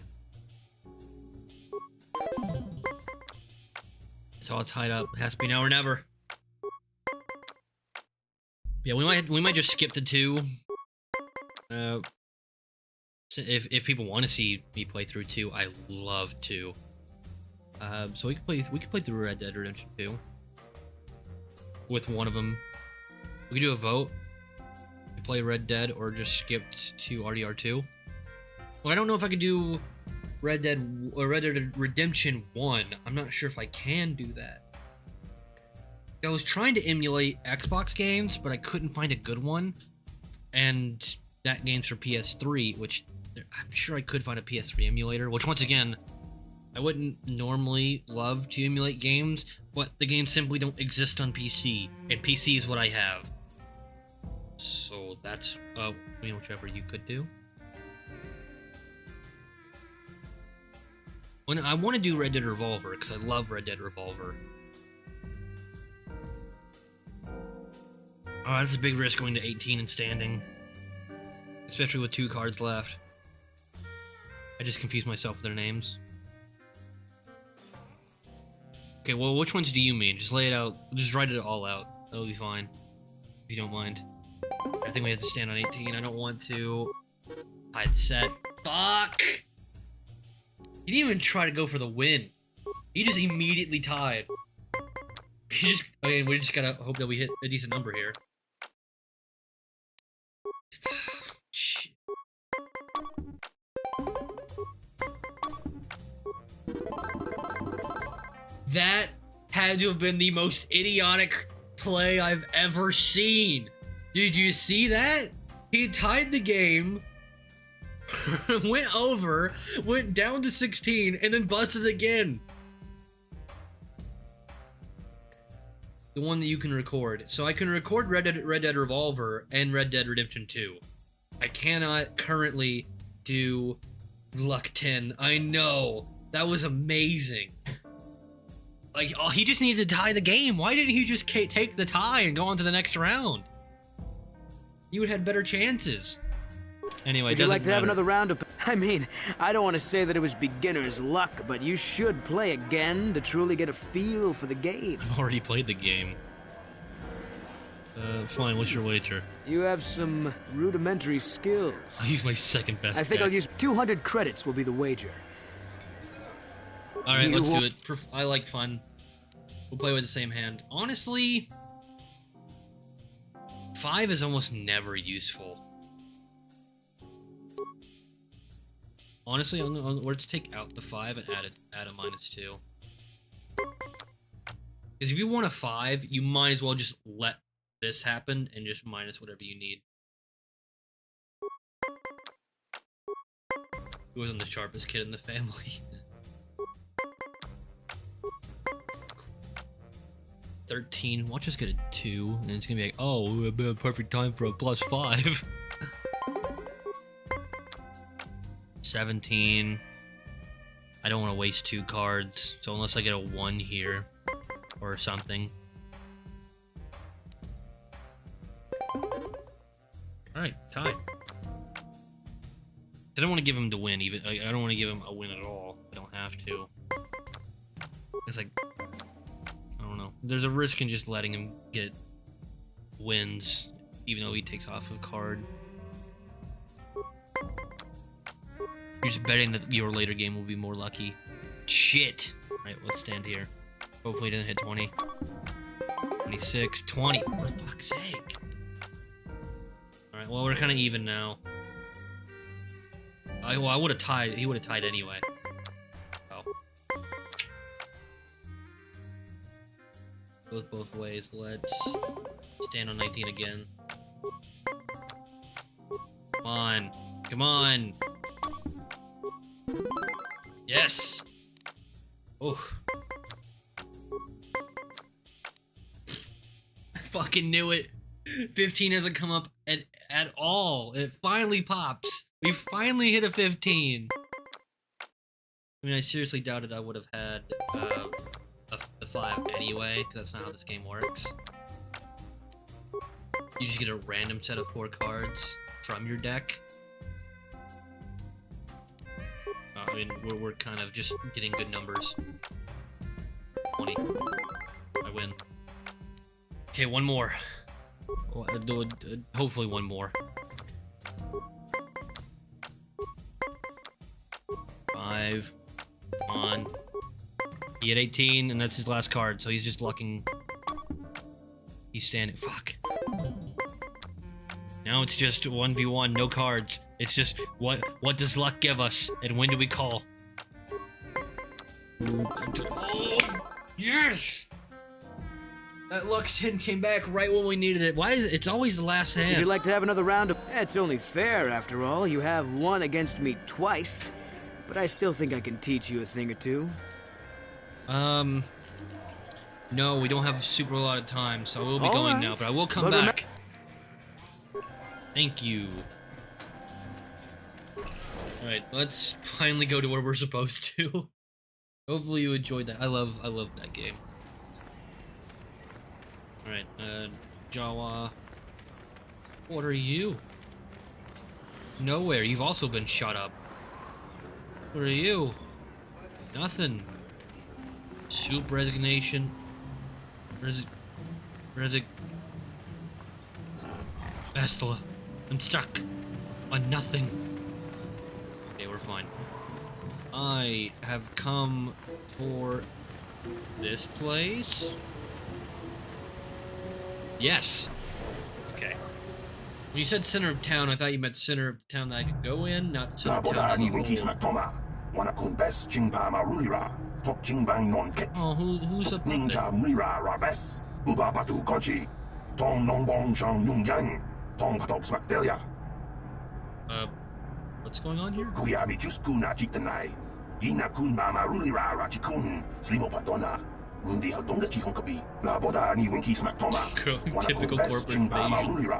It's all tied up. It has to be now or never. Yeah, we might just skip the 2. If people want to see me play through 2, I love 2. So we could play through Red Dead Redemption 2 with one of them. We could do a vote to play Red Dead or just skip to RDR2. Well, I don't know if I could do Red Dead Redemption 1. I'm not sure if I can do that. I was trying to emulate Xbox games, but I couldn't find a good one. And that game's for PS3, which I'm sure I could find a PS3 emulator, which once again, I wouldn't normally love to emulate games, but the games simply don't exist on PC, and PC is what I have. So that's, whichever you could do. When I want to do Red Dead Revolver, because I love Red Dead Revolver. Oh, that's a big risk going to 18 and standing. Especially with 2 cards left. I just confused myself with their names. Okay, well, which ones do you mean? Just lay it out. Just write it all out. That'll be fine. If you don't mind. I think we have to stand on 18. I don't want to hide set. Fuck! He didn't even try to go for the win. He just immediately tied. Okay, we just gotta hope that we hit a decent number here. Shit. That had to have been the most idiotic play I've ever seen. Did you see that? He tied the game, went over, went down to 16, and then busted again. The one that you can record. So I can record Red Dead Revolver and Red Dead Redemption 2. I cannot currently do Luck 10. I know. That was amazing. Like, oh, he just needed to tie the game. Why didn't he just take the tie and go on to the next round? You would have had better chances. Anyway, would you like to have another round of... I mean, I don't want to say that it was beginner's luck, but you should play again to truly get a feel for the game. I've already played the game. Fine, what's your wager? You have some rudimentary skills. I'll use my second best I think bet. I'll use 200 credits will be the wager. Alright, let's do it. I like fun. We'll play with the same hand. Honestly, 5 is almost never useful. Honestly, let's take out the 5 and add a -2. Because if you want a 5, you might as well just let this happen and just minus whatever you need. He wasn't the sharpest kid in the family. 13. Watch us get a 2, and it's gonna be like, oh, it'd be a perfect time for a +5. 17. I don't want to waste 2 cards, so unless I get a 1 here or something. Alright, tie. I don't want to give him to win, even. I don't want to give him a win at all. I don't have to. It's like, I don't know. There's a risk in just letting him get wins, even though he takes off a card. You're just betting that your later game will be more lucky. Shit! Alright, let's stand here. Hopefully he doesn't hit 20. 26, 20. For fuck's sake. Alright, well, we're kind of even now. Well, I would have tied. He would have tied anyway. Oh. Goes both ways. Let's stand on 19 again. Come on. Come on. Yes. Oh. I fucking knew it. 15 hasn't come up at all. It finally pops. We finally hit a 15. I mean, I seriously doubted I would have had the 5 anyway, because that's not how this game works. You just get a random set of 4 cards from your deck. I mean, we're kind of just getting good numbers. 20. I win. Okay, one more. Hopefully one more. 5. Come on. He had 18, and that's his last card, so he's just lucking. He's standing. Fuck. Now it's just 1v1, no cards. It's just what does luck give us, and when do we call? Oh, yes! That luck 10 came back right when we needed it. Why is it's always the last hand? Would you like to have another round of... It's only fair, after all. You have won against me twice. But I still think I can teach you a thing or two. No, we don't have super a lot of time, so I will be going now, but I will come back. Thank you. Alright, let's finally go to where we're supposed to. Hopefully you enjoyed that. I love that game. Alright, Jawa. What are you? Nowhere. You've also been shut up. What are you? Nothing. Soup resignation. Bastila. I'm stuck on nothing. Okay, we're fine. I have come for this place. Yes. Okay. When you said center of town, I thought you meant center of town that I could go in, not center of town as a whole. Oh, who's up there? What's going on here? Typical corporate invasion.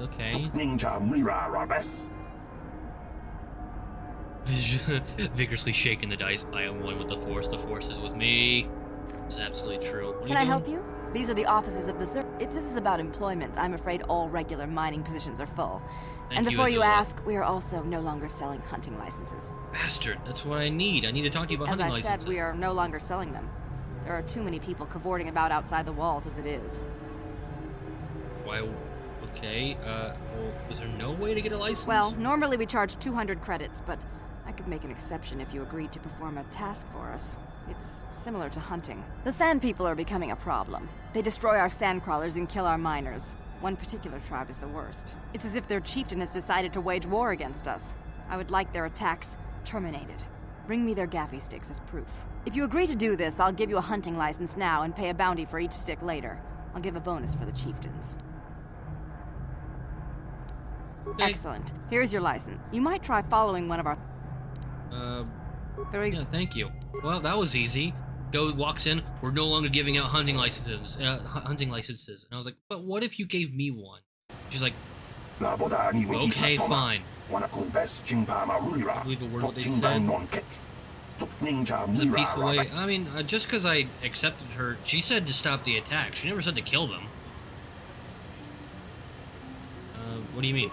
Okay. Vigorously shaking the dice. I am one with the Force. The Force is with me. This is absolutely true. Can I help you? These are the offices of the Zer. If this is about employment, I'm afraid all regular mining positions are full. And before you ask, we are also no longer selling hunting licenses. Bastard, that's what I need. I need to talk to you about hunting licenses. As I said, we are no longer selling them. There are too many people cavorting about outside the walls as it is. Why? Okay, well, is there no way to get a license? Well, normally we charge 200 credits, but I could make an exception if you agreed to perform a task for us. It's similar to hunting. The sand people are becoming a problem. They destroy our sand crawlers and kill our miners. One particular tribe is the worst. It's as if their chieftain has decided to wage war against us. I would like their attacks terminated. Bring me their gaffy sticks as proof. If you agree to do this, I'll give you a hunting license now and pay a bounty for each stick later. I'll give a bonus for the chieftains. Okay. Excellent. Here's your license. You might try following one of our... Yeah, thank you. Well, that was easy. Walks in, we're no longer giving out hunting licenses. And I was like, but what if you gave me one? She's like, okay, fine. I believe a word what they said. In a peaceful way. I mean, just because I accepted her, she said to stop the attack. She never said to kill them. What do you mean?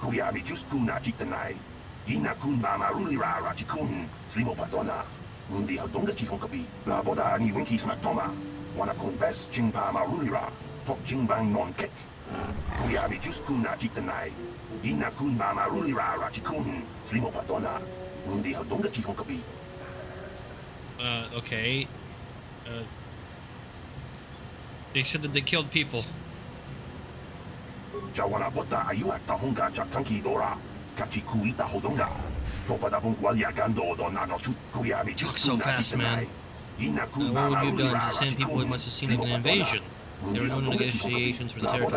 Okay. They said that they killed people. Talk so fast, man. What would you have done to send people who must have seen an invasion? There were no negotiations for the territory.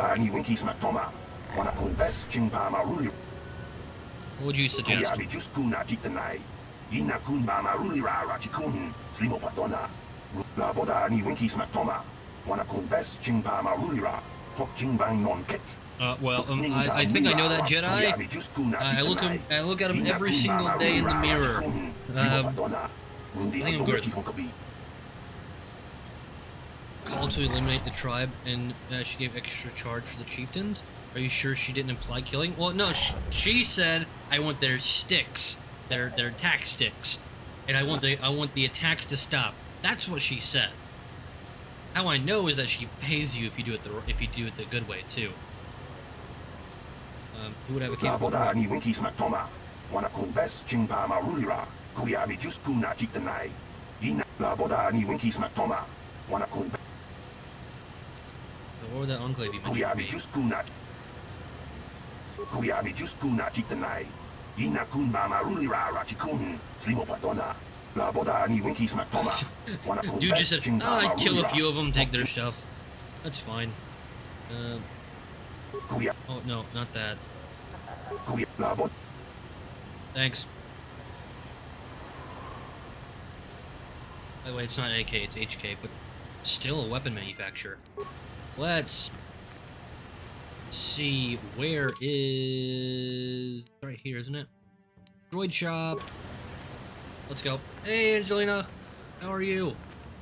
What would you suggest? Well, I think I know that Jedi. I look at him every single day in the mirror. I think I'm good. Call to eliminate the tribe, and she gave extra charge for the chieftains. Are you sure she didn't imply killing? Well, no, she said I want their sticks, their attack sticks, and I want the attacks to stop. That's what she said. How I know is that she pays you if you do it the good way too. Who would have a capable What would that enclave be mentioned Dude just said, I'd kill a few of them, take their stuff. That's fine. Oh, no, not that. Thanks. By the way, it's not AK, it's HK, but still a weapon manufacturer. Let's see, where is... right here, isn't it? Droid shop. Let's go. Hey, Angelina. How are you?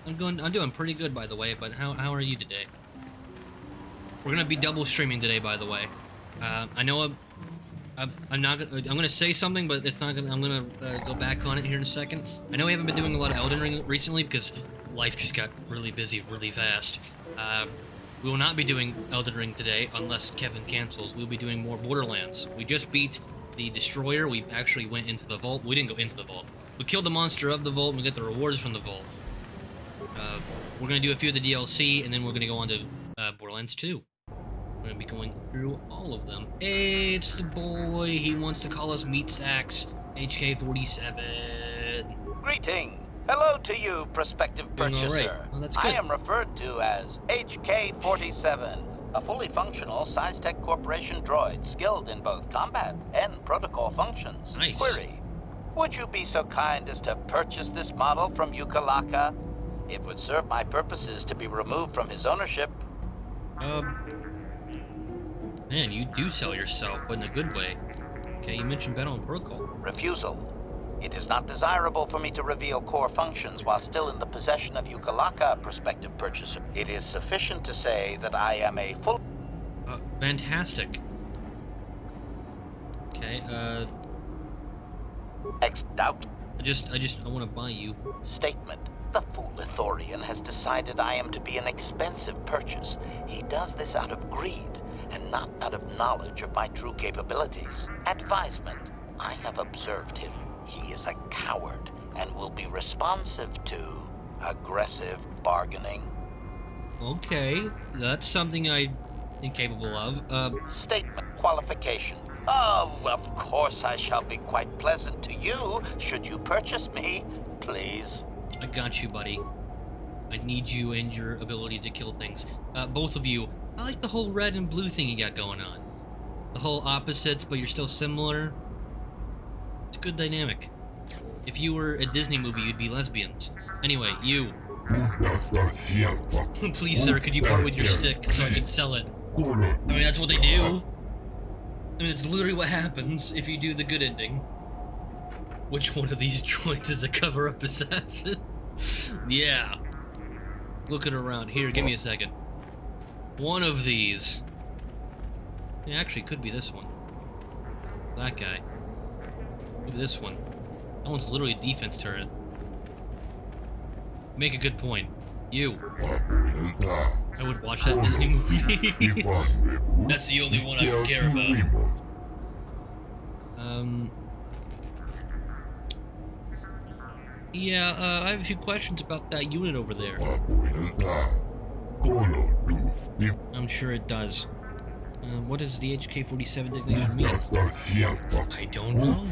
I'm doing pretty good, by the way, but how are you today? We're gonna be double streaming today, by the way. I know I'm gonna say something, but it's not gonna. I'm gonna go back on it here in a second. I know we haven't been doing a lot of Elden Ring recently because life just got really busy really fast. We will not be doing Elden Ring today unless Kevin cancels. We'll be doing more Borderlands. We just beat the Destroyer. We actually went into the vault. We didn't go into the vault. We killed the monster of the vault, and we get the rewards from the vault. We're going to do a few of the DLC, and then we're going to go on to Borderlands 2. We're going to be going through all of them. Hey, it's the boy. He wants to call us meat sacks. HK47. Greeting. Hello to you, prospective purchaser. All right. Well, that's good. I am referred to as HK47, a fully functional Science-Tech Corporation droid skilled in both combat and protocol functions. Nice. Query. Would you be so kind as to purchase this model from Ukalaka? It would serve my purposes to be removed from his ownership. Man, you do sell yourself, but in a good way. Okay, you mentioned battle and protocol. Refusal. It is not desirable for me to reveal core functions while still in the possession of Ukalaka, prospective purchaser. It is sufficient to say that I am a full... Fantastic. Okay, Doubt. I want to buy you. Statement. The fool Ithorian has decided I am to be an expensive purchase. He does this out of greed, and not out of knowledge of my true capabilities. Advisement. I have observed him. He is a coward, and will be responsive to aggressive bargaining. Okay, that's something I'm incapable of. Statement. Qualification. Oh, of course I shall be quite pleasant to you, should you purchase me, please. I got you, buddy. I need you and your ability to kill things. Both of you, I like the whole red and blue thing you got going on. The whole opposites, but you're still similar. It's a good dynamic. If you were a Disney movie, you'd be lesbians. Anyway, you. Please, sir, could you part with your stick so I can sell it? I mean, that's what they do. I mean, it's literally what happens if you do the good ending. Which one of these droids is a cover-up assassin? Yeah. Looking around. Here, give me a second. One of these. Yeah, actually, could be this one. That guy. Maybe this one. That one's literally a defense turret. Make a good point. You. I would watch that Disney movie. That's the only one I care about. Yeah, I have a few questions about that unit over there. I'm sure it does. What does the HK-47 designation mean? I don't know.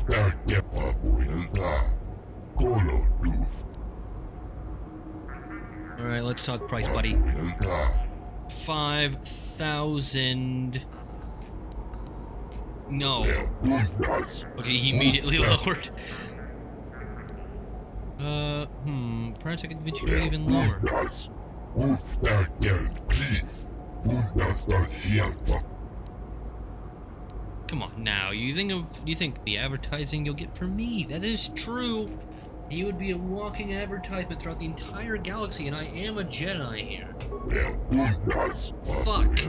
Alright, let's talk price, buddy. 5,000... No. Okay, he immediately lowered. Perhaps I could convince you to go even lower. Come on now, you think the advertising you'll get from me? That is true. He would be a walking advertisement throughout the entire galaxy, and I am a Jedi here. Fuck.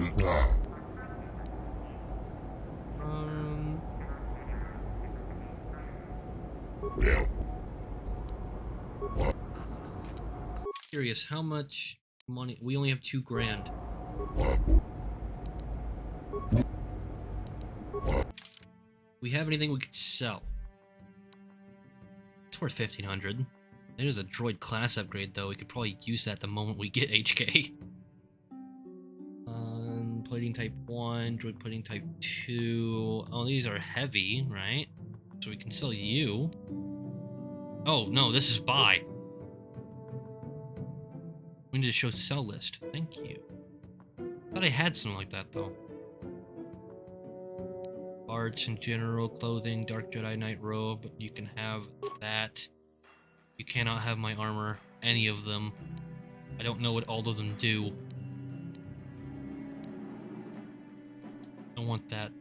Curious, how much money? We only have 2 grand. We have anything we could sell? It's worth 1,500. It is a droid class upgrade, though. We could probably use that the moment we get HK. Plating type 1, droid plating type 2. Oh, these are heavy, right? So we can sell you. Oh, no, this is buy. We need to show sell list. Thank you. I thought I had something like that, though. Arts in general, clothing, Dark Jedi Knight robe. You can have that. You cannot have my armor. Any of them. I don't know what all of them do. Don't want that.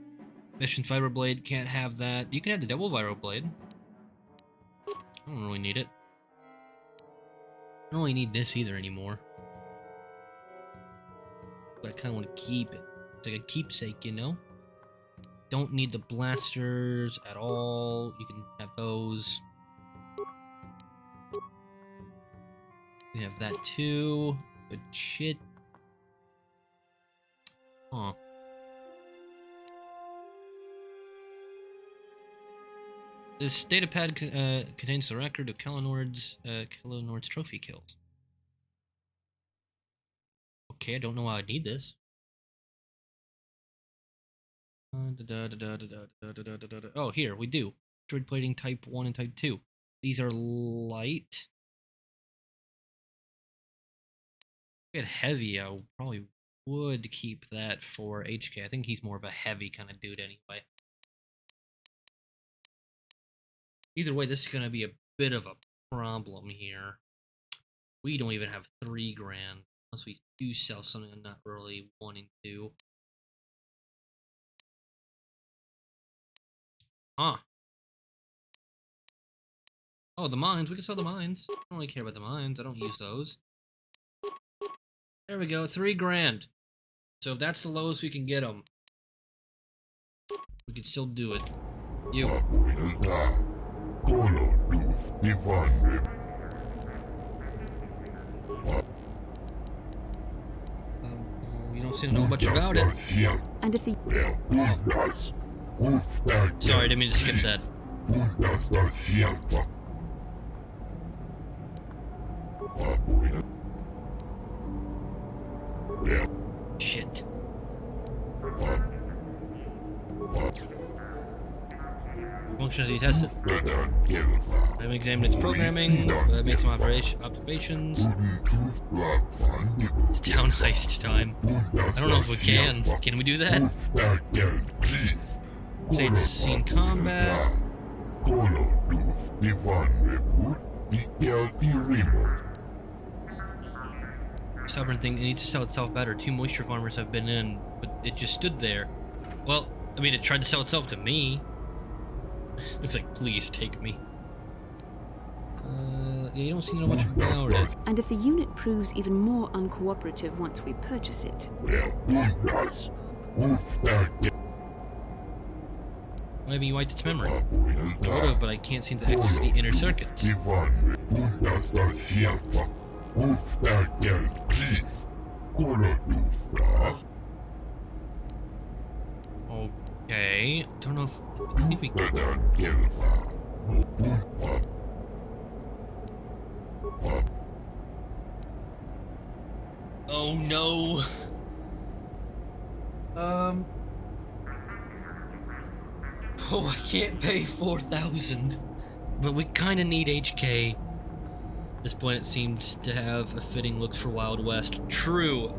Mission Fiber Blade, can't have that. You can have the Double Viro Blade. I don't really need it. I don't really need this either anymore. But I kind of want to keep it. It's like a keepsake, you know? Don't need the blasters at all. You can have those. We have that too. Good shit. Huh. This datapad contains the record of Kellinor's trophy kills. Okay, I don't know why I need this. Oh, here, we do. Droid plating type 1 and type 2. These are light. If we had heavy, I probably would keep that for HK. I think he's more of a heavy kind of dude anyway. Either way, this is going to be a bit of a problem here. We don't even have 3 grand. Unless we do sell something I'm not really wanting to. Huh. Oh, the mines. We can sell the mines. I don't really care about the mines. I don't use those. There we go. 3 grand. So if that's the lowest we can get them, we can still do it. You. You don't seem to know much about it. And if the... Sorry, I didn't mean to skip that. Shit. function as you test it. I have examined its programming, made some observations. It's down heist time. I don't know if we can. Can we do that? Say it's seen combat. Stubborn thing, it needs to sell itself better. 2 moisture farmers have been in, but it just stood there. Well, I mean, it tried to sell itself to me. Looks like, please take me. Yeah, you don't seem to know much about it. And if the unit proves even more uncooperative once we purchase it. Why haven't you wiped its memory? I would have, but I can't seem to access the inner circuits. Okay, don't know if we Oh no. Oh, I can't pay 4,000. But we kind of need HK. At this point, it seems to have a fitting looks for Wild West. True.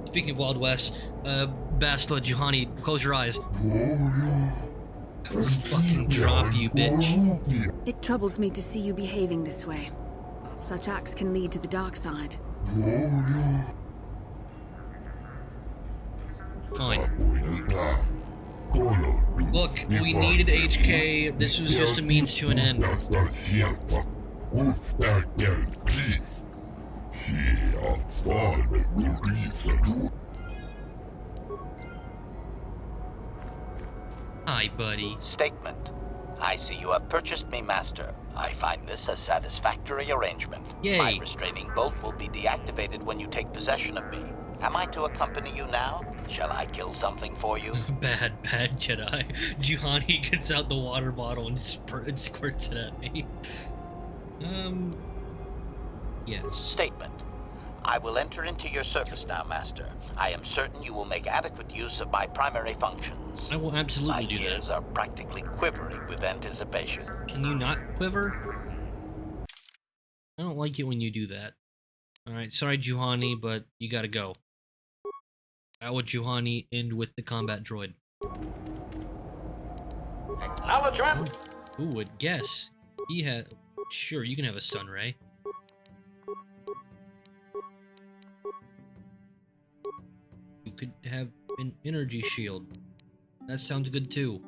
Speaking of Wild West, Bastila, Juhani, close your eyes. I'll fucking drop you, bitch. It troubles me to see you behaving this way. Such acts can lead to the dark side. Fine. Look, we needed HK. This was just a means to an end. Hi, buddy. Statement. I see you have purchased me, Master. I find this a satisfactory arrangement. Yay. My restraining bolt will be deactivated when you take possession of me. Am I to accompany you now? Shall I kill something for you? Bad Jedi. Juhani gets out the water bottle and squirts it at me. Yes. Statement. I will enter into your service now, Master. I am certain you will make adequate use of my primary functions. I will absolutely do that. My ears are practically quivering with anticipation. Can you not quiver? I don't like it when you do that. Alright, sorry Juhani, but you gotta go. How would Juhani end with the combat droid? Acknowledgement! Who would guess? He had... Sure, you can have a stun ray. You could have an energy shield. That sounds good too.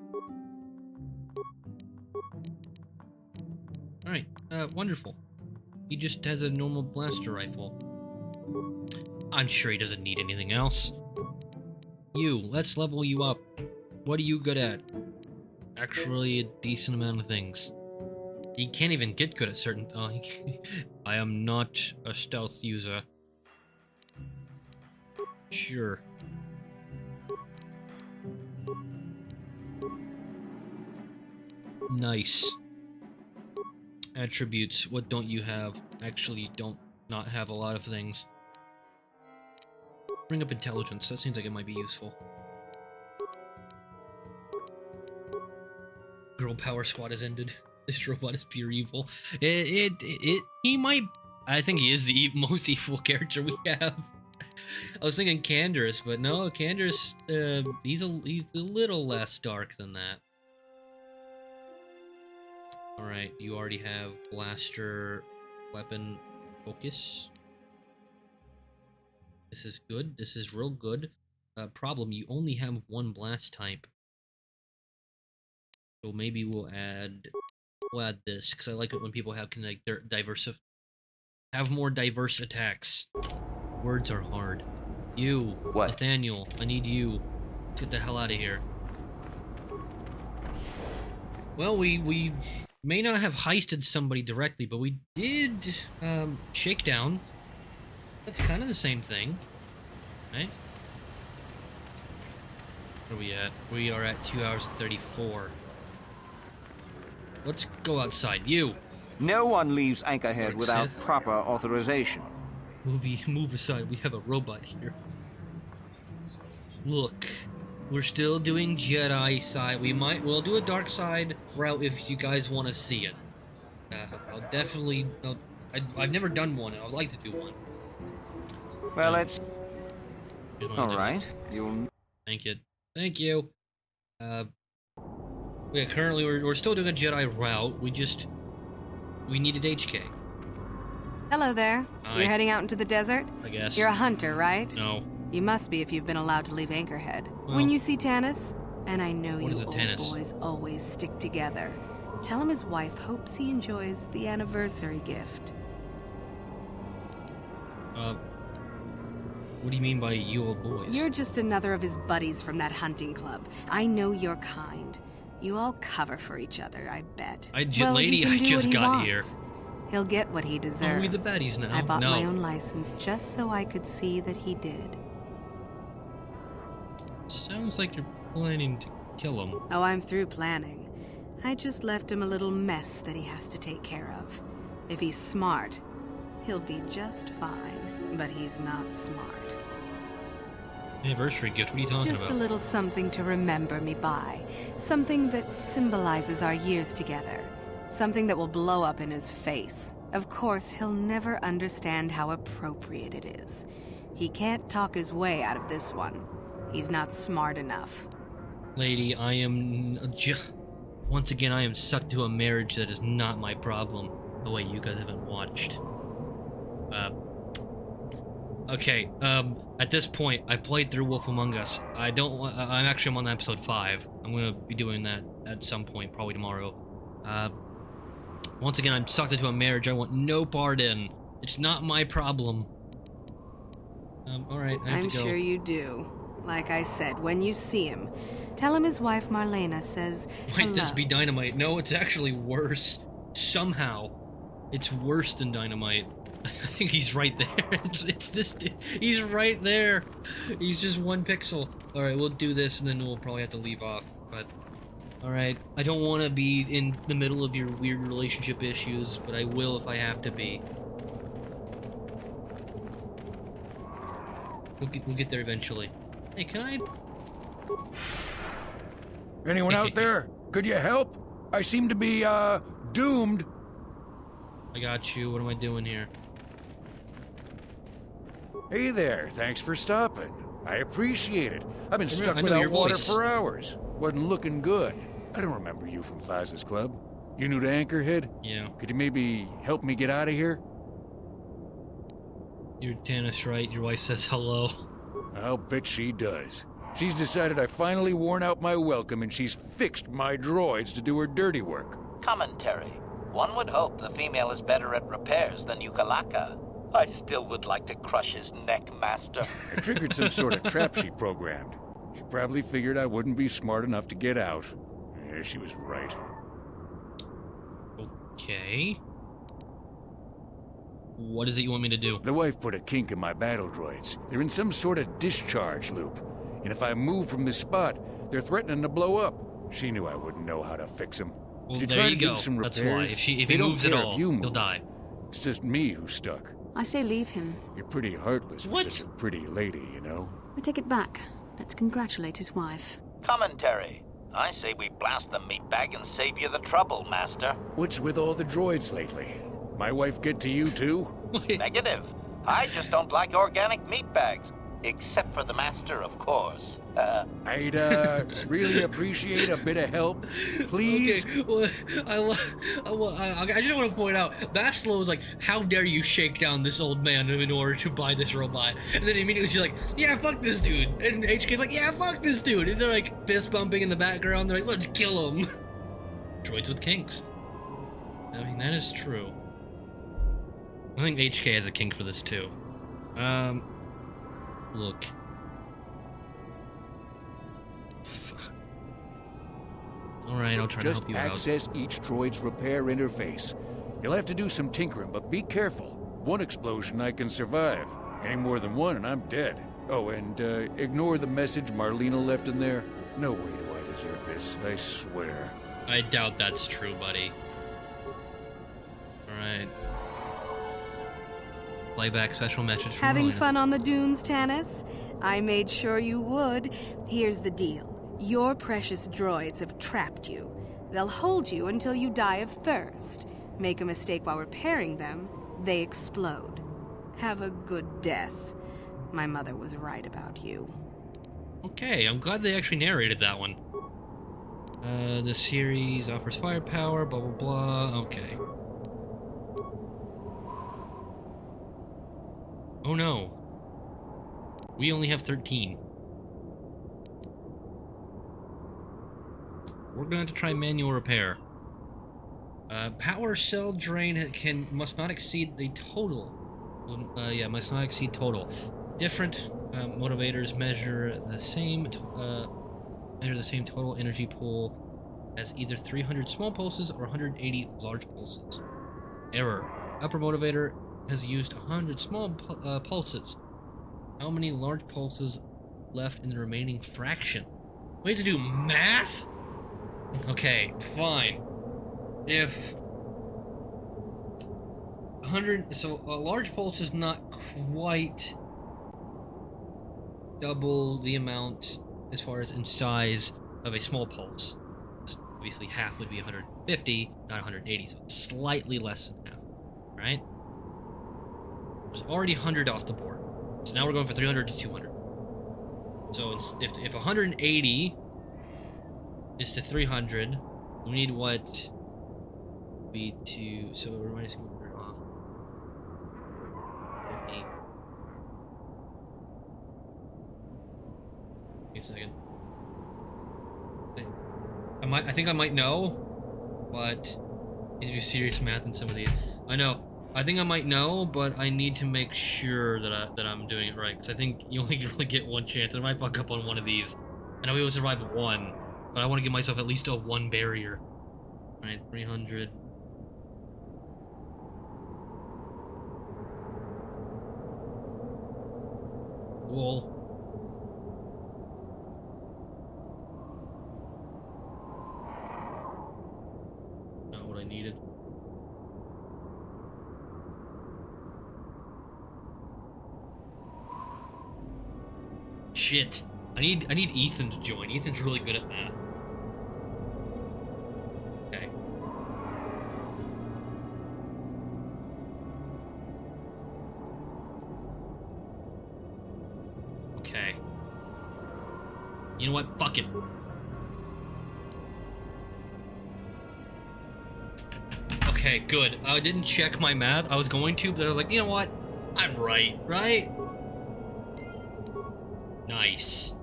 Alright, wonderful. He just has a normal blaster rifle. I'm sure he doesn't need anything else. You, let's level you up. What are you good at? Actually, a decent amount of things. He can't even get good at certain... Oh, I am not a stealth user. Sure. Nice. Attributes, what don't you have? Actually, don't not have a lot of things. Bring up intelligence, that seems like it might be useful. Girl power squad has ended. This robot is pure evil. He might... I think he is the most evil character we have. I was thinking Canderous, but no, Canderous, he's a little less dark than that. Alright, you already have blaster, weapon, focus. This is good, this is real good. Problem, you only have one blast type. So maybe we'll add this, because I like it when people have have more diverse attacks. Words are hard. You, what? Nathaniel, I need you. Let's get the hell out of here. Well, we may not have heisted somebody directly, but we did shakedown. That's kind of the same thing, right? Where are we at? We are at 2 hours and 34. Let's go outside. You! No one leaves Anchorhead without proper authorization. Move aside. We have a robot here. Look. We're still doing Jedi side. We'll do a dark side route if you guys want to see it. I'll definitely. I've never done one. I'd like to do one. Well, it's all right. You'll. Thank you. Thank you. Yeah. Currently, we're still doing a Jedi route. We needed HK. Hello there. Hi. You're heading out into the desert? I guess. You're a hunter, right? No. You must be if you've been allowed to leave Anchorhead. Well, when you see Tanis, and I know what you is a old Tanis? boys always stick together, tell him his wife hopes he enjoys the anniversary gift. What do you mean by you old boys? You're just another of his buddies from that hunting club. I know your kind. You all cover for each other, I bet. Lady, I just got here. He'll get what he deserves. Are we the baddies now? I bought No. my own license just so I could see that he did. Sounds like you're planning to kill him. Oh, I'm through planning. I just left him a little mess that he has to take care of. If he's smart, he'll be just fine. But he's not smart. Anniversary gift? What are you talking Just about? a little something to remember me by. Something that symbolizes our years together. Something that will blow up in his face. Of course, he'll never understand how appropriate it is. He can't talk his way out of this one. He's not smart enough. Lady, I am... Once again, I am sucked to a marriage that is not my problem. Oh wait, you guys haven't watched. Okay, at this point, I played through Wolf Among Us. I'm on episode 5. I'm gonna be doing that at some point, probably tomorrow. Once again, I'm sucked into a marriage I want no part in. It's not my problem. Alright, I have I'm to go. sure you do. Like I said, when you see him, tell him his wife Marlena says Might hello. this be Dynamite? No, it's actually worse. Somehow. It's worse than Dynamite. I think he's right there. It's this. He's right there. He's just 1 pixel. Alright, we'll do this and then we'll probably have to leave off. But, alright. I don't want to be in the middle of your weird relationship issues, but I will if I have to be. We'll get there eventually. Hey, can I... Anyone out there? Could you help? I seem to be, doomed. I got you. What am I doing here? Hey there, thanks for stopping. I appreciate it. I've been stuck I know without your water voice. for hours. Wasn't looking good. I don't remember you from Faz's Club. You new to Anchorhead? Yeah. Could you maybe help me get out of here? You're Tanis, right? Your wife says hello. I'll bet she does. She's decided I finally worn out my welcome and she's fixed my droids to do her dirty work. Commentary. One would hope the female is better at repairs than Yukalaka. I still would like to crush his neck, Master. I triggered some sort of trap she programmed. She probably figured I wouldn't be smart enough to get out. Yeah, she was right. Okay. What is it you want me to do? The wife put a kink in my battle droids. They're in some sort of discharge loop. And if I move from this spot, they're threatening to blow up. She knew I wouldn't know how to fix them. Well, Did there try you to do go. some That's repairs? why. If They he don't moves at care if all, you he'll move. die. It's just me who's stuck. I say leave him. You're pretty heartless for such a pretty lady, you know? I take it back. Let's congratulate his wife. Commentary. I say we blast the meat bag and save you the trouble, Master. What's with all the droids lately? My wife get to you too? Negative. I just don't like organic meat bags. Except for the Master, of course. I'd, really appreciate a bit of help, please. Okay, well, I just want to point out, Bastila was like, how dare you shake down this old man in order to buy this robot? And then immediately she's like, yeah, fuck this dude. And HK's like, yeah, fuck this dude. And they're like fist bumping in the background. They're like, let's kill him. Droids with kinks. I mean, that is true. I think HK has a kink for this too. Look. Alright, I'll try to help you out. Just access each droid's repair interface. You'll have to do some tinkering, but be careful. One explosion I can survive. Any more than one and I'm dead. Oh, and ignore the message Marlena left in there. No way do I deserve this, I swear. I doubt that's true, buddy. Alright. Playback special message from Having Marlena. fun on the dunes, Tanis? I made sure you would. Here's the deal. Your precious droids have trapped you. They'll hold you until you die of thirst. Make a mistake while repairing them, they explode. Have a good death. My mother was right about you. Okay, I'm glad they actually narrated that one. The series offers firepower, blah blah blah. Okay. Oh no. We only have 13. We're gonna have to try manual repair. Power cell drain must not exceed the total. Must not exceed total. Different motivators measure the same total energy pool as either 300 small pulses or 180 large pulses. Error. Upper motivator has used 100 small pulses. How many large pulses left in the remaining fraction? We have to do math? Okay, fine. If 100, so a large pulse is not quite double the amount as far as in size of a small pulse. So obviously half would be 150, not 180, so it's slightly less than half, right? There's already 100 off the board. So now we're going for 300 to 200. So if 180 is to 300, we need what be to, so we're minus 100 off. 50. Wait a second. I think I might know, but I need to do serious math in some of these. I know. I think I might know, but I need to make sure that I'm doing it right, because I think you only really get one chance, and I might fuck up on one of these. I know we will survive one, but I want to give myself at least a 1 barrier. Alright, 300. Cool. Not what I needed. Shit. I need Ethan to join. Ethan's really good at math. Okay. Okay. You know what? Fuck it. Okay, good. I didn't check my math. I was going to, but I was like, you know what? I'm right, right? Nice.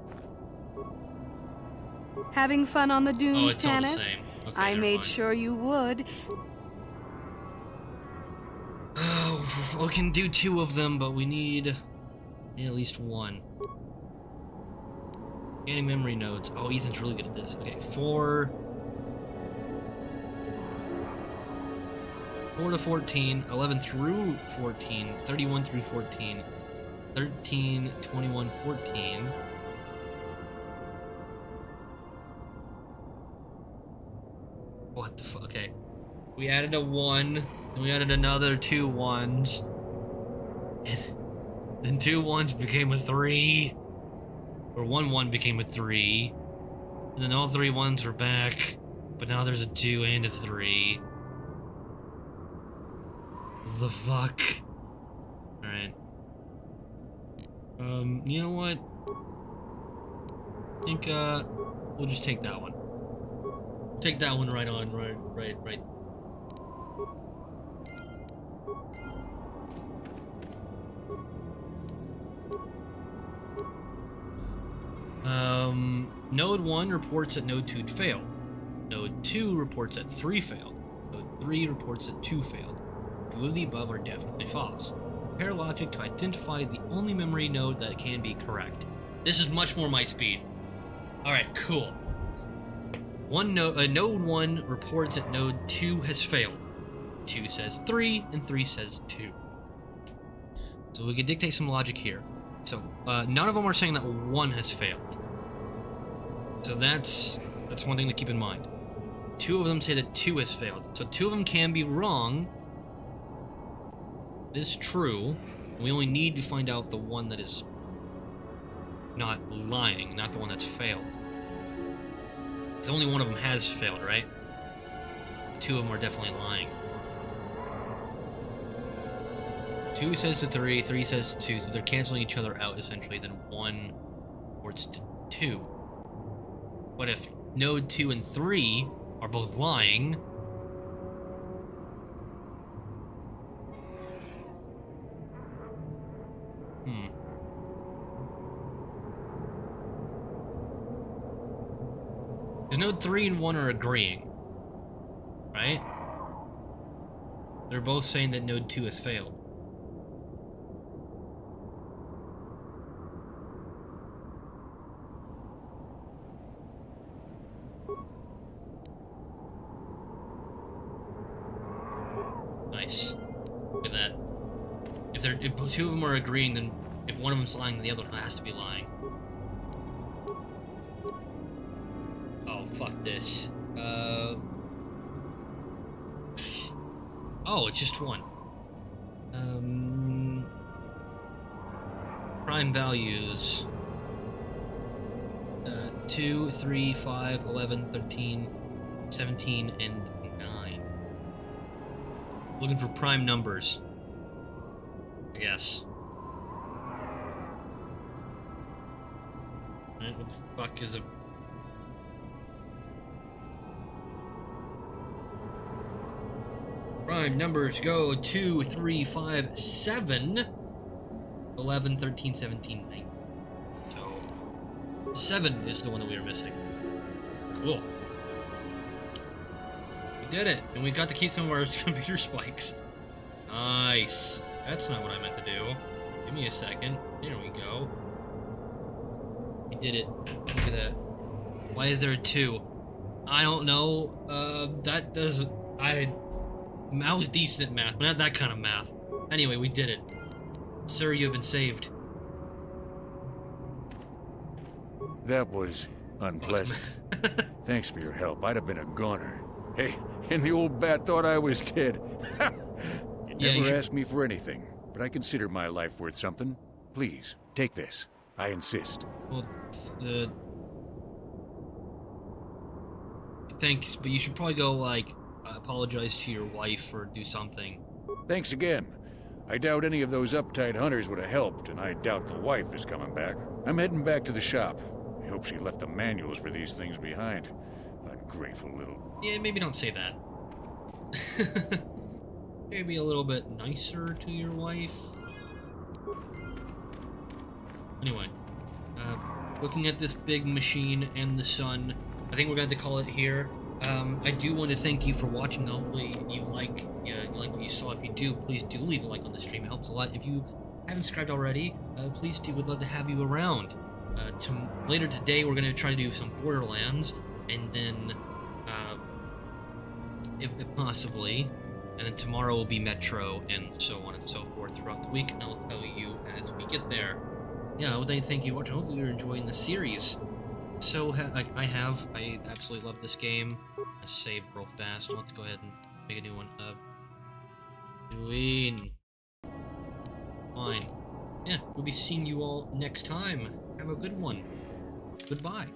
Having fun on the dunes, it's all the Tanis? same. Okay, I never made mind. sure you would. Oh, we can do 2 of them, but we need at least 1. Scanning memory nodes. Oh, Ethan's really good at this. Okay, 4 to 14, 11 through 14, 31 through 14, 13, 21, 14. What the fuck? Okay. We added a 1, and we added another 2 1s. And then 2 1s became a 3. Or 1 1 became a 3. And then all 3 1s are back. But now there's a 2 and a 3. The fuck? Alright. You know what? I think, we'll just take that one. Take that one right on, right. Node 1 reports that Node 2 failed. Node 2 reports that 3 failed. Node 3 reports that 2 failed. 2 of the above are definitely false. Compare logic to identify the only memory node that can be correct. This is much more my speed. Alright, cool. Node 1 reports that Node 2 has failed. 2 says 3, and 3 says 2. So we can dictate some logic here. So, none of them are saying that 1 has failed. So that's one thing to keep in mind. 2 of them say that 2 has failed. So 2 of them can be wrong. It is true. We only need to find out the one that is not lying, not the one that's failed. Because only one of them has failed, right? Two of them are definitely lying. 2 says to 3, 3 says to 2, so they're canceling each other out, essentially, then 1 words to 2. But if node 2 and 3 are both lying... Because node 3 and 1 are agreeing. Right? They're both saying that node 2 has failed. Nice. Look at that. If two of them are agreeing, then if one of them's lying, then the other one has to be lying. Oh, fuck this. Oh, it's just one. Prime values. 2, 3, 5, 11, 13, 17, and 9. Looking for prime numbers. I guess. Right, what the fuck is a... Prime numbers go 2, 3, 5, 7, 11, 13, 17, 19. So, 7 is the one that we are missing. Cool. We did it, and we got to keep some of our computer spikes. Nice. That's not what I meant to do. Give me a second. There we go. We did it. Look at that. Why is there a 2? I don't know. That doesn't... I was decent at math, but not that kind of math. Anyway, we did it. Sir, you have been saved. That was unpleasant. Thanks for your help. I'd have been a goner. Hey, and the old bat thought I was dead. You never asked me for anything, but I consider my life worth something. Please, take this. I insist. Well, thanks, but you should probably go, like, apologize to your wife or do something. Thanks again. I doubt any of those uptight hunters would have helped, and I doubt the wife is coming back. I'm heading back to the shop. I hope she left the manuals for these things behind. Ungrateful little... Yeah, maybe don't say that. Maybe a little bit nicer to your wife. Anyway, looking at this big machine and the sun, I think we're going to have to call it here. I do want to thank you for watching. Hopefully you like what you saw. If you do, please do leave a like on the stream. It helps a lot. If you haven't subscribed already, please do. We'd love to have you around. Later today, we're going to try to do some Borderlands, and then, if possibly, and then tomorrow will be Metro, and so on and so forth throughout the week, and I'll tell you as we get there. Yeah, I would like to thank you for watching. Hopefully you're enjoying the series. So, I absolutely love this game. I saved real fast. Let's go ahead and make a new one. Dantooine. Fine. Yeah, we'll be seeing you all next time. Have a good one. Goodbye.